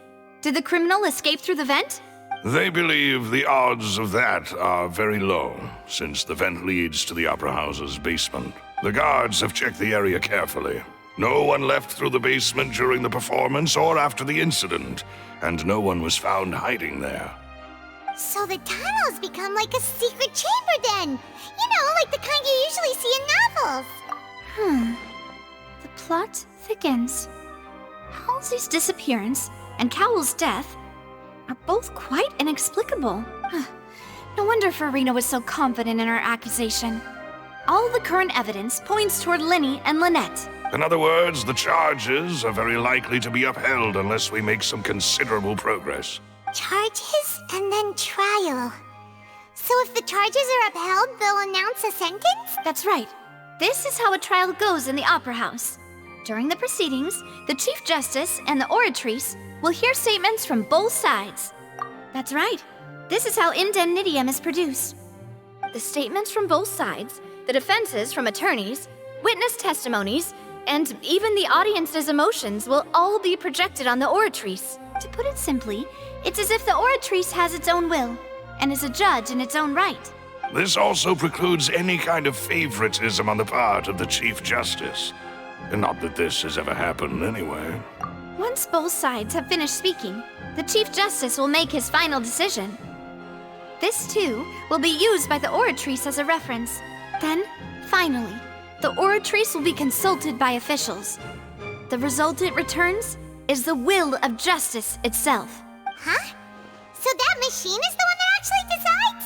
[SPEAKER 10] Did the criminal escape through the vent?
[SPEAKER 4] They believe the odds of that are very low, since the vent leads to the Opera House's basement. The guards have checked the area carefully. No one left through the basement during the performance or after the incident, and no one was found hiding there.
[SPEAKER 3] So the tunnels become like a secret chamber then! You know, like the kind you usually see in novels!
[SPEAKER 10] The plot thickens. Halsey's disappearance and Cowell's death are both quite inexplicable. No wonder Farina was so confident in her accusation. All the current evidence points toward Linny and Lynette.
[SPEAKER 4] In other words, the charges are very likely to be upheld unless we make some considerable progress.
[SPEAKER 3] Charges and then trial. So if the charges are upheld, they'll announce a sentence?
[SPEAKER 10] That's right. This is how a trial goes in the Opera House. During the proceedings, the Chief Justice and the Oratrice will hear statements from both sides. That's right. This is how indemnitium is produced. The statements from both sides, the defenses from attorneys, witness testimonies, and even the audience's emotions will all be projected on the Oratrice. To put it simply, it's as if the Oratrice has its own will, and is a judge in its own right.
[SPEAKER 4] This also precludes any kind of favoritism on the part of the Chief Justice. Not that this has ever happened anyway.
[SPEAKER 10] Once both sides have finished speaking, the Chief Justice will make his final decision. This, too, will be used by the Oratrice as a reference. Then, finally, the Oratrice will be consulted by officials. The result it returns is the will of justice itself.
[SPEAKER 3] Huh? So that machine is the one that actually decides?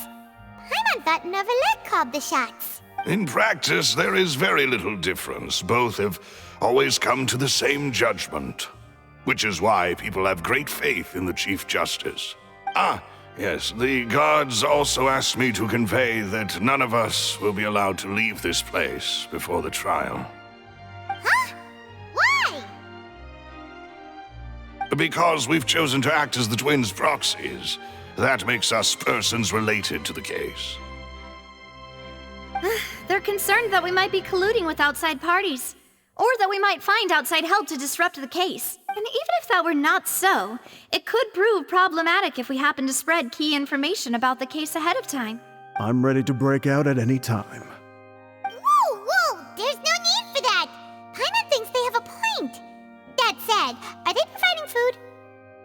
[SPEAKER 3] Paimon thought Neuvillette called the shots.
[SPEAKER 4] In practice, there is very little difference. Both have always come to the same judgment, which is why people have great faith in the Chief Justice. Ah, yes, the guards also asked me to convey that none of us will be allowed to leave this place before the trial.
[SPEAKER 3] Huh? Why?
[SPEAKER 4] Because we've chosen to act as the twins' proxies. That makes us persons related to the case.
[SPEAKER 10] They're concerned that we might be colluding with outside parties, or that we might find outside help to disrupt the case. And even if that were not so, it could prove problematic if we happen to spread key information about the case ahead of time.
[SPEAKER 13] I'm ready to break out at any time.
[SPEAKER 3] Whoa! There's no need for that! Paimon thinks they have a point. That said, are they providing food?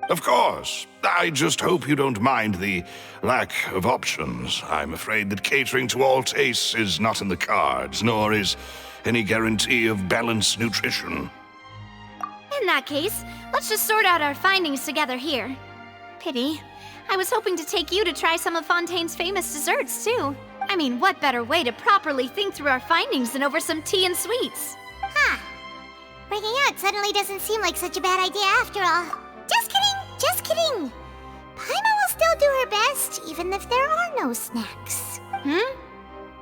[SPEAKER 4] Of course. I just hope you don't mind the lack of options. I'm afraid that catering to all tastes is not in the cards, nor is any guarantee of balanced nutrition.
[SPEAKER 10] In that case, let's just sort out our findings together here. Pity. I was hoping to take you to try some of Fontaine's famous desserts, too. I mean, what better way to properly think through our findings than over some tea and sweets?
[SPEAKER 3] Huh. Breaking out suddenly doesn't seem like such a bad idea after all. Just kidding! Paimon will still do her best, even if there are no snacks.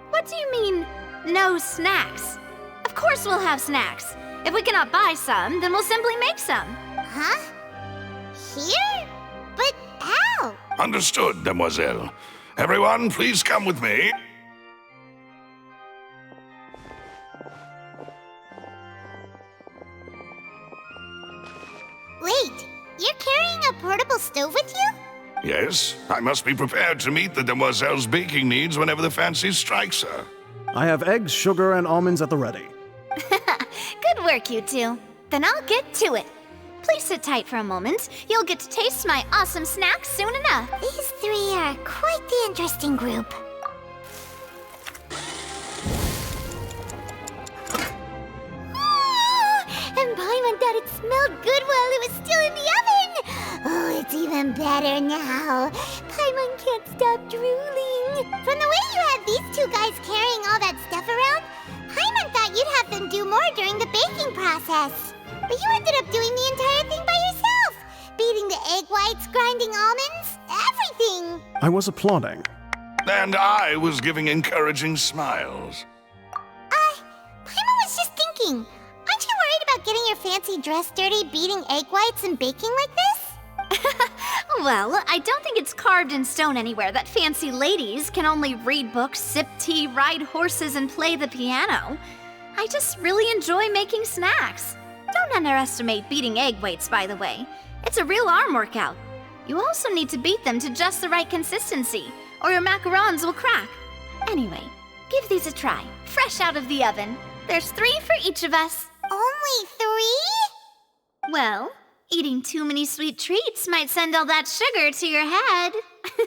[SPEAKER 10] What do you mean, no snacks? Of course we'll have snacks. If we cannot buy some, then we'll simply make some.
[SPEAKER 3] Huh? Here? But how?
[SPEAKER 4] Understood, demoiselle. Everyone, please come with me.
[SPEAKER 3] Wait, you're carrying a portable stove with you?
[SPEAKER 4] Yes, I must be prepared to meet the demoiselle's baking needs whenever the fancy strikes her.
[SPEAKER 13] I have eggs, sugar, and almonds at the ready.
[SPEAKER 10] Good work, you two. Then I'll get to it. Please sit tight for a moment. You'll get to taste my awesome snacks soon enough.
[SPEAKER 3] These three are quite the interesting group. And Paimon thought it smelled good while it was still in the oven! Oh, it's even better now. Paimon can't stop drooling. From the way you had these two guys carrying all that stuff around, Paimon thought you'd have the and do more during the baking process. But you ended up doing the entire thing by yourself. Beating the egg whites, grinding almonds, everything.
[SPEAKER 13] I was applauding.
[SPEAKER 4] And I was giving encouraging smiles.
[SPEAKER 3] Paimon was just thinking, aren't you worried about getting your fancy dress dirty beating egg whites and baking like this?
[SPEAKER 10] Well, I don't think it's carved in stone anywhere that fancy ladies can only read books, sip tea, ride horses, and play the piano. I just really enjoy making snacks. Don't underestimate beating egg whites, by the way. It's a real arm workout. You also need to beat them to just the right consistency, or your macarons will crack. Anyway, give these a try, fresh out of the oven. There's 3 for each of us.
[SPEAKER 3] Only 3?
[SPEAKER 10] Well, eating too many sweet treats might send all that sugar to your head.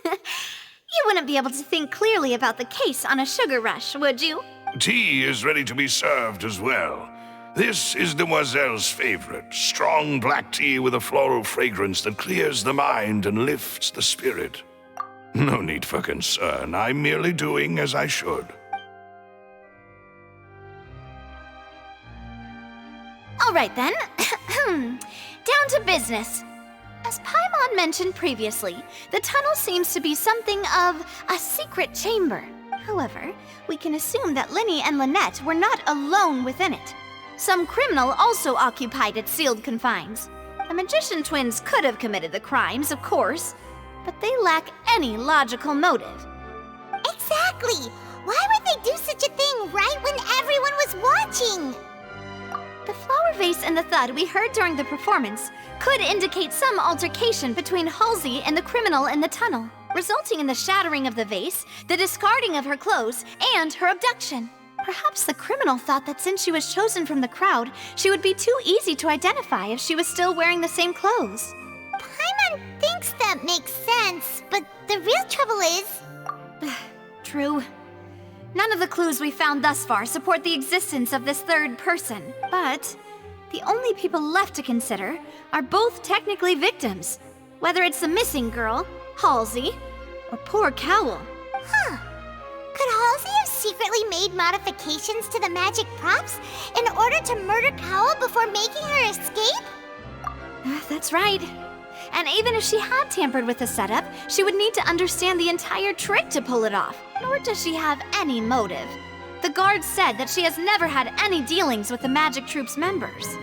[SPEAKER 10] You wouldn't be able to think clearly about the case on a sugar rush, would you?
[SPEAKER 4] Tea is ready to be served as well. This is Demoiselle's favorite, strong black tea with a floral fragrance that clears the mind and lifts the spirit. No need for concern, I'm merely doing as I should.
[SPEAKER 10] All right then, down to business. As Paimon mentioned previously, the tunnel seems to be something of a secret chamber. However, we can assume that Linny and Lynette were not alone within it. Some criminal also occupied its sealed confines. The magician twins could have committed the crimes, of course, but they lack any logical motive.
[SPEAKER 3] Exactly! Why would they do such a thing right when everyone was watching?
[SPEAKER 10] The flower vase and the thud we heard during the performance could indicate some altercation between Halsey and the criminal in the tunnel, resulting in the shattering of the vase, the discarding of her clothes, and her abduction. Perhaps the criminal thought that since she was chosen from the crowd, she would be too easy to identify if she was still wearing the same clothes.
[SPEAKER 3] Paimon thinks that makes sense, but the real trouble is...
[SPEAKER 10] True. None of the clues we found thus far support the existence of this third person, but the only people left to consider are both technically victims, whether it's the missing girl, Halsey, or poor Cowell.
[SPEAKER 3] Huh. Could Halsey have secretly made modifications to the magic props in order to murder Cowell before making her escape?
[SPEAKER 10] That's right. And even if she had tampered with the setup, she would need to understand the entire trick to pull it off, nor does she have any motive. The guards said that she has never had any dealings with the magic troop's members.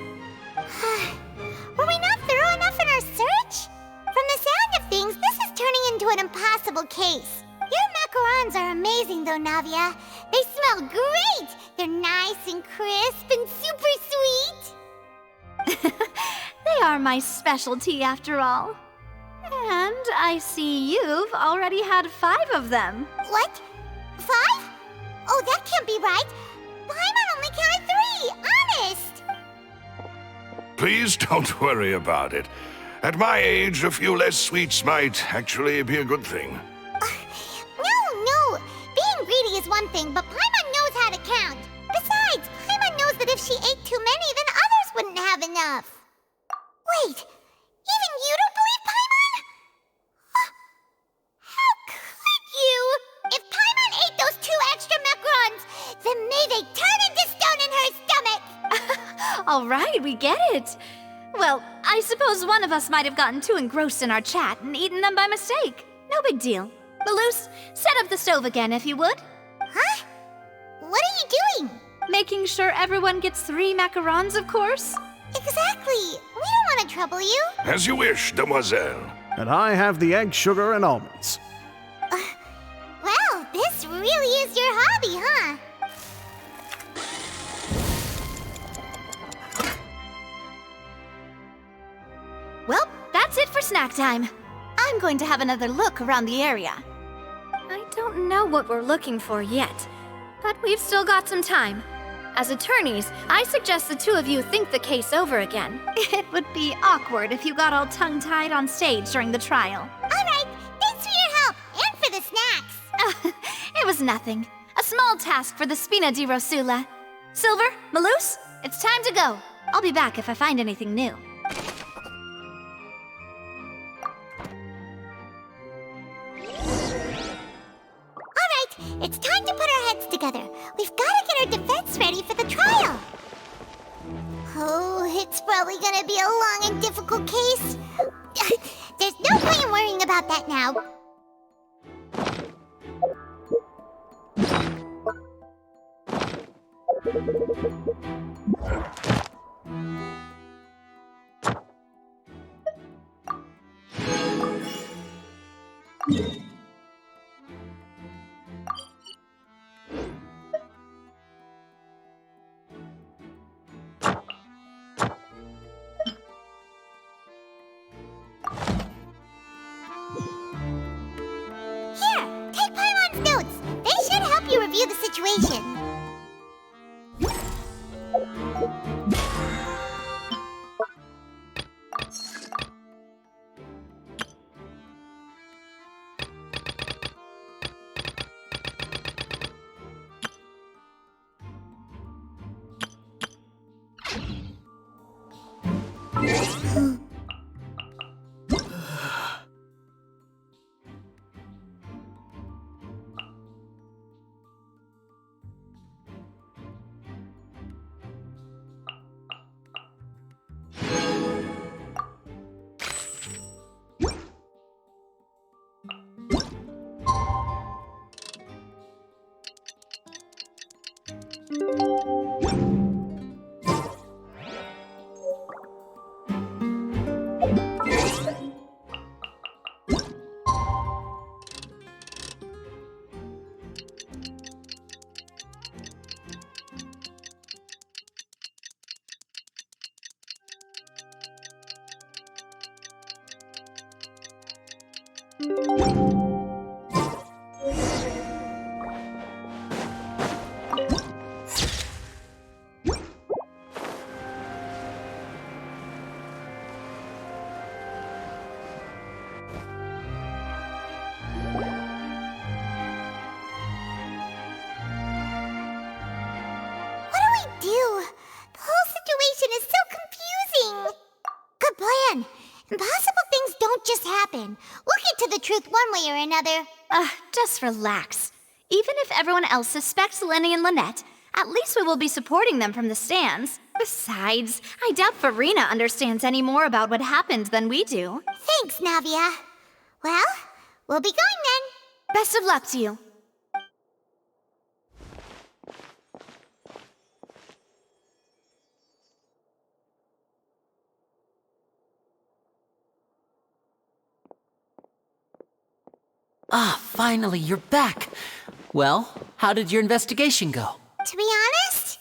[SPEAKER 3] Were we not thorough enough in our search? From the sound of things, this is turning into an impossible case. Your macarons are amazing though, Navia. They smell great! They're nice and crisp and super sweet!
[SPEAKER 10] They are my specialty after all. And I see you've already had 5 of them.
[SPEAKER 3] What? 5? Oh, that can't be right. Paimon only counted 3, honest!
[SPEAKER 4] Please don't worry about it. At my age, a few less sweets might actually be a good thing.
[SPEAKER 3] No. Being greedy is one thing, but Paimon knows how to count. Besides, Paimon knows that if she ate too many, then others wouldn't have enough. Wait, even you don't believe Paimon? How could you? If Paimon ate those 2 extra macarons, then may they turn into stone in her stomach!
[SPEAKER 10] All right, we get it. Well, I suppose one of us might have gotten too engrossed in our chat and eaten them by mistake. No big deal. Maloose, set up the stove again if you would.
[SPEAKER 3] Huh? What are you doing?
[SPEAKER 10] Making sure everyone gets 3 macarons, of course.
[SPEAKER 3] Exactly. We don't want to trouble you.
[SPEAKER 4] As you wish, Demoiselle.
[SPEAKER 13] And I have the egg, sugar, and almonds.
[SPEAKER 3] Well, this really is your hobby, huh?
[SPEAKER 10] Well, that's it for snack time. I'm going to have another look around the area. I don't know what we're looking for yet, but we've still got some time. As attorneys, I suggest the 2 of you think the case over again. It would be awkward if you got all tongue-tied on stage during the trial.
[SPEAKER 3] All right, thanks for your help, and for the snacks.
[SPEAKER 10] It was nothing. A small task for the Spina di Rosula. Silver, Maloose, it's time to go. I'll be back if I find anything new.
[SPEAKER 3] It's time to put our heads together. We've got to get our defense ready for the trial. It's probably gonna be a long and difficult case. There's no point in worrying about that now. Here, take Paimon's notes. They should help you review the situation. Impossible things don't just happen. We'll get to the truth one way or another.
[SPEAKER 10] Just relax. Even if everyone else suspects Lenny and Lynette, at least we will be supporting them from the stands. Besides, I doubt Farina understands any more about what happened than we do.
[SPEAKER 3] Thanks, Navia. Well, we'll be going then.
[SPEAKER 10] Best of luck to you.
[SPEAKER 1] Ah, finally, you're back. Well, how did your investigation go?
[SPEAKER 3] To be honest,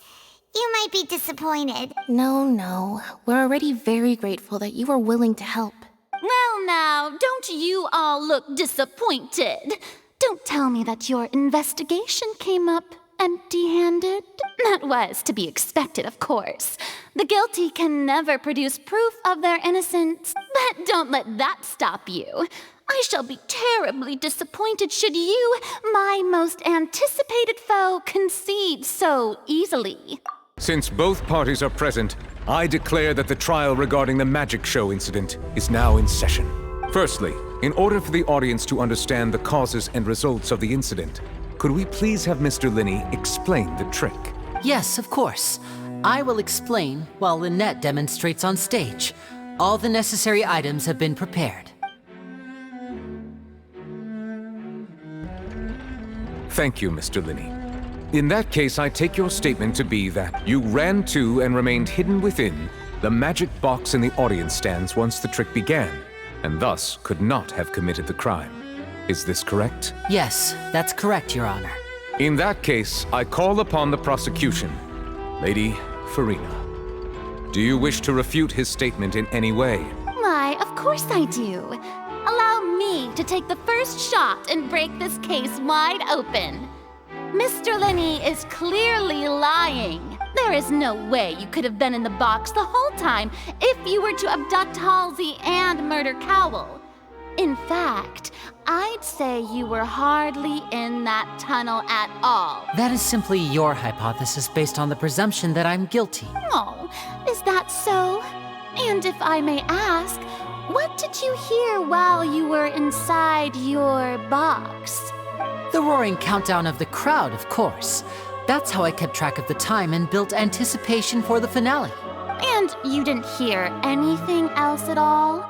[SPEAKER 3] you might be disappointed.
[SPEAKER 7] No. We're already very grateful that you were willing to help.
[SPEAKER 8] Well now, don't you all look disappointed. Don't tell me that your investigation came up empty-handed. That was to be expected, of course. The guilty can never produce proof of their innocence, but don't let that stop you. I shall be terribly disappointed should you, my most anticipated foe, concede so easily.
[SPEAKER 17] Since both parties are present, I declare that the trial regarding the magic show incident is now in session. Firstly, in order for the audience to understand the causes and results of the incident, could we please have Mr. Linney explain the trick?
[SPEAKER 1] Yes, of course. I will explain while Lynette demonstrates on stage. All the necessary items have been prepared.
[SPEAKER 17] Thank you, Mr. Linney. In that case, I take your statement to be that you ran to and remained hidden within the magic box in the audience stands once the trick began, and thus could not have committed the crime. Is this correct?
[SPEAKER 1] Yes, that's correct, Your Honor.
[SPEAKER 17] In that case, I call upon the prosecution. Lady Farina, do you wish to refute his statement in any way?
[SPEAKER 8] Why, of course I do. Allow me to take the first shot and break this case wide open. Mr. Linney is clearly lying. There is no way you could have been in the box the whole time if you were to abduct Halsey and murder Cowell. In fact, I'd say you were hardly in that tunnel at all.
[SPEAKER 1] That is simply your hypothesis based on the presumption that I'm guilty.
[SPEAKER 8] Oh, is that so? And if I may ask, what did you hear while you were inside your box?
[SPEAKER 1] The roaring countdown of the crowd, of course. That's how I kept track of the time and built anticipation for the finale.
[SPEAKER 8] And you didn't hear anything else at all?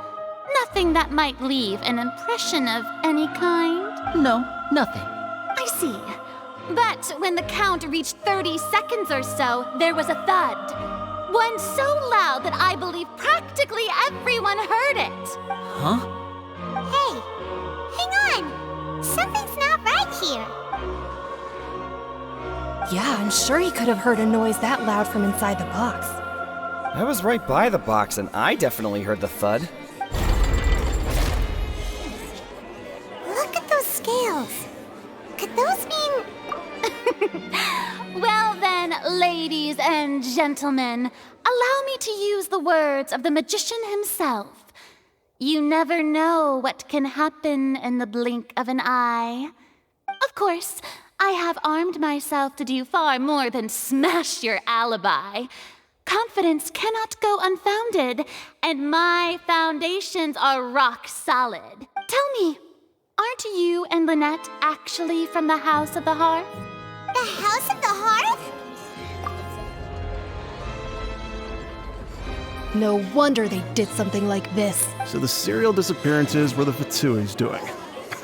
[SPEAKER 8] Nothing that might leave an impression of any kind?
[SPEAKER 1] No, nothing.
[SPEAKER 8] I see. But when the count reached 30 seconds or so, there was a thud. One so loud that I believe practically everyone heard it.
[SPEAKER 1] Huh?
[SPEAKER 3] Hey, hang on. Something's not right here.
[SPEAKER 9] Yeah, I'm sure he could have heard a noise that loud from inside the box.
[SPEAKER 5] I was right by the box, and I definitely heard the thud.
[SPEAKER 3] Look at those scales. Could those mean...
[SPEAKER 8] Well then, ladies and gentlemen, allow me to use the words of the magician himself. You never know what can happen in the blink of an eye. Of course, I have armed myself to do far more than smash your alibi. Confidence cannot go unfounded, and my foundations are rock solid. Tell me, aren't you and Lynette actually from the House of the Hearth?
[SPEAKER 3] The House of the Hearth?
[SPEAKER 9] No wonder they did something like this.
[SPEAKER 13] So the serial disappearances were the Fatui's doing.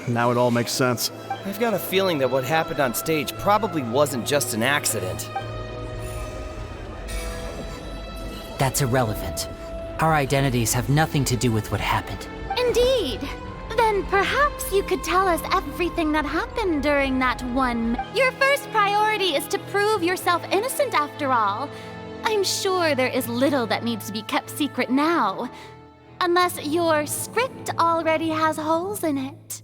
[SPEAKER 13] Now it all makes sense.
[SPEAKER 5] I've got a feeling that what happened on stage probably wasn't just an accident.
[SPEAKER 1] That's irrelevant. Our identities have nothing to do with what happened.
[SPEAKER 8] Indeed. Then perhaps you could tell us everything that happened during that one... Your first priority is to prove yourself innocent after all. I'm sure there is little that needs to be kept secret now. Unless your script already has holes in it.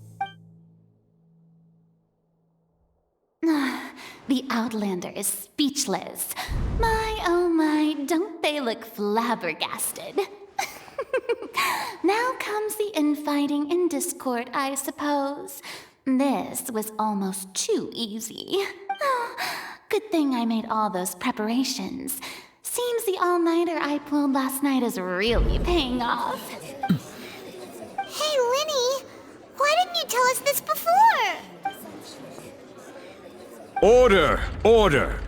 [SPEAKER 8] The Outlander is speechless. My, oh my, don't they look flabbergasted? Now comes the infighting and discord, I suppose. This was almost too easy. Oh, good thing I made all those preparations. Seems the all-nighter I pulled last night is really paying off.
[SPEAKER 3] Hey, Linny, why didn't you tell us this before?
[SPEAKER 17] Order! Order!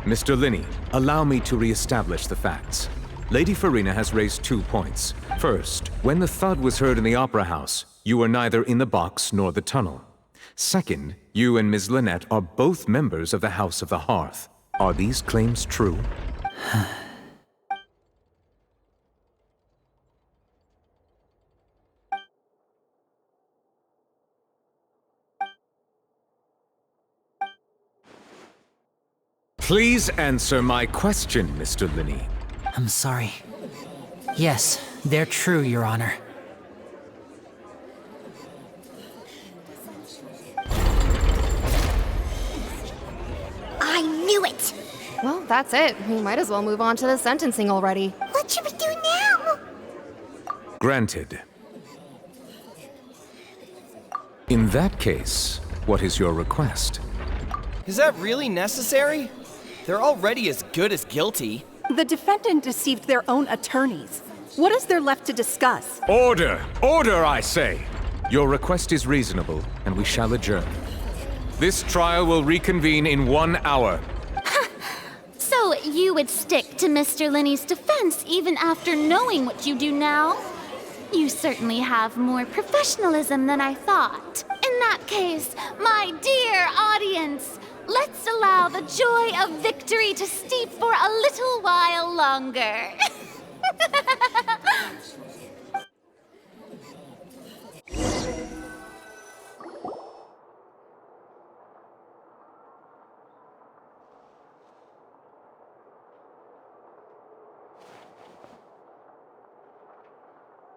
[SPEAKER 17] Mr. Linney, allow me to re-establish the facts. Lady Farina has raised 2 points. First, when the thud was heard in the Opera House, you were neither in the box nor the tunnel. Second, you and Ms. Lynette are both members of the House of the Hearth. Are these claims true? Please answer my question, Mr. Linney.
[SPEAKER 1] I'm sorry. Yes, they're true, Your Honor.
[SPEAKER 3] I knew it!
[SPEAKER 9] Well, that's it. We might as well move on to the sentencing already.
[SPEAKER 3] What should we do now?
[SPEAKER 17] Granted. In that case, what is your request?
[SPEAKER 5] Is that really necessary? They're already as good as guilty.
[SPEAKER 2] The defendant deceived their own attorneys. What is there left to discuss?
[SPEAKER 17] Order! Order, I say! Your request is reasonable, and we shall adjourn. This trial will reconvene in 1 hour.
[SPEAKER 8] So you would stick to Mr. Linney's defense even after knowing what you do now? You certainly have more professionalism than I thought. In that case, my dear audience, let's allow the joy of victory to steep for a little while longer.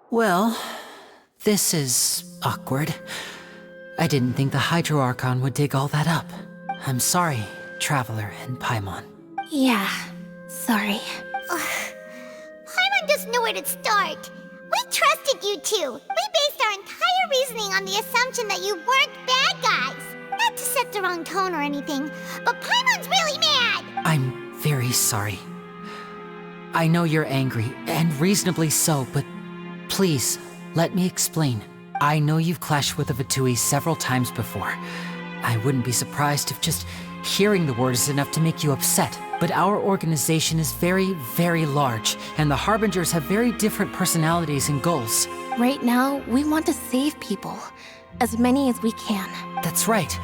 [SPEAKER 1] Well, this is awkward. I didn't think the Hydro Archon would dig all that up. I'm sorry, Traveler and Paimon.
[SPEAKER 11] Yeah, sorry.
[SPEAKER 3] Paimon doesn't know where to start. We trusted you two. We based our entire reasoning on the assumption that you weren't bad guys. Not to set the wrong tone or anything, but Paimon's really mad!
[SPEAKER 1] I'm very sorry. I know you're angry, and reasonably so, but please, let me explain. I know you've clashed with the Fatui several times before. I wouldn't be surprised if just Hearing the word is enough to make you upset, but our organization is very, very large, and the Harbingers have very different personalities and goals.
[SPEAKER 7] Right now, we want to save people. As many as we can.
[SPEAKER 1] That's right.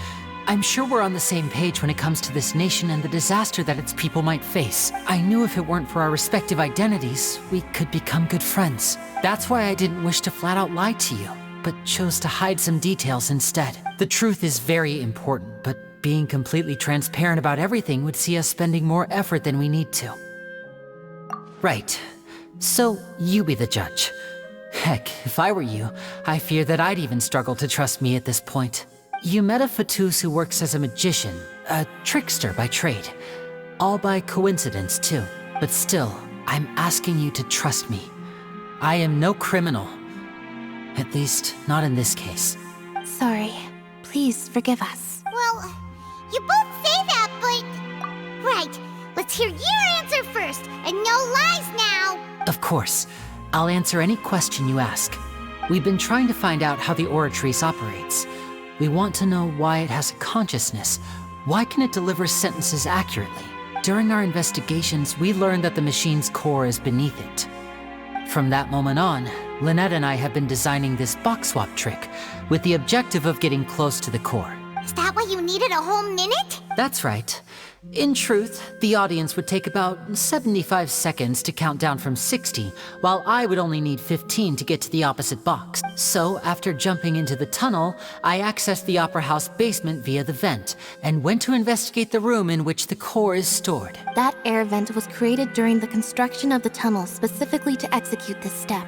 [SPEAKER 1] I'm sure we're on the same page when it comes to this nation and the disaster that its people might face. I knew if it weren't for our respective identities, we could become good friends. That's why I didn't wish to flat out lie to you, but chose to hide some details instead. The truth is very important, but being completely transparent about everything would see us spending more effort than we need to. Right. So, you be the judge. Heck, if I were you, I fear that I'd even struggle to trust me at this point. You met a Fatus who works as a magician, a trickster by trade. All by coincidence, too. But still, I'm asking you to trust me. I am no criminal. At least, not in this case.
[SPEAKER 7] Sorry. Please forgive us.
[SPEAKER 3] Well, you both say that, but... Right, let's hear your answer first, and no lies now!
[SPEAKER 1] Of course. I'll answer any question you ask. We've been trying to find out how the Oratrice operates. We want to know why it has a consciousness. Why can it deliver sentences accurately? During our investigations, we learned that the machine's core is beneath it. From that moment on, Lynette and I have been designing this box swap trick, with the objective of getting close to the core.
[SPEAKER 3] Is that why you needed a whole minute?
[SPEAKER 1] That's right. In truth, the audience would take about 75 seconds to count down from 60, while I would only need 15 to get to the opposite box. So, after jumping into the tunnel, I accessed the Opera House basement via the vent, and went to investigate the room in which the core is stored.
[SPEAKER 7] That air vent was created during the construction of the tunnel specifically to execute this step.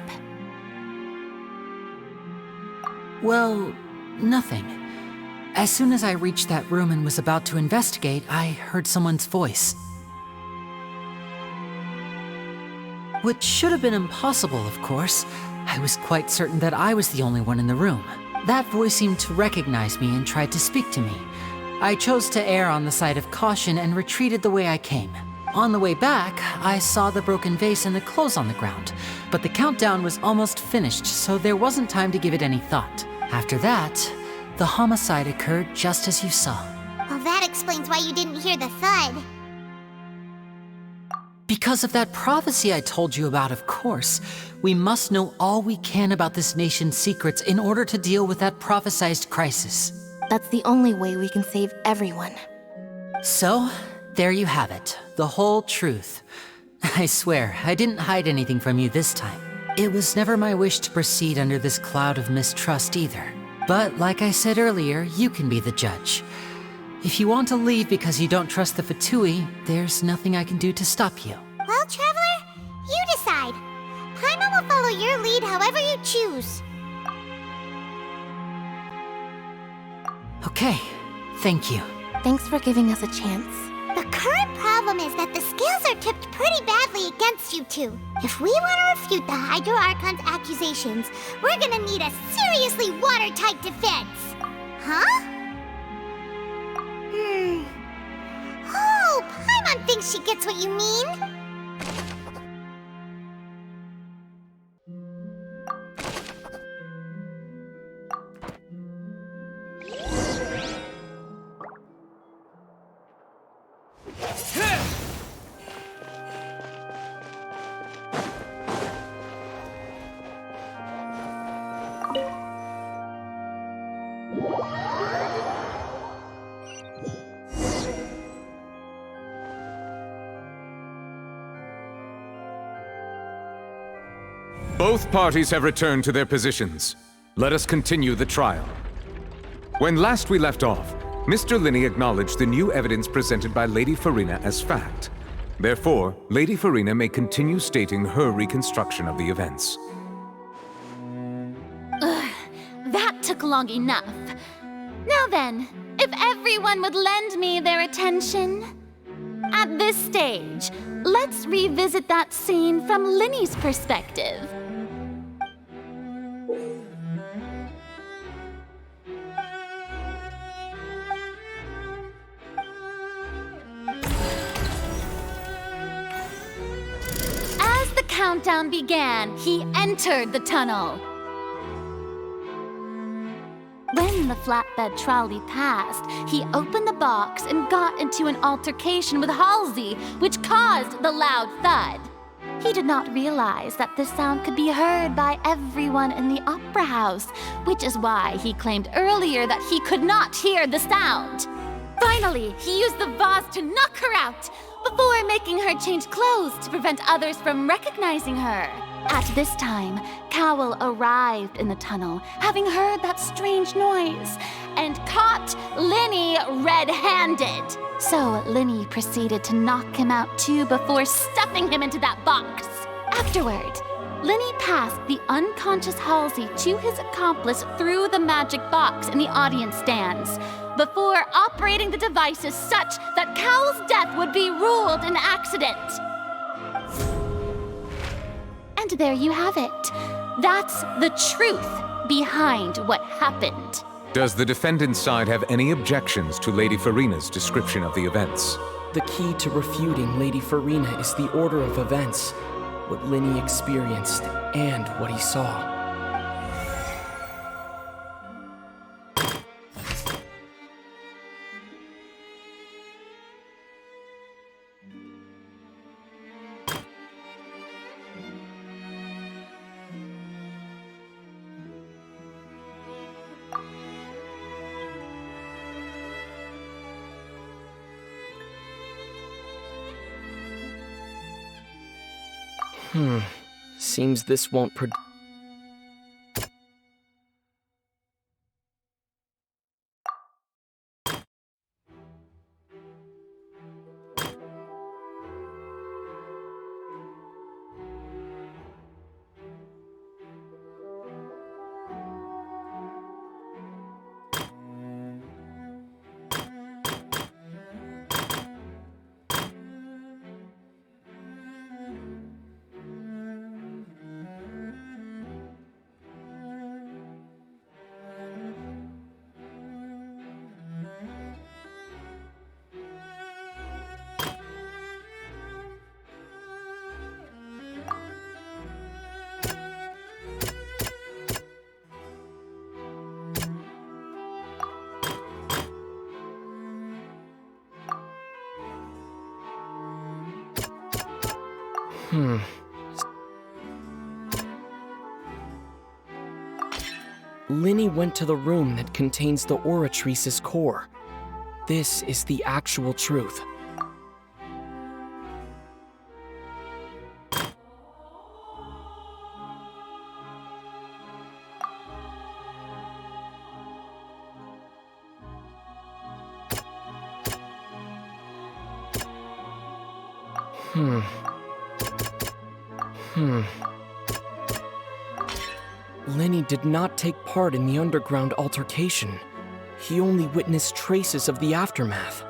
[SPEAKER 1] Well, nothing. As soon as I reached that room and was about to investigate, I heard someone's voice. Which should have been impossible, of course. I was quite certain that I was the only one in the room. That voice seemed to recognize me and tried to speak to me. I chose to err on the side of caution and retreated the way I came. On the way back, I saw the broken vase and the clothes on the ground, but the countdown was almost finished, so there wasn't time to give it any thought. After that, the homicide occurred just as you saw.
[SPEAKER 3] Well, that explains why you didn't hear the thud.
[SPEAKER 1] Because of that prophecy I told you about, of course. We must know all we can about this nation's secrets in order to deal with that prophesized crisis.
[SPEAKER 7] That's the only way we can save everyone.
[SPEAKER 1] So, there you have it. The whole truth. I swear, I didn't hide anything from you this time. It was never my wish to proceed under this cloud of mistrust either. But like I said earlier, you can be the judge. If you want to leave because you don't trust the Fatui, there's nothing I can do to stop you.
[SPEAKER 3] Well, Traveler, you decide. Paimon will follow your lead however you choose.
[SPEAKER 1] Okay, thank you.
[SPEAKER 7] Thanks for giving us a chance.
[SPEAKER 3] The current problem is that the scales are tipped pretty badly against you two. If we want to refute the Hydro Archon's accusations, we're gonna need a seriously watertight defense. Huh? Oh, Paimon thinks she gets what you mean.
[SPEAKER 17] Both parties have returned to their positions. Let us continue the trial. When last we left off, Mr. Linney acknowledged the new evidence presented by Lady Farina as fact. Therefore, Lady Farina may continue stating her reconstruction of the events.
[SPEAKER 8] That took long enough. Now then, if everyone would lend me their attention. At this stage, let's revisit that scene from Linney's perspective. As the countdown began, he entered the tunnel. When the flatbed trolley passed, he opened the box and got into an altercation with Halsey, which caused the loud thud. He did not realize that this sound could be heard by everyone in the opera house, which is why he claimed earlier that he could not hear the sound. Finally, he used the vase to knock her out, before making her change clothes to prevent others from recognizing her. At this time, Cowell arrived in the tunnel, having heard that strange noise, and caught Linny red-handed. So Linny proceeded to knock him out too before stuffing him into that box. Afterward, Linny passed the unconscious Halsey to his accomplice through the magic box in the audience stands, before operating the devices such that Cowell's death would be ruled an accident. And there you have it. That's the truth behind what happened.
[SPEAKER 17] Does the defendant's side have any objections to Lady Farina's description of the events?
[SPEAKER 14] The key to refuting Lady Farina is the order of events, what Linny experienced and what he saw. Seems this won't Linny went to the room that contains the Oratrice's core. This is the actual truth. Linny did not take part in the underground altercation. He only witnessed traces of the aftermath.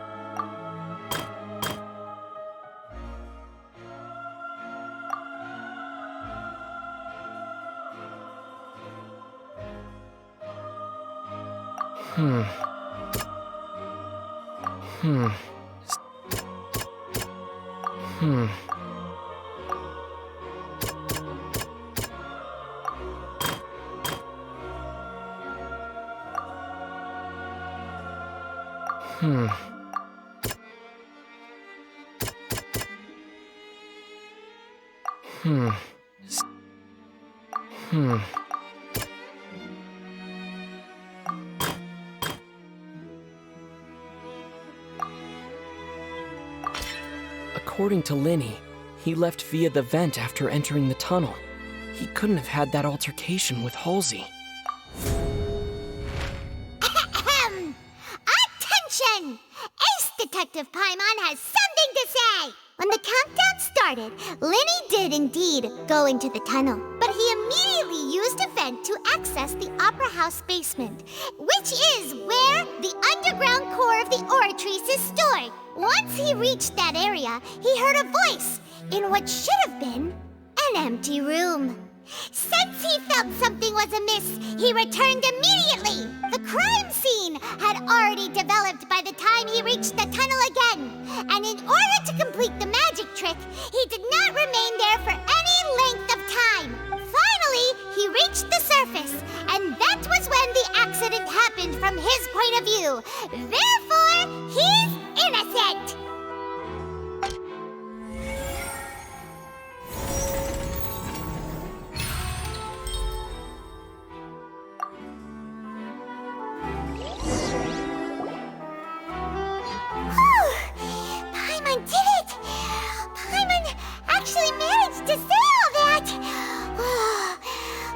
[SPEAKER 14] According to Linny, he left via the vent after entering the tunnel. He couldn't have had that altercation with Halsey.
[SPEAKER 3] Attention! Ace Detective Paimon has something to say! When the countdown started, Linny did indeed go into the tunnel, but he immediately used a vent to access the Opera House basement, which is where the underground core of the Oratrice is stored. Once he reached that area, he heard a voice in what should have been an empty room. Since he felt something was amiss, he returned immediately. The crime scene had already developed by the time he reached the tunnel again, and in order to complete the magic trick, he did not remain there for any length of time. Finally, he reached the surface, and that was when the accident happened from Therefore, he's innocent! Paimon did it! Paimon actually managed to say all that!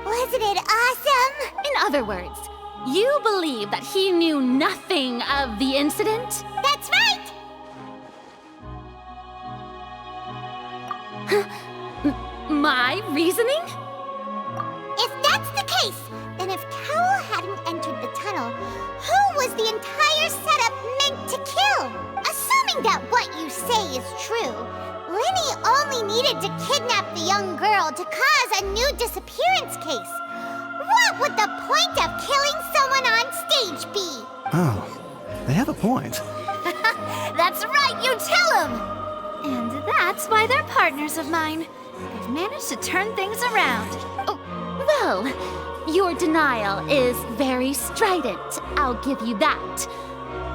[SPEAKER 3] Wasn't it awesome?
[SPEAKER 8] In other words, you believe that he knew nothing of the incident?
[SPEAKER 3] That's right!
[SPEAKER 8] My reasoning?
[SPEAKER 3] If that's the case, then if Cowell hadn't entered the tunnel, who was the entire setup meant to kill? Assuming that what you say is true, Linny only needed to kidnap the young girl to cause a new disappearance case. What would the point of killing someone on stage be?
[SPEAKER 13] Oh, they have a point.
[SPEAKER 10] That's right, you tell him! And that's why they're partners of mine. They've managed to turn things around.
[SPEAKER 8] Oh, well, your denial is very strident, I'll give you that.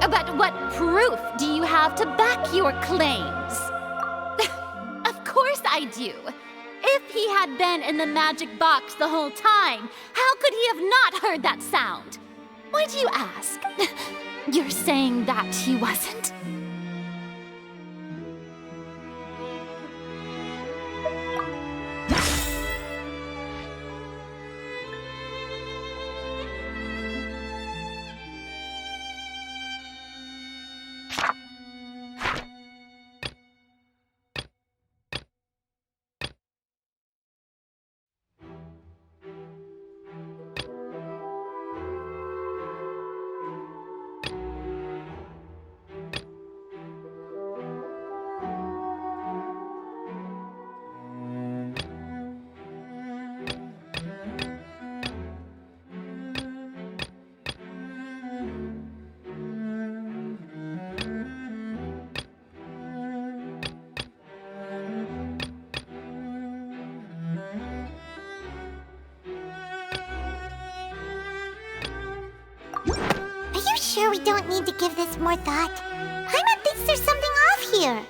[SPEAKER 8] But what proof do you have to back your claims? Of course I do. If he had been in the magic box the whole time, how could he have not heard that sound? Why do you ask? You're saying that he wasn't?
[SPEAKER 3] Sure we don't need to give this more thought? Paimon thinks there's something off here.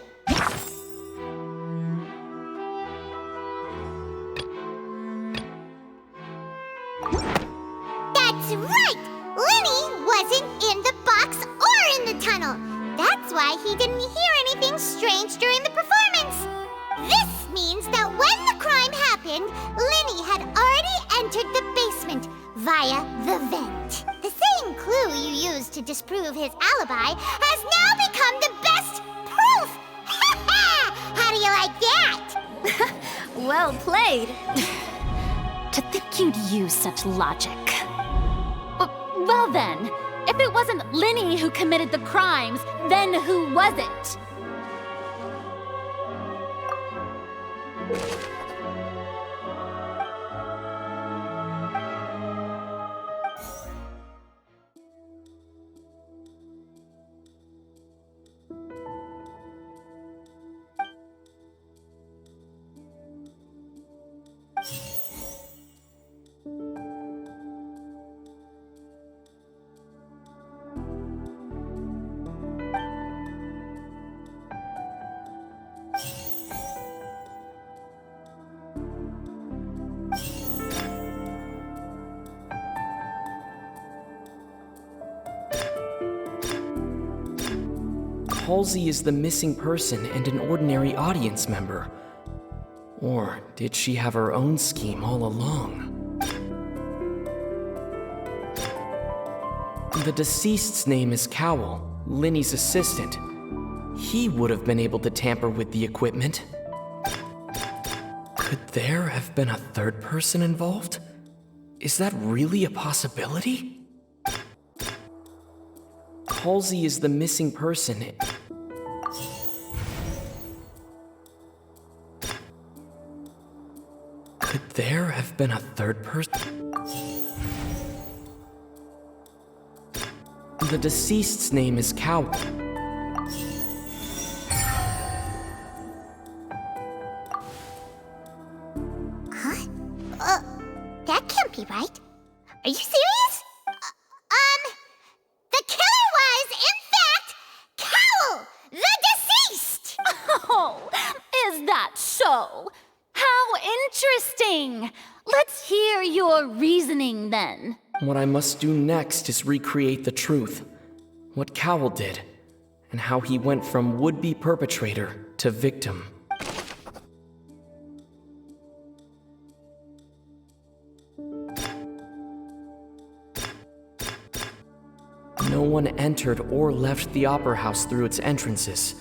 [SPEAKER 3] That's right! Linny wasn't in the box or in the tunnel. That's why he didn't hear anything strange during the performance. This means that when the crime happened, Linny had already entered the basement via the vent. The same clue you used to disprove his alibi has now become the best proof! How do you like that?
[SPEAKER 10] Well played.
[SPEAKER 8] To think you'd use such logic. Well then, if it wasn't Linny who committed the crimes, then who was it?
[SPEAKER 14] Halsey is the missing person and an ordinary audience member. Or did she have her own scheme all along? The deceased's name is Cowell, Linny's assistant. He would have been able to tamper with the equipment. Could there have been a third person involved? Is that really a possibility? Halsey is the missing person. Could there have been a third person? The deceased's name is Cowell.
[SPEAKER 3] Huh? That can't be right. Are you serious? The killer was
[SPEAKER 8] So, how interesting! Let's hear your reasoning then.
[SPEAKER 14] What I must do next is recreate the truth. What Cowell did, and how he went from would-be perpetrator to victim. No one entered or left the Opera House through its entrances.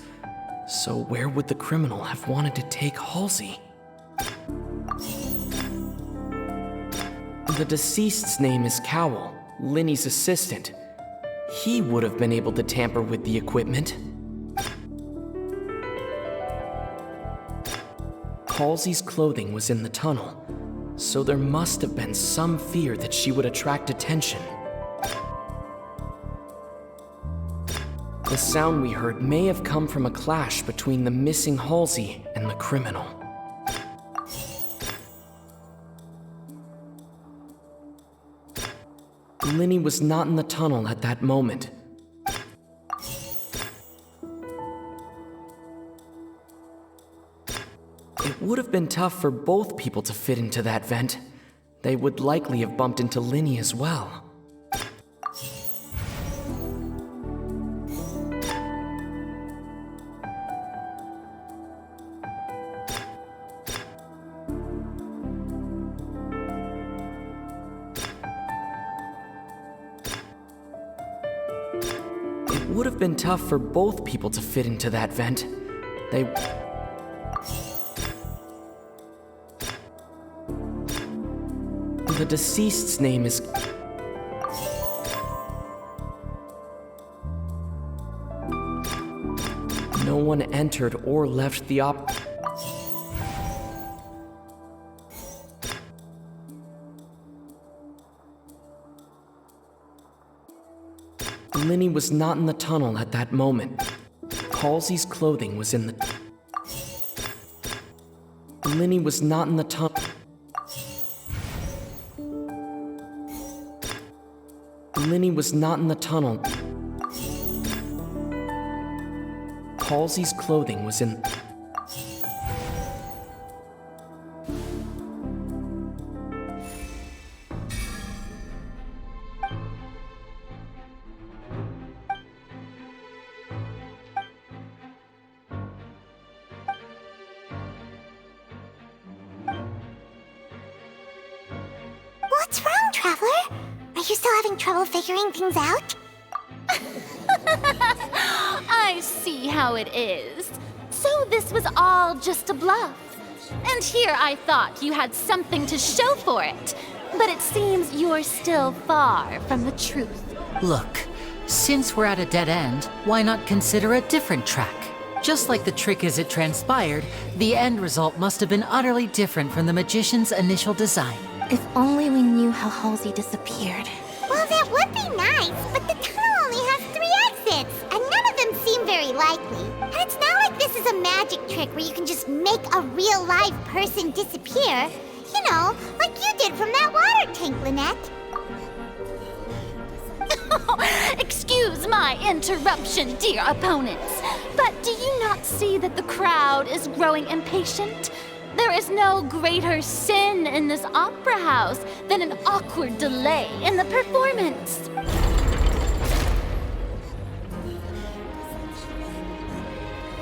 [SPEAKER 14] So where would the criminal have wanted to take Halsey? The deceased's name is Cowell, Linny's assistant. He would have been able to tamper with the equipment. Halsey's clothing was in the tunnel, so there must have been some fear that she would attract attention. The sound we heard may have come from a clash between the missing Halsey and the criminal. Linny was not in the tunnel at that moment. It would have been tough for both people to fit into that vent. They would likely have bumped into Linny as well. It would have been tough for both people to fit into that vent. The deceased's name is... No one entered or left the Linny was not in the tunnel at that moment. Halsey's clothing was in the... Linny was not in the tunnel. Linny was not in the tunnel. Halsey's clothing was in...
[SPEAKER 3] What's wrong, Traveler? Are you still having trouble figuring things out?
[SPEAKER 8] I see how it is. So this was all just a bluff. And here I thought you had something to show for it. But it seems you're still far from the truth.
[SPEAKER 1] Look, since we're at a dead end, why not consider a different track? Just like the trick as it transpired, the end result must have been utterly different from the magician's initial design.
[SPEAKER 7] If only we knew how Halsey disappeared.
[SPEAKER 3] Well, that would be nice, but the tunnel only has 3 exits, and none of them seem very likely. And it's not like this is a magic trick where you can just make a real live person disappear. You know, like you did from that water tank, Lynette.
[SPEAKER 8] Excuse my interruption, dear opponents, but do you not see that the crowd is growing impatient? There is no greater sin in this opera house than an awkward delay in the performance.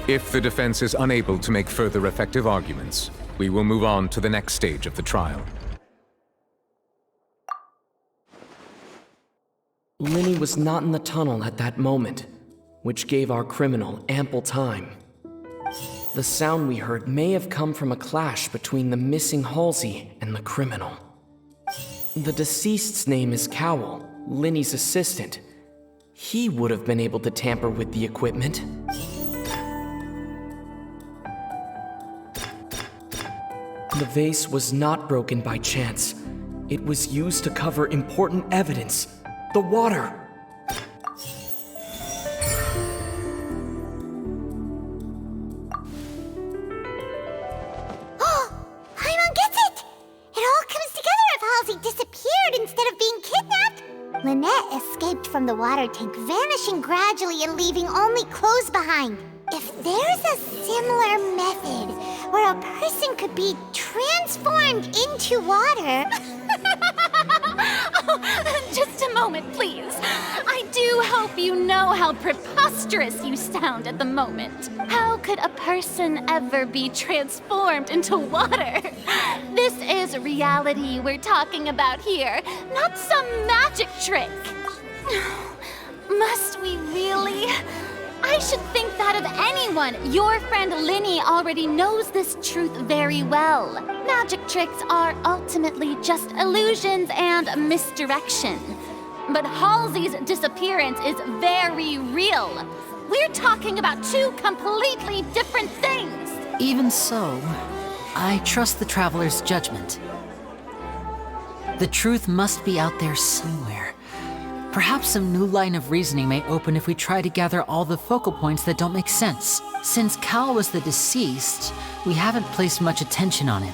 [SPEAKER 17] If the defense is unable to make further effective arguments, we will move on to the next stage of the trial.
[SPEAKER 14] Linny was not in the tunnel at that moment, which gave our criminal ample time. The sound we heard may have come from a clash between the missing Halsey and the criminal. The deceased's name is Cowell, Linny's assistant. He would have been able to tamper with the equipment. The vase was not broken by chance. It was used to cover important evidence. The water.
[SPEAKER 3] Paimon gets it! It all comes together if Halsey disappeared instead of being kidnapped. Lynette escaped from the water tank, vanishing gradually and leaving only clothes behind. If there's a similar method where a person could be transformed into water.
[SPEAKER 8] Oh, just a moment, please. I do hope you know how preposterous you sound at the moment. How could a person ever be transformed into water? This is reality we're talking about here, not some magic trick. Must we really? I should think that of anyone. Your friend Linny already knows this truth very well. Magic tricks are ultimately just illusions and misdirection. But Halsey's disappearance is very real. We're talking about two completely different things.
[SPEAKER 1] Even so, I trust the Traveler's judgment. The truth must be out there somewhere. Perhaps some new line of reasoning may open if we try to gather all the focal points that don't make sense. Since Cal was the deceased, we haven't placed much attention on him.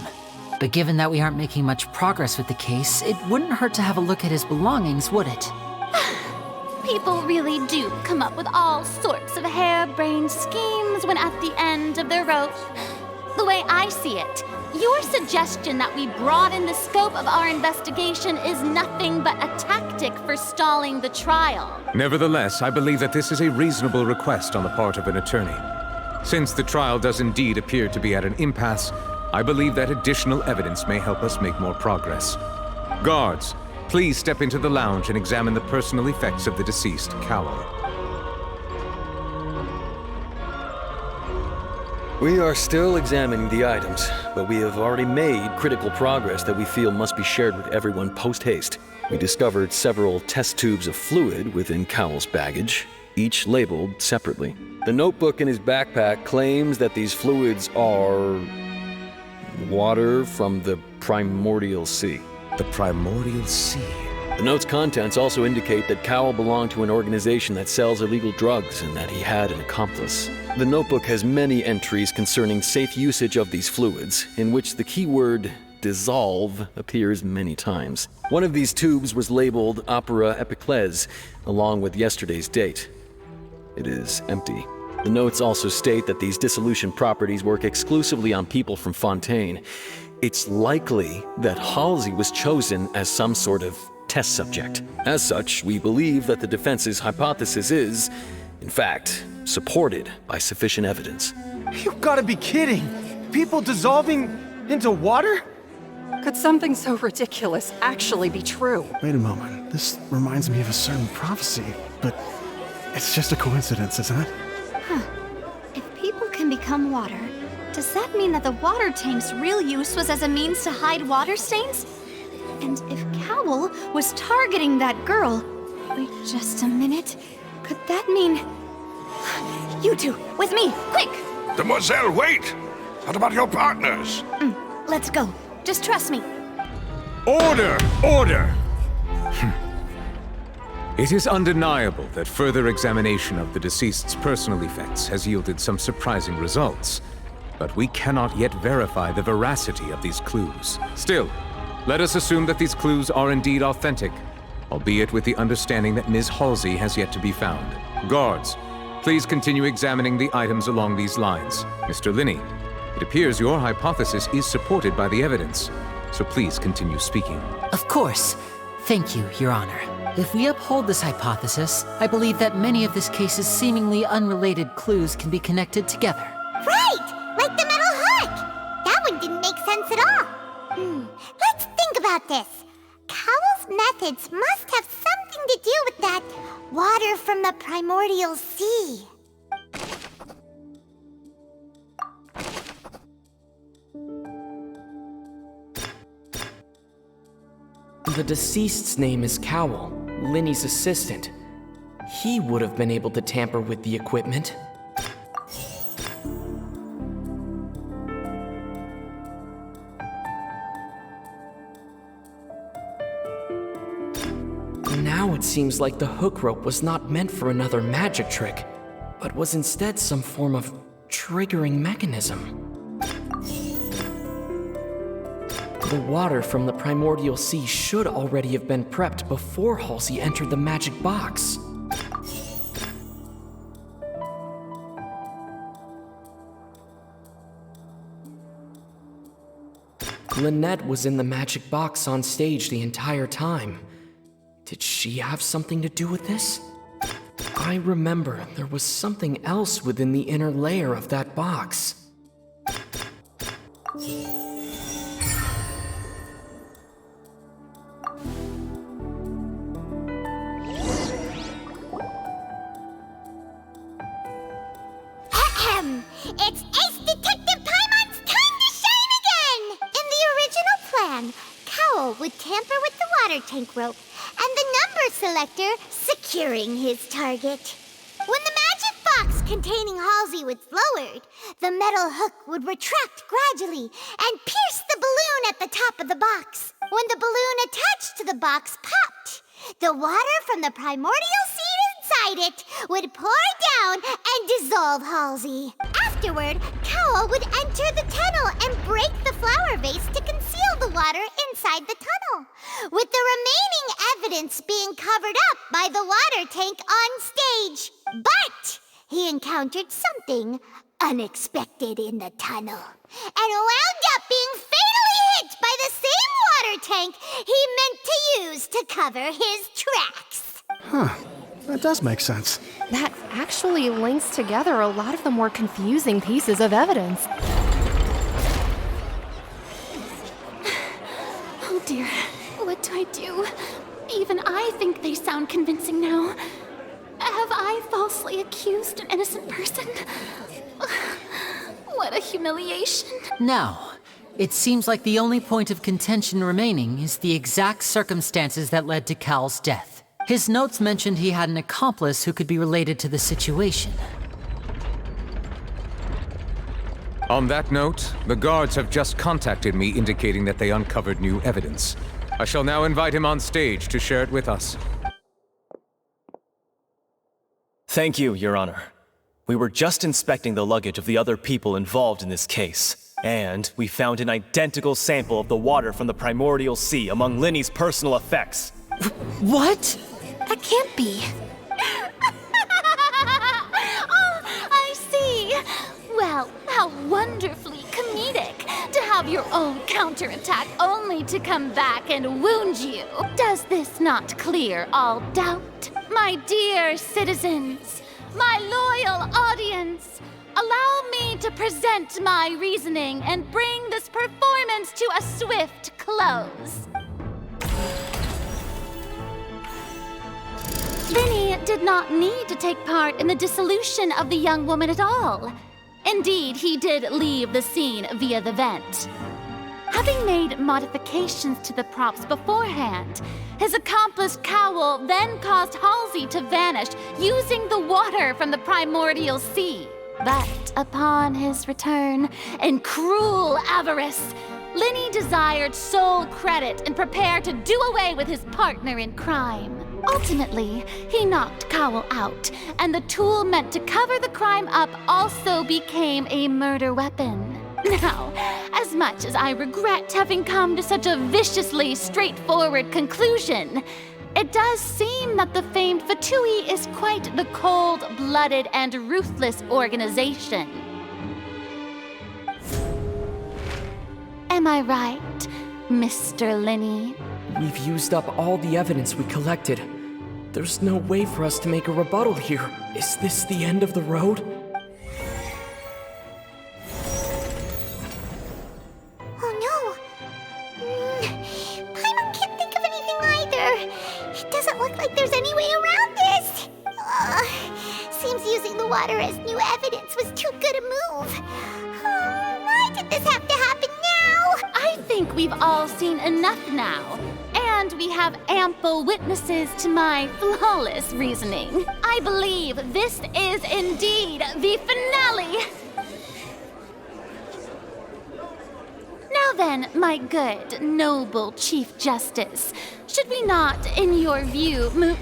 [SPEAKER 1] But given that we aren't making much progress with the case, it wouldn't hurt to have a look at his belongings, would it?
[SPEAKER 8] People really do come up with all sorts of harebrained schemes when at the end of their rope. The way I see it, your suggestion that we broaden the scope of our investigation is nothing but a tactic for stalling the trial.
[SPEAKER 17] Nevertheless, I believe that this is a reasonable request on the part of an attorney. Since the trial does indeed appear to be at an impasse, I believe that additional evidence may help us make more progress. Guards, please step into the lounge and examine the personal effects of the deceased Cowell.
[SPEAKER 20] We are still examining the items, but we have already made critical progress that we feel must be shared with everyone post-haste. We discovered several test tubes of fluid within Cowell's baggage, each labeled separately. The notebook in his backpack claims that these fluids are water from the Primordial Sea.
[SPEAKER 17] The Primordial Sea?
[SPEAKER 20] The note's contents also indicate that Cowell belonged to an organization that sells illegal drugs and that he had an accomplice. The notebook has many entries concerning safe usage of these fluids, in which the keyword dissolve appears many times. One of these tubes was labeled Opera Epiclese, along with yesterday's date. It is empty. The notes also state that these dissolution properties work exclusively on people from Fontaine. It's likely that Halsey was chosen as some sort of test subject. As such, we believe that the defense's hypothesis is, in fact, supported by sufficient evidence.
[SPEAKER 15] You've got to be kidding! People dissolving into water?
[SPEAKER 2] Could something so ridiculous actually be true?
[SPEAKER 13] Wait a moment. This reminds me of a certain prophecy, but it's just a coincidence, isn't it?
[SPEAKER 10] Huh. If people can become water, does that mean that the water tank's real use was as a means to hide water stains? And if Cowell was targeting that girl... Wait just a minute. Could that mean... You two, with me, quick!
[SPEAKER 4] Demoiselle, wait! What about your partners?
[SPEAKER 10] Let's go. Just trust me.
[SPEAKER 17] Order! Order! It is undeniable that further examination of the deceased's personal effects has yielded some surprising results, but we cannot yet verify the veracity of these clues. Still, let us assume that these clues are indeed authentic, albeit with the understanding that Ms. Halsey has yet to be found. Guards, please continue examining the items along these lines. Mr. Linney, it appears your hypothesis is supported by the evidence, so please continue speaking.
[SPEAKER 1] Of course. Thank you, Your Honor. If we uphold this hypothesis, I believe that many of this case's seemingly unrelated clues can be connected together.
[SPEAKER 3] Right! Like the metal hook! That one didn't make sense at all. Let's think about this. Cowell's methods must have something to do with that water from the Primordial Sea.
[SPEAKER 14] The deceased's name is Cowell, Linny's assistant. He would have been able to tamper with the equipment. Now it seems like the hook rope was not meant for another magic trick, but was instead some form of triggering mechanism. The water from the Primordial Sea should already have been prepped before Halsey entered the magic box. Lynette was in the magic box on stage the entire time. Did she have something to do with this? I remember there was something else within the inner layer of that box.
[SPEAKER 3] It's Ace Detective Paimon's time to shine again! In the original plan, Cowl would tamper with the water tank rope and the number selector securing his target. When the magic box containing Halsey was lowered, the metal hook would retract gradually and pierce the balloon at the top of the box. When the balloon attached to the box popped, the water from the primordial seed inside it would pour down and dissolve Halsey. Afterward, Cowl would enter the tunnel and break the flower vase to conceal the water inside the tunnel, with the remaining evidence being covered up by the water tank on stage. But he encountered something unexpected in the tunnel and wound up being fatally hit by the same water tank he meant to use to cover his tracks.
[SPEAKER 13] Huh. That does make sense.
[SPEAKER 9] That actually links together a lot of the more confusing pieces of evidence.
[SPEAKER 8] Oh dear, what do I do? Even I think they sound convincing now. Have I falsely accused an innocent person? What a humiliation.
[SPEAKER 1] Now, it seems like the only point of contention remaining is the exact circumstances that led to Cal's death. His notes mentioned he had an accomplice who could be related to the situation.
[SPEAKER 17] On that note, the guards have just contacted me indicating that they uncovered new evidence. I shall now invite him on stage to share it with us.
[SPEAKER 21] Thank you, Your Honor. We were just inspecting the luggage of the other people involved in this case, and we found an identical sample of the water from the primordial sea among Linny's personal effects.
[SPEAKER 1] What?
[SPEAKER 8] That can't be. Oh, I see. Well, how wonderfully comedic to have your own counterattack only to come back and wound you. Does this not clear all doubt? My dear citizens, my loyal audience, allow me to present my reasoning and bring this performance to a swift close. Linny did not need to take part in the dissolution of the young woman at all. Indeed, he did leave the scene via the vent. Having made modifications to the props beforehand, his accomplice Cowl then caused Halsey to vanish using the water from the primordial sea. But upon his return, in cruel avarice, Linny desired sole credit and prepared to do away with his partner in crime. Ultimately, he knocked Cowl out, and the tool meant to cover the crime up also became a murder weapon. Now, as much as I regret having come to such a viciously straightforward conclusion, it does seem that the famed Fatui is quite the cold-blooded and ruthless organization. Am I right, Mr. Linny?
[SPEAKER 14] We've used up all the evidence we collected. There's no way for us to make a rebuttal here. Is this the end of the road?
[SPEAKER 3] Oh no! Paimon can't think of anything either. It doesn't look like there's any way around this. Seems using the water as new evidence was too good a move. Why did this have to happen now?
[SPEAKER 8] I think we've all seen enough now. And we have ample witnesses to my flawless reasoning. I believe this is indeed the finale. Now then, my good, noble Chief Justice, should we not, in your view, move...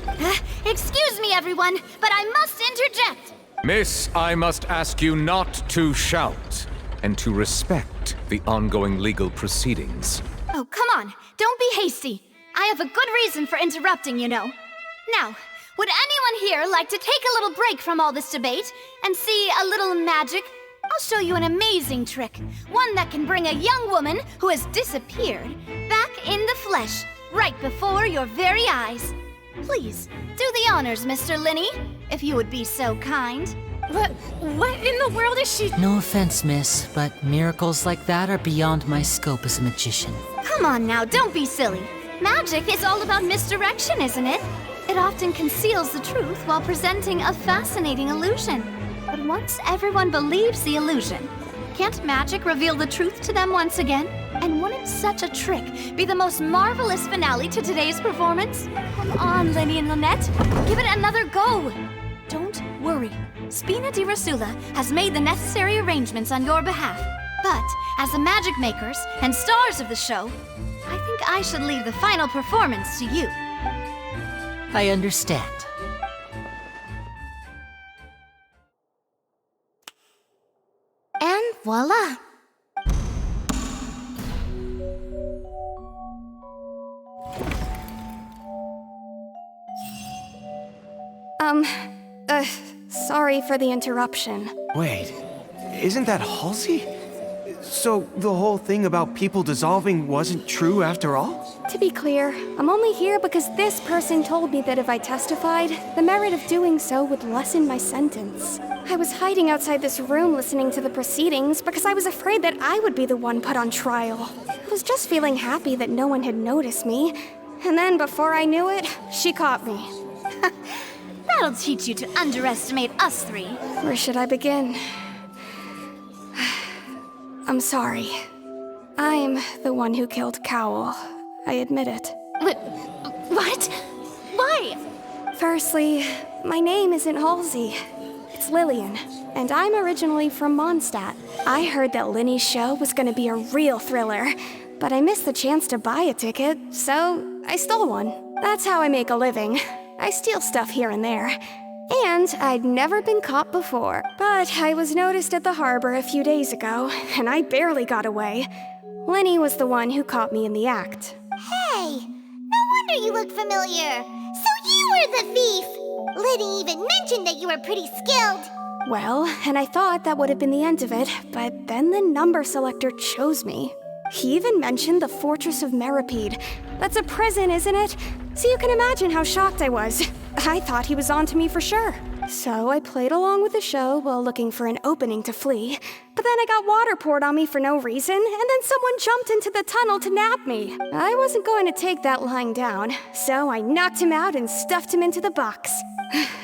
[SPEAKER 10] Excuse me, everyone, but I must interject.
[SPEAKER 17] Miss, I must ask you not to shout, and to respect the ongoing legal proceedings.
[SPEAKER 10] Oh, come on. Don't be hasty. I have a good reason for interrupting, you know. Now, would anyone here like to take a little break from all this debate and see a little magic? I'll show you an amazing trick. One that can bring a young woman who has disappeared back in the flesh, right before your very eyes. Please, do the honors, Mr. Linny, if you would be so kind.
[SPEAKER 8] What in the world is she?
[SPEAKER 1] No offense, miss, but miracles like that are beyond my scope as a magician.
[SPEAKER 10] Come on now, don't be silly. Magic is all about misdirection, isn't it? It often conceals the truth while presenting a fascinating illusion. But once everyone believes the illusion, can't magic reveal the truth to them once again? And wouldn't such a trick be the most marvelous finale to today's performance? Come on, Linny and Lynette, give it another go. Don't worry, Spina di Rosula has made the necessary arrangements on your behalf. But as the magic makers and stars of the show, I think I should leave the final performance to you.
[SPEAKER 1] I understand.
[SPEAKER 11] And voila!
[SPEAKER 6] Sorry for the interruption.
[SPEAKER 19] Wait, isn't that Halsey? So the whole thing about people dissolving wasn't true after all?
[SPEAKER 6] To be clear, I'm only here because this person told me that if I testified, the merit of doing so would lessen my sentence. I was hiding outside this room listening to the proceedings because I was afraid that I would be the one put on trial. I was just feeling happy that no one had noticed me. And then before I knew it, she caught me.
[SPEAKER 10] That'll teach you to underestimate us three.
[SPEAKER 6] Where should I begin? I'm sorry. I'm the one who killed Cowl. I admit it.
[SPEAKER 10] What? Why?
[SPEAKER 6] Firstly, my name isn't Halsey. It's Lillian, and I'm originally from Mondstadt. I heard that Linny's show was gonna be a real thriller, but I missed the chance to buy a ticket, so I stole one. That's how I make a living. I steal stuff here and there. And I'd never been caught before. But I was noticed at the harbor a few days ago, and I barely got away. Linny was the one who caught me in the act.
[SPEAKER 3] Hey, no wonder you look familiar. So you were the thief! Liddy even mentioned that you were pretty skilled.
[SPEAKER 6] Well, and I thought that would have been the end of it, but then the number selector chose me. He even mentioned the Fortress of Meripede. That's a prison, isn't it? So you can imagine how shocked I was. I thought he was on to me for sure. So I played along with the show while looking for an opening to flee. But then I got water poured on me for no reason, and then someone jumped into the tunnel to nab me. I wasn't going to take that lying down, so I knocked him out and stuffed him into the box.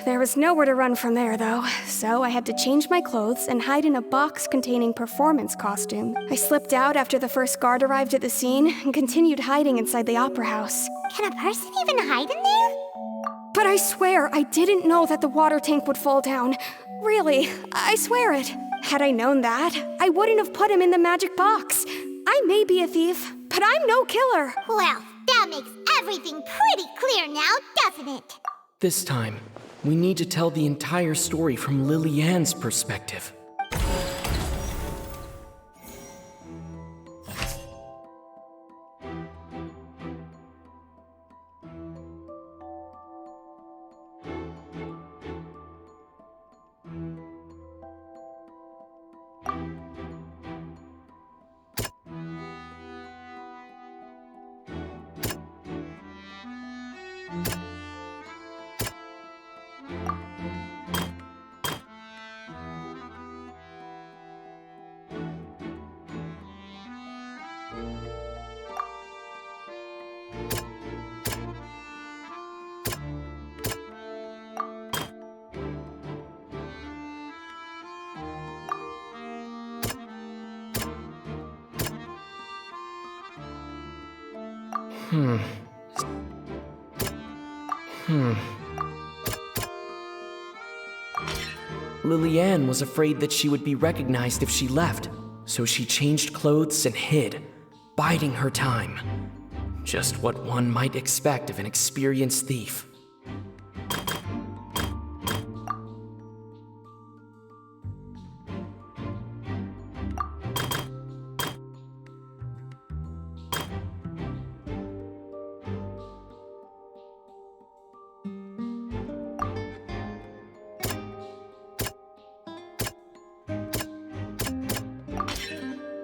[SPEAKER 6] There was nowhere to run from there, though, so I had to change my clothes and hide in a box containing performance costume. I slipped out after the first guard arrived at the scene and continued hiding inside the opera house.
[SPEAKER 3] Can a person even hide in there?
[SPEAKER 6] But I swear I didn't know that the water tank would fall down. Really, I swear it. Had I known that, I wouldn't have put him in the magic box. I may be a thief, but I'm no killer.
[SPEAKER 3] Well, that makes everything pretty clear now, doesn't it?
[SPEAKER 14] This time, we need to tell the entire story from Lily-Ann's perspective. Lily-Ann was afraid that she would be recognized if she left, so she changed clothes and hid, biding her time. Just what one might expect of an experienced thief.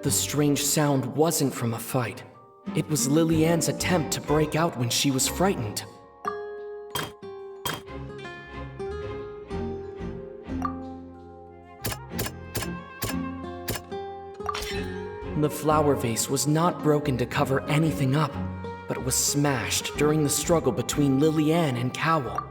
[SPEAKER 14] The strange sound wasn't from a fight. It was Lily-Ann's attempt to break out when she was frightened. The flower vase was not broken to cover anything up, but it was smashed during the struggle between Lily-Ann and Cowl.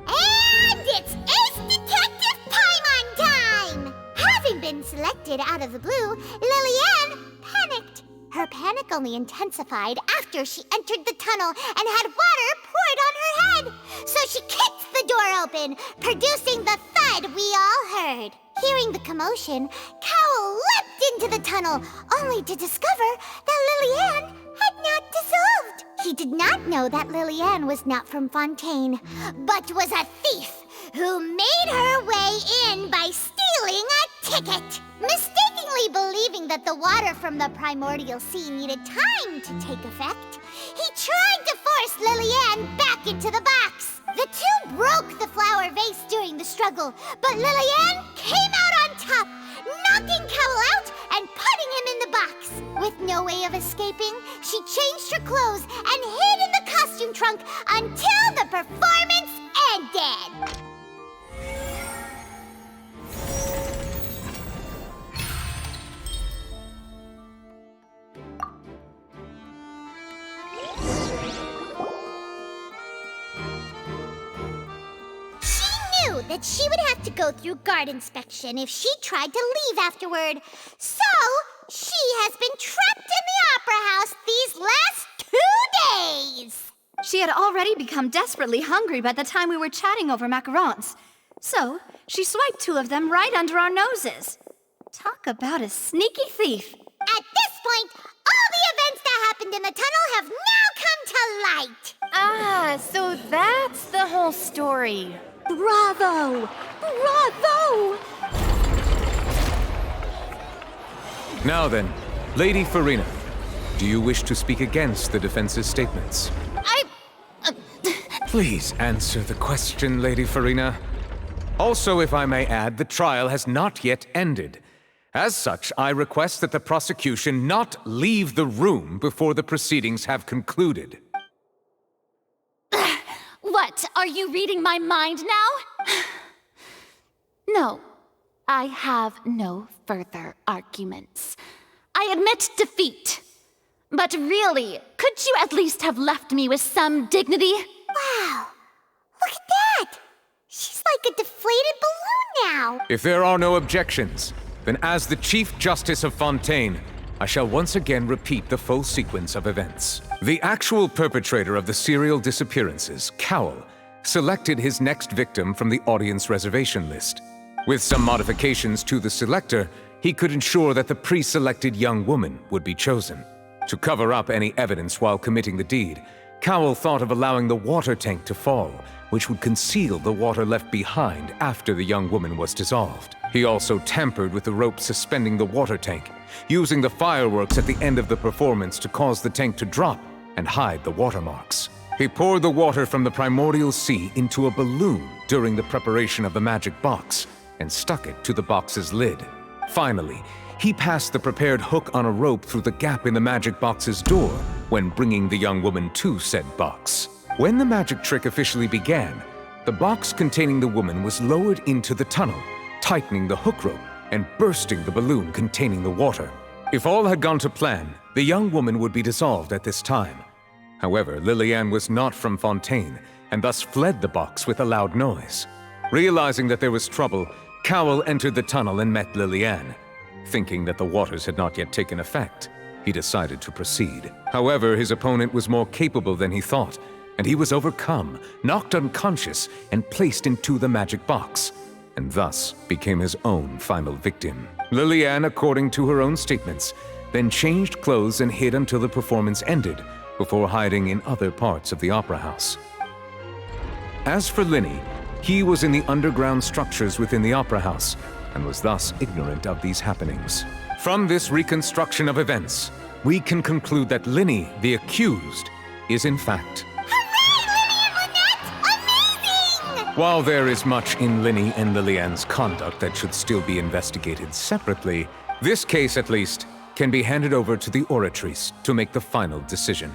[SPEAKER 3] And it's Ace Detective Paimon time! Having been selected out of the blue, Lily-Ann panicked. Her panic only intensified after she entered the tunnel and had water poured on her head. So she kicked the door open, producing the thud we all heard. Hearing the commotion, Cowl leapt into the tunnel, only to discover that Lily-Ann had not dissolved. He did not know that Lily-Ann was not from Fontaine, but was a thief who made her way in by stealing a ticket. Mistakenly believing that the water from the primordial sea needed time to take effect, he tried to force Lily-Ann back into the box. The two broke the flower vase during the struggle, but Lily-Ann came out on top, knocking Cowl out and putting him in the box. With no way of escaping, she changed her clothes and hid in the costume trunk until the performance ended. That she would have to go through guard inspection if she tried to leave afterward. So, she has been trapped in the Opera House these last 2 days.
[SPEAKER 10] She had already become desperately hungry by the time we were chatting over macarons. So, she swiped 2 of them right under our noses. Talk about a sneaky thief.
[SPEAKER 3] At this point, all the events that happened in the tunnel have now come to light.
[SPEAKER 11] Ah, so that's the whole story.
[SPEAKER 8] Bravo! Bravo!
[SPEAKER 17] Now then, Lady Farina, do you wish to speak against the defense's statements? Please answer the question, Lady Farina. Also, if I may add, the trial has not yet ended. As such, I request that the prosecution not leave the room before the proceedings have concluded.
[SPEAKER 8] What, are you reading my mind now? No, I have no further arguments. I admit defeat. But really, could you at least have left me with some dignity?
[SPEAKER 3] Wow, look at that! She's like a deflated balloon now.
[SPEAKER 17] If there are no objections, then as the Chief Justice of Fontaine, I shall once again repeat the full sequence of events. The actual perpetrator of the serial disappearances, Cowl, selected his next victim from the audience reservation list. With some modifications to the selector, he could ensure that the pre-selected young woman would be chosen. To cover up any evidence while committing the deed, Cowl thought of allowing the water tank to fall, which would conceal the water left behind after the young woman was dissolved. He also tampered with the rope suspending the water tank, using the fireworks at the end of the performance to cause the tank to drop and hide the watermarks. He poured the water from the primordial sea into a balloon during the preparation of the magic box and stuck it to the box's lid. Finally, he passed the prepared hook on a rope through the gap in the magic box's door when bringing the young woman to said box. When the magic trick officially began, the box containing the woman was lowered into the tunnel, tightening the hook rope and bursting the balloon containing the water. If all had gone to plan, the young woman would be dissolved at this time. However, Lily-Ann was not from Fontaine, and thus fled the box with a loud noise. Realizing that there was trouble, Cowl entered the tunnel and met Lily-Ann. Thinking that the waters had not yet taken effect, he decided to proceed. However, his opponent was more capable than he thought, and he was overcome, knocked unconscious, and placed into the magic box, and thus became his own final victim. Lily-Ann, according to her own statements, then changed clothes and hid until the performance ended, before hiding in other parts of the opera house. As for Linny, he was in the underground structures within the opera house, and was thus ignorant of these happenings. From this reconstruction of events, we can conclude that Linny, the accused, is in fact... While there is much in Linny and Lily-Ann's conduct that should still be investigated separately, This case, at least, can be handed over to the Oratrice to make the final decision.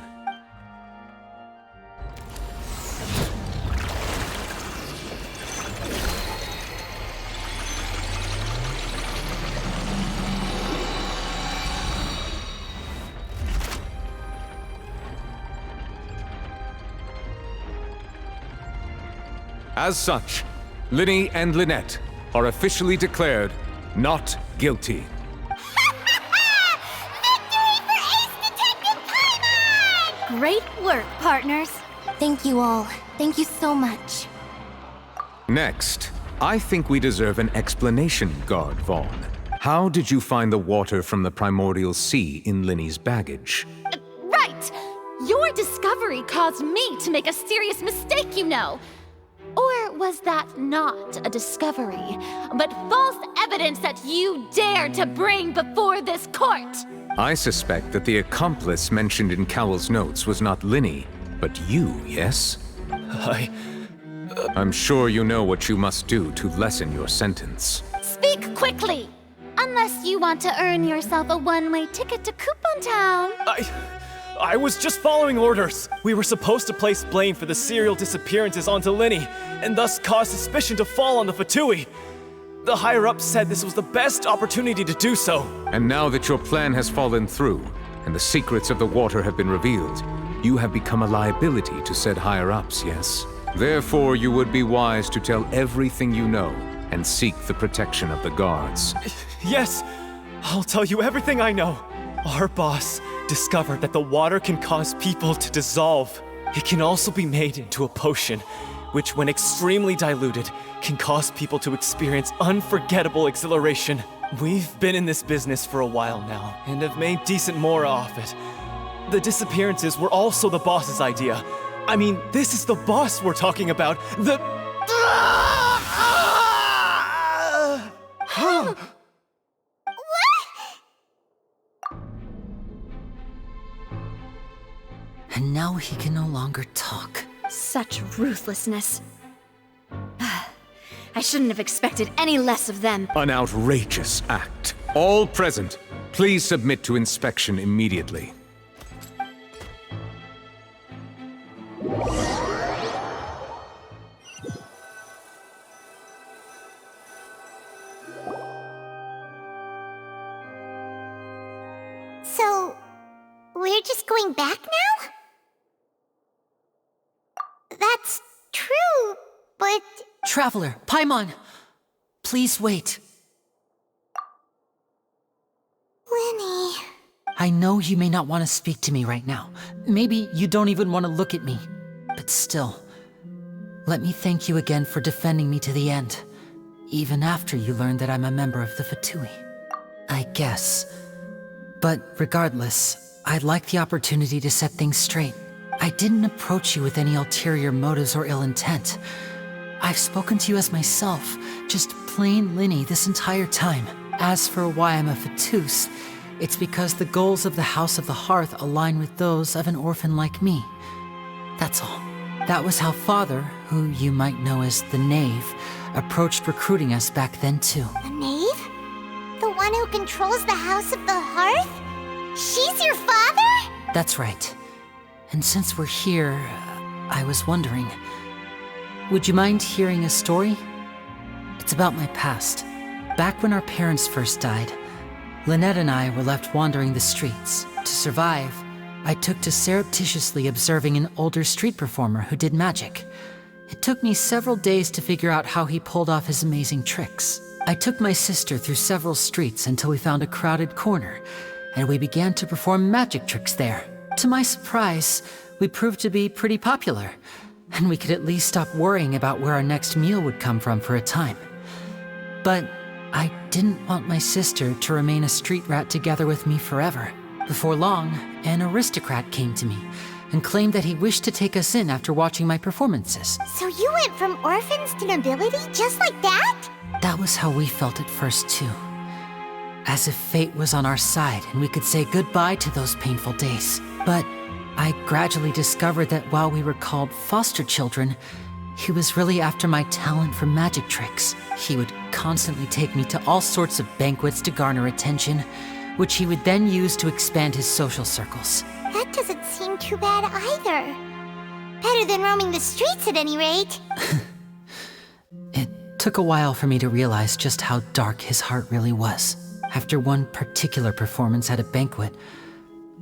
[SPEAKER 17] As such, Linny and Lynette are officially declared not guilty.
[SPEAKER 10] Great work, partners.
[SPEAKER 7] Thank you all. Thank you so much.
[SPEAKER 17] Next, I think we deserve an explanation, Guard Vaughn. How did you find the water from the primordial sea in Linny's baggage?
[SPEAKER 8] Right! Your discovery caused me to make a serious mistake, you know. Or was that not a discovery, but false evidence that you dared to bring before this court?
[SPEAKER 17] I suspect that the accomplice mentioned in Cowell's notes was not Linny, but you, yes? I'm sure you know what you must do to lessen your sentence.
[SPEAKER 8] Speak quickly! Unless you want to earn yourself a one-way ticket to Coupon Town.
[SPEAKER 21] I was just following orders. We were supposed to place blame for the serial disappearances onto Linny, and thus cause suspicion to fall on the Fatui. The higher-ups said this was the best opportunity to do so.
[SPEAKER 17] And now that your plan has fallen through, and the secrets of the water have been revealed, you have become a liability to said higher-ups, yes? Therefore, you would be wise to tell everything you know, and seek the protection of the guards.
[SPEAKER 21] Yes, I'll tell you everything I know. Our boss discovered that the water can cause people to dissolve. It can also be made into a potion, which when extremely diluted, can cause people to experience unforgettable exhilaration. We've been in this business for a while now, and have made decent more off it. The disappearances were also the boss's idea. I mean, this is the boss we're talking about.
[SPEAKER 1] And now he can no longer talk.
[SPEAKER 10] Such ruthlessness. I shouldn't have expected any less of them.
[SPEAKER 17] An outrageous act. All present, please submit to inspection immediately.
[SPEAKER 3] So, we're just going back now? That's true, but...
[SPEAKER 1] Traveler, Paimon! Please wait.
[SPEAKER 3] Linny...
[SPEAKER 1] I know you may not want to speak to me right now. Maybe you don't even want to look at me. But still, let me thank you again for defending me to the end. Even after you learned that I'm a member of the Fatui. I guess. But regardless, I'd like the opportunity to set things straight. I didn't approach you with any ulterior motives or ill intent. I've spoken to you as myself, just plain Linny this entire time. As for why I'm a Fatus, it's because the goals of the House of the Hearth align with those of an orphan like me. That's all. That was how Father, who you might know as the Knave, approached recruiting us back then too.
[SPEAKER 3] The Knave? The one who controls the House of the Hearth? She's your father?
[SPEAKER 1] That's right. And since we're here, I was wondering, would you mind hearing a story? It's about my past. Back when our parents first died, Lynette and I were left wandering the streets. To survive, I took to surreptitiously observing an older street performer who did magic. It took me several days to figure out how he pulled off his amazing tricks. I took my sister through several streets until we found a crowded corner, and we began to perform magic tricks there. To my surprise, we proved to be pretty popular, and we could at least stop worrying about where our next meal would come from for a time. But I didn't want my sister to remain a street rat together with me forever. Before long, an aristocrat came to me and claimed that he wished to take us in after watching my performances.
[SPEAKER 3] So you went from orphans to nobility just like that?
[SPEAKER 1] That was how we felt at first too. As if fate was on our side and we could say goodbye to those painful days. But I gradually discovered that while we were called foster children, He was really after my talent for magic tricks. He would constantly take me to all sorts of banquets to garner attention, which he would then use to expand his social circles.
[SPEAKER 3] That doesn't seem too bad either. Better than roaming the streets at any rate.
[SPEAKER 1] It took a while for me to realize just how dark his heart really was. After one particular performance at a banquet,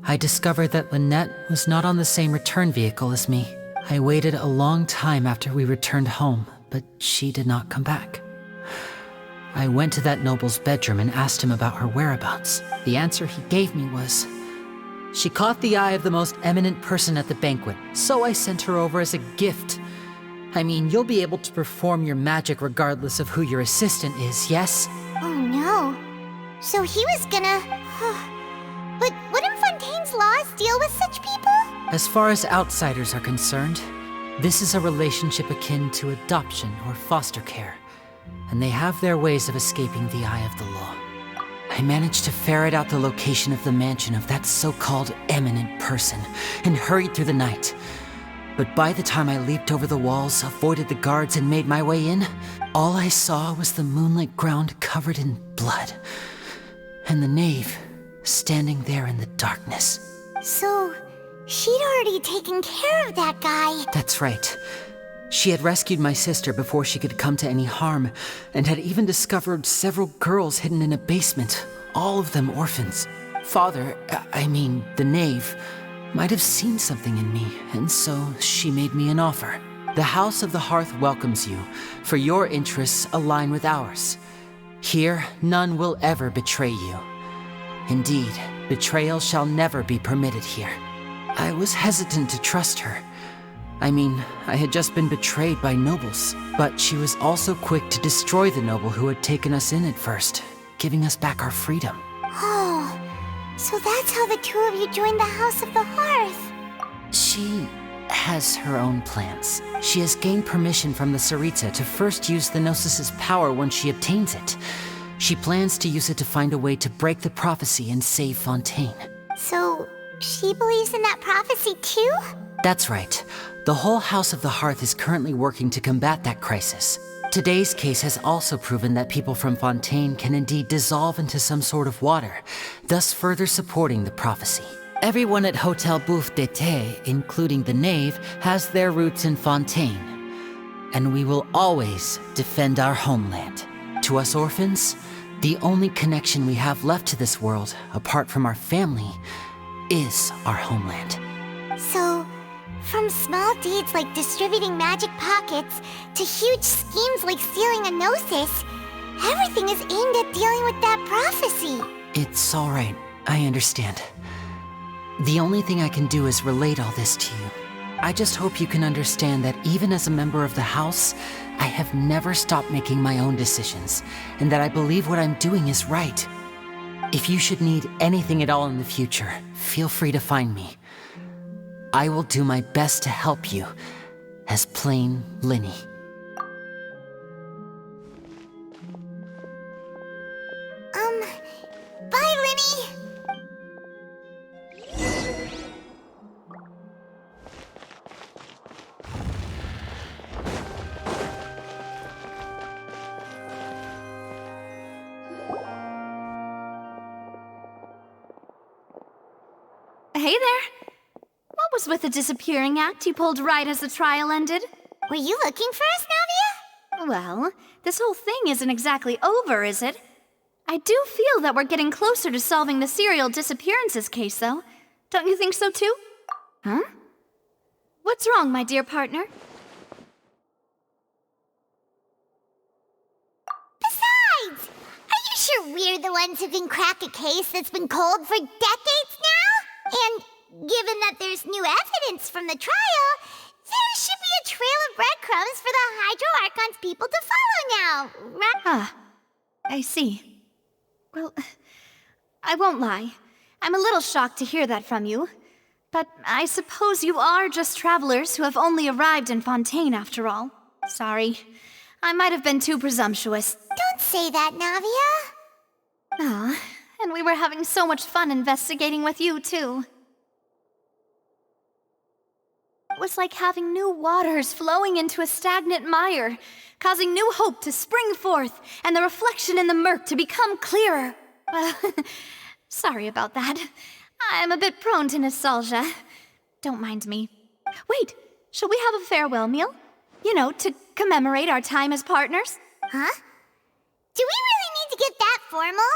[SPEAKER 1] I discovered that Lynette was not on the same return vehicle as me. I waited a long time after we returned home, but she did not come back. I went to that noble's bedroom and asked him about her whereabouts. The answer he gave me was, she caught the eye of the most eminent person at the banquet, so I sent her over as a gift. I mean, you'll be able to perform your magic regardless of who your assistant is, yes?
[SPEAKER 3] Oh no. So he was gonna... But wouldn't Fontaine's laws deal with such people?
[SPEAKER 1] As far as outsiders are concerned, this is a relationship akin to adoption or foster care, and they have their ways of escaping the eye of the law. I managed to ferret out the location of the mansion of that so-called eminent person and hurried through the night. But by the time I leaped over the walls, avoided the guards, and made my way in, all I saw was the moonlit ground covered in blood, and the knave standing there in the darkness.
[SPEAKER 3] So, she'd already taken care of that guy.
[SPEAKER 1] That's right. She had rescued my sister before she could come to any harm, and had even discovered several girls hidden in a basement, all of them orphans. Father, the knave, might have seen something in me, and so she made me an offer. The House of the Hearth welcomes you, for your interests align with ours. Here, none will ever betray you. Indeed, betrayal shall never be permitted here. I was hesitant to trust her. I had just been betrayed by nobles, but she was also quick to destroy the noble who had taken us in at first, giving us back our freedom.
[SPEAKER 3] Oh, so that's how the two of you joined the House of the Hearth.
[SPEAKER 1] She has her own plans. She has gained permission from the Tsaritsa to first use the Gnosis' power once she obtains it. She plans to use it to find a way to break the prophecy and save Fontaine.
[SPEAKER 3] So, she believes in that prophecy too?
[SPEAKER 1] That's right. The whole House of the Hearth is currently working to combat that crisis. Today's case has also proven that people from Fontaine can indeed dissolve into some sort of water, thus further supporting the prophecy. Everyone at Hotel Bouffe d'été, including the knave, has their roots in Fontaine. And we will always defend our homeland. To us orphans, the only connection we have left to this world, apart from our family, is our homeland.
[SPEAKER 3] So, from small deeds like distributing magic pockets to huge schemes like stealing a Gnosis, everything is aimed at dealing with that prophecy.
[SPEAKER 1] It's all right. I understand. The only thing I can do is relate all this to you. I just hope you can understand that even as a member of the House, I have never stopped making my own decisions, and that I believe what I'm doing is right. If you should need anything at all in the future, feel free to find me. I will do my best to help you, as plain Linny.
[SPEAKER 3] Bye, Linny!
[SPEAKER 10] Hey there! What was with the disappearing act you pulled right as the trial ended?
[SPEAKER 3] Were you looking for us, Navia?
[SPEAKER 10] Well, this whole thing isn't exactly over, is it? I do feel that we're getting closer to solving the serial disappearances case, though. Don't you think so, too? Huh? What's wrong, my dear partner?
[SPEAKER 3] Besides, are you sure we're the ones who've been cracked a case that's been cold for decades now? And given that there's new evidence from the trial, there should be a trail of breadcrumbs for the Hydro Archon's people to follow now, right?
[SPEAKER 10] Ah, I see. Well, I won't lie. I'm a little shocked to hear that from you. But I suppose you are just travelers who have only arrived in Fontaine after all. Sorry. I might have been too presumptuous.
[SPEAKER 3] Don't say that, Navia.
[SPEAKER 10] Ah, and we were having so much fun investigating with you, too. was like having new waters flowing into a stagnant mire, causing new hope to spring forth, and the reflection in the murk to become clearer. Sorry about that. I'm a bit prone to nostalgia. Don't mind me. Wait, shall we have a farewell meal? You know, to commemorate our time as partners?
[SPEAKER 3] Huh? Do we really need to get that formal?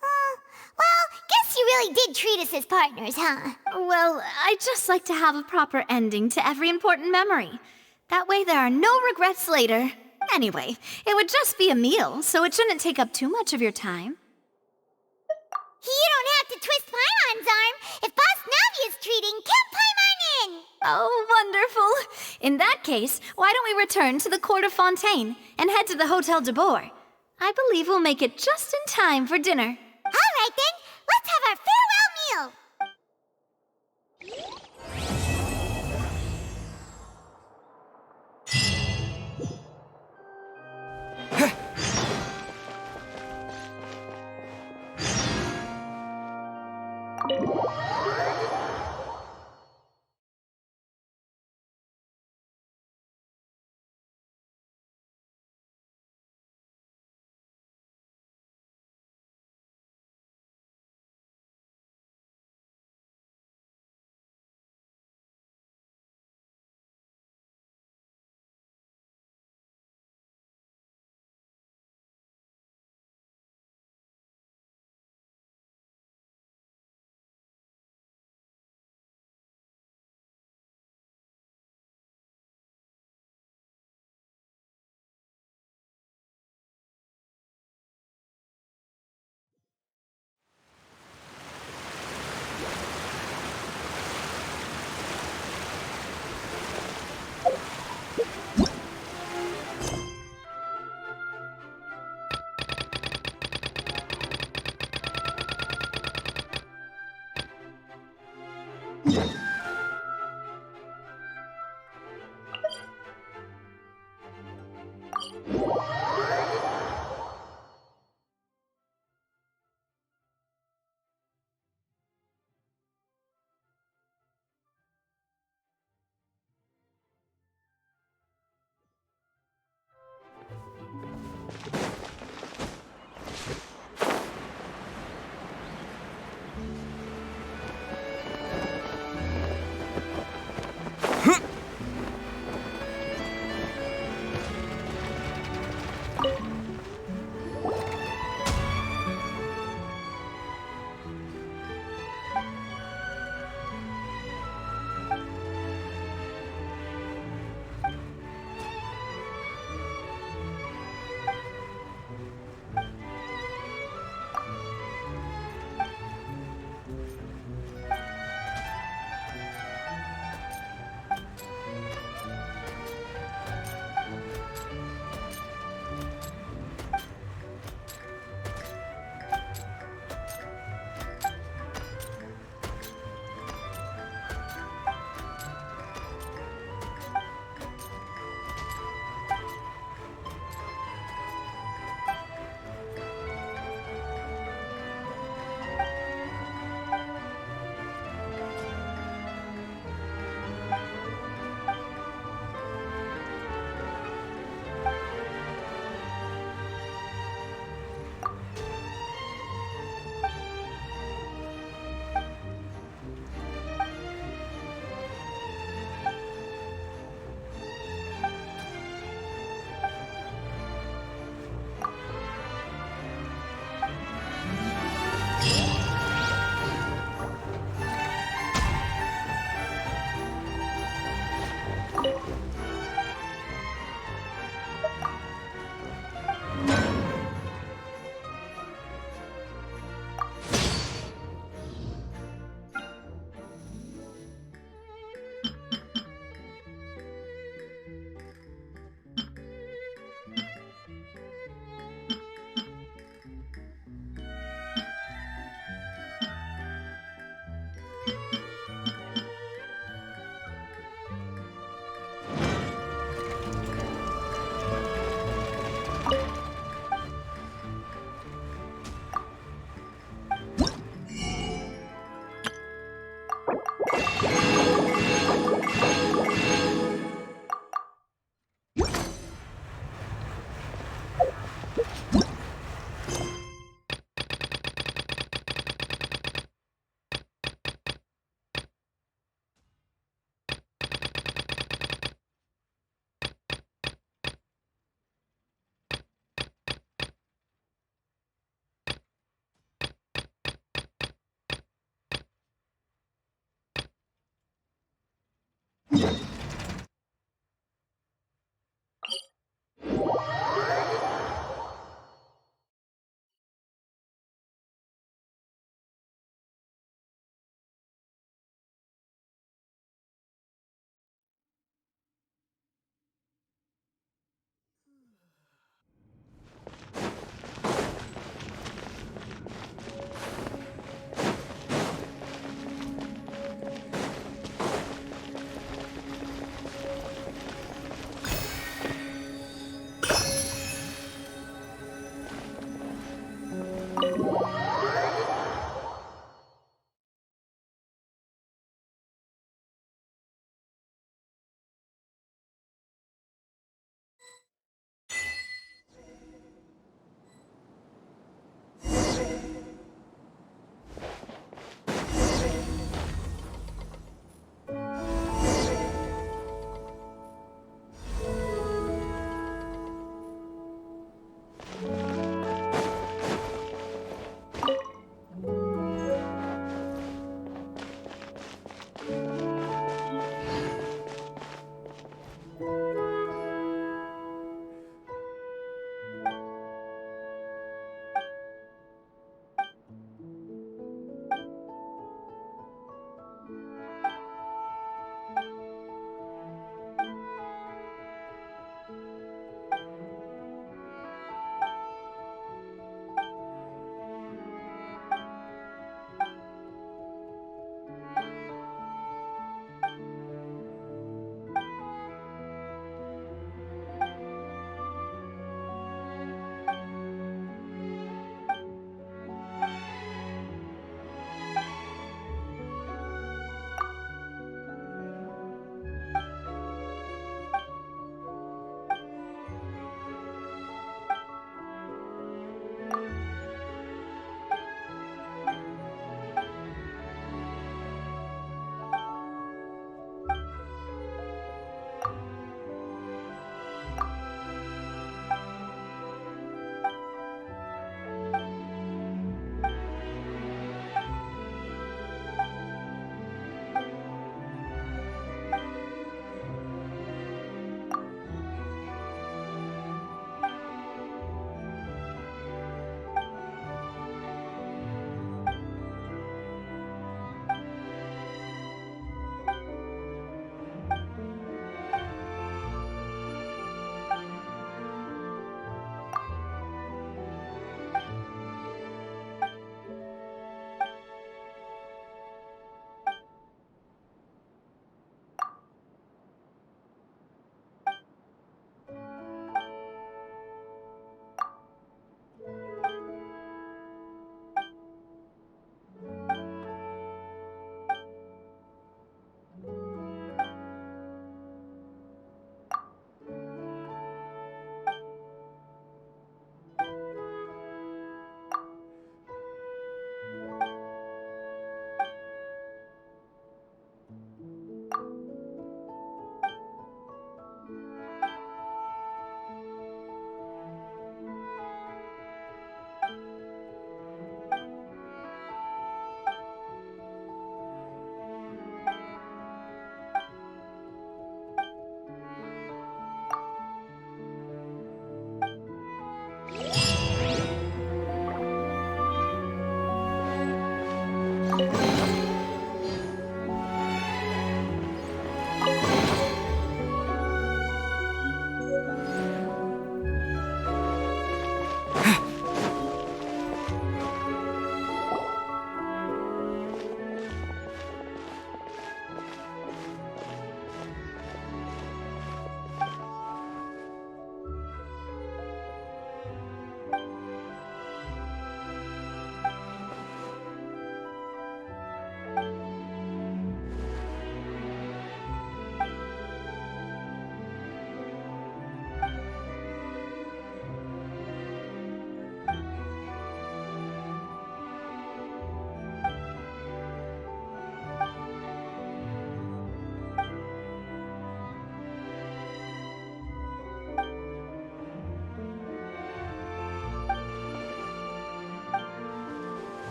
[SPEAKER 3] Well, guess you really did treat us as partners, huh?
[SPEAKER 10] Well, I'd just like to have a proper ending to every important memory. That way there are no regrets later. Anyway, it would just be a meal, so it shouldn't take up too much of your time.
[SPEAKER 3] You don't have to twist Paimon's arm. If Boss Navi is treating, count Paimon in!
[SPEAKER 10] Oh, wonderful. In that case, why don't we return to the Court of Fontaine and head to the Hotel de Boer? I believe we'll make it just in time for dinner.
[SPEAKER 3] All right then, let's have our farewell meal!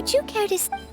[SPEAKER 3] Would you care to...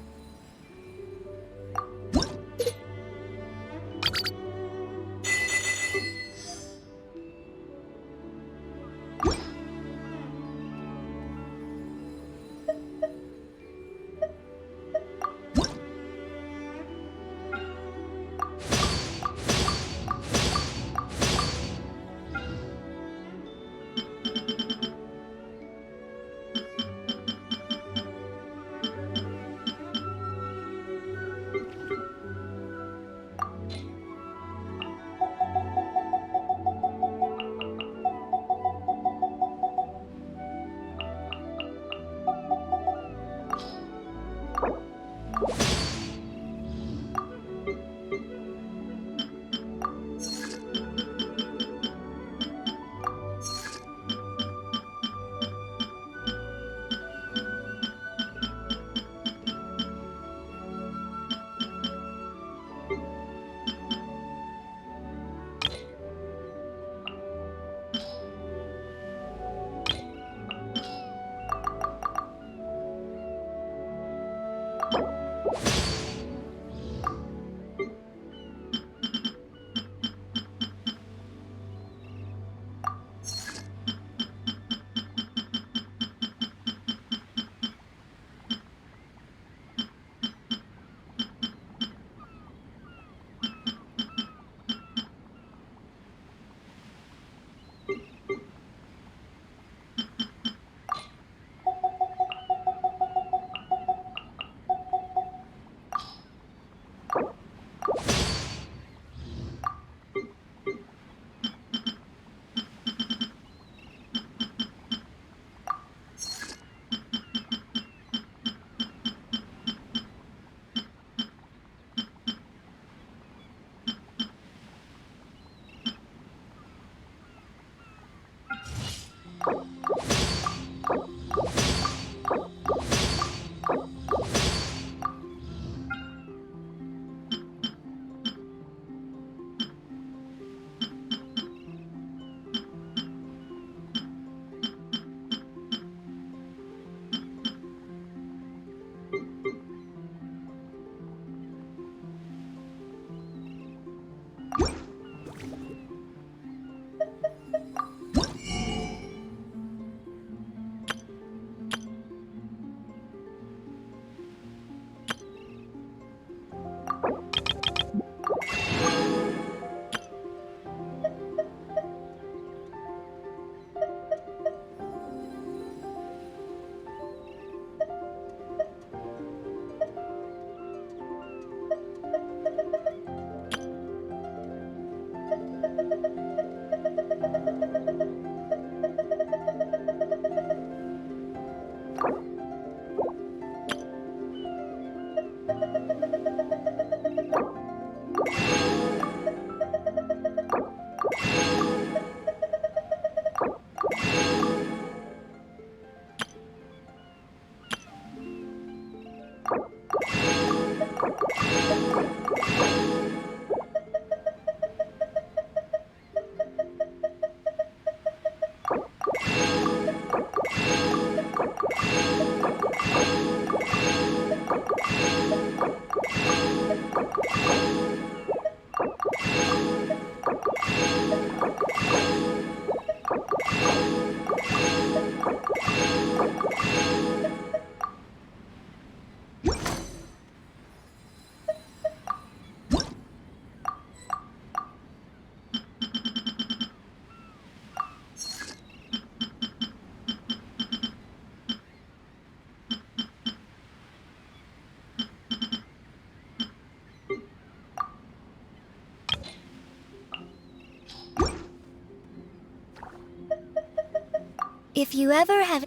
[SPEAKER 11] If you ever have...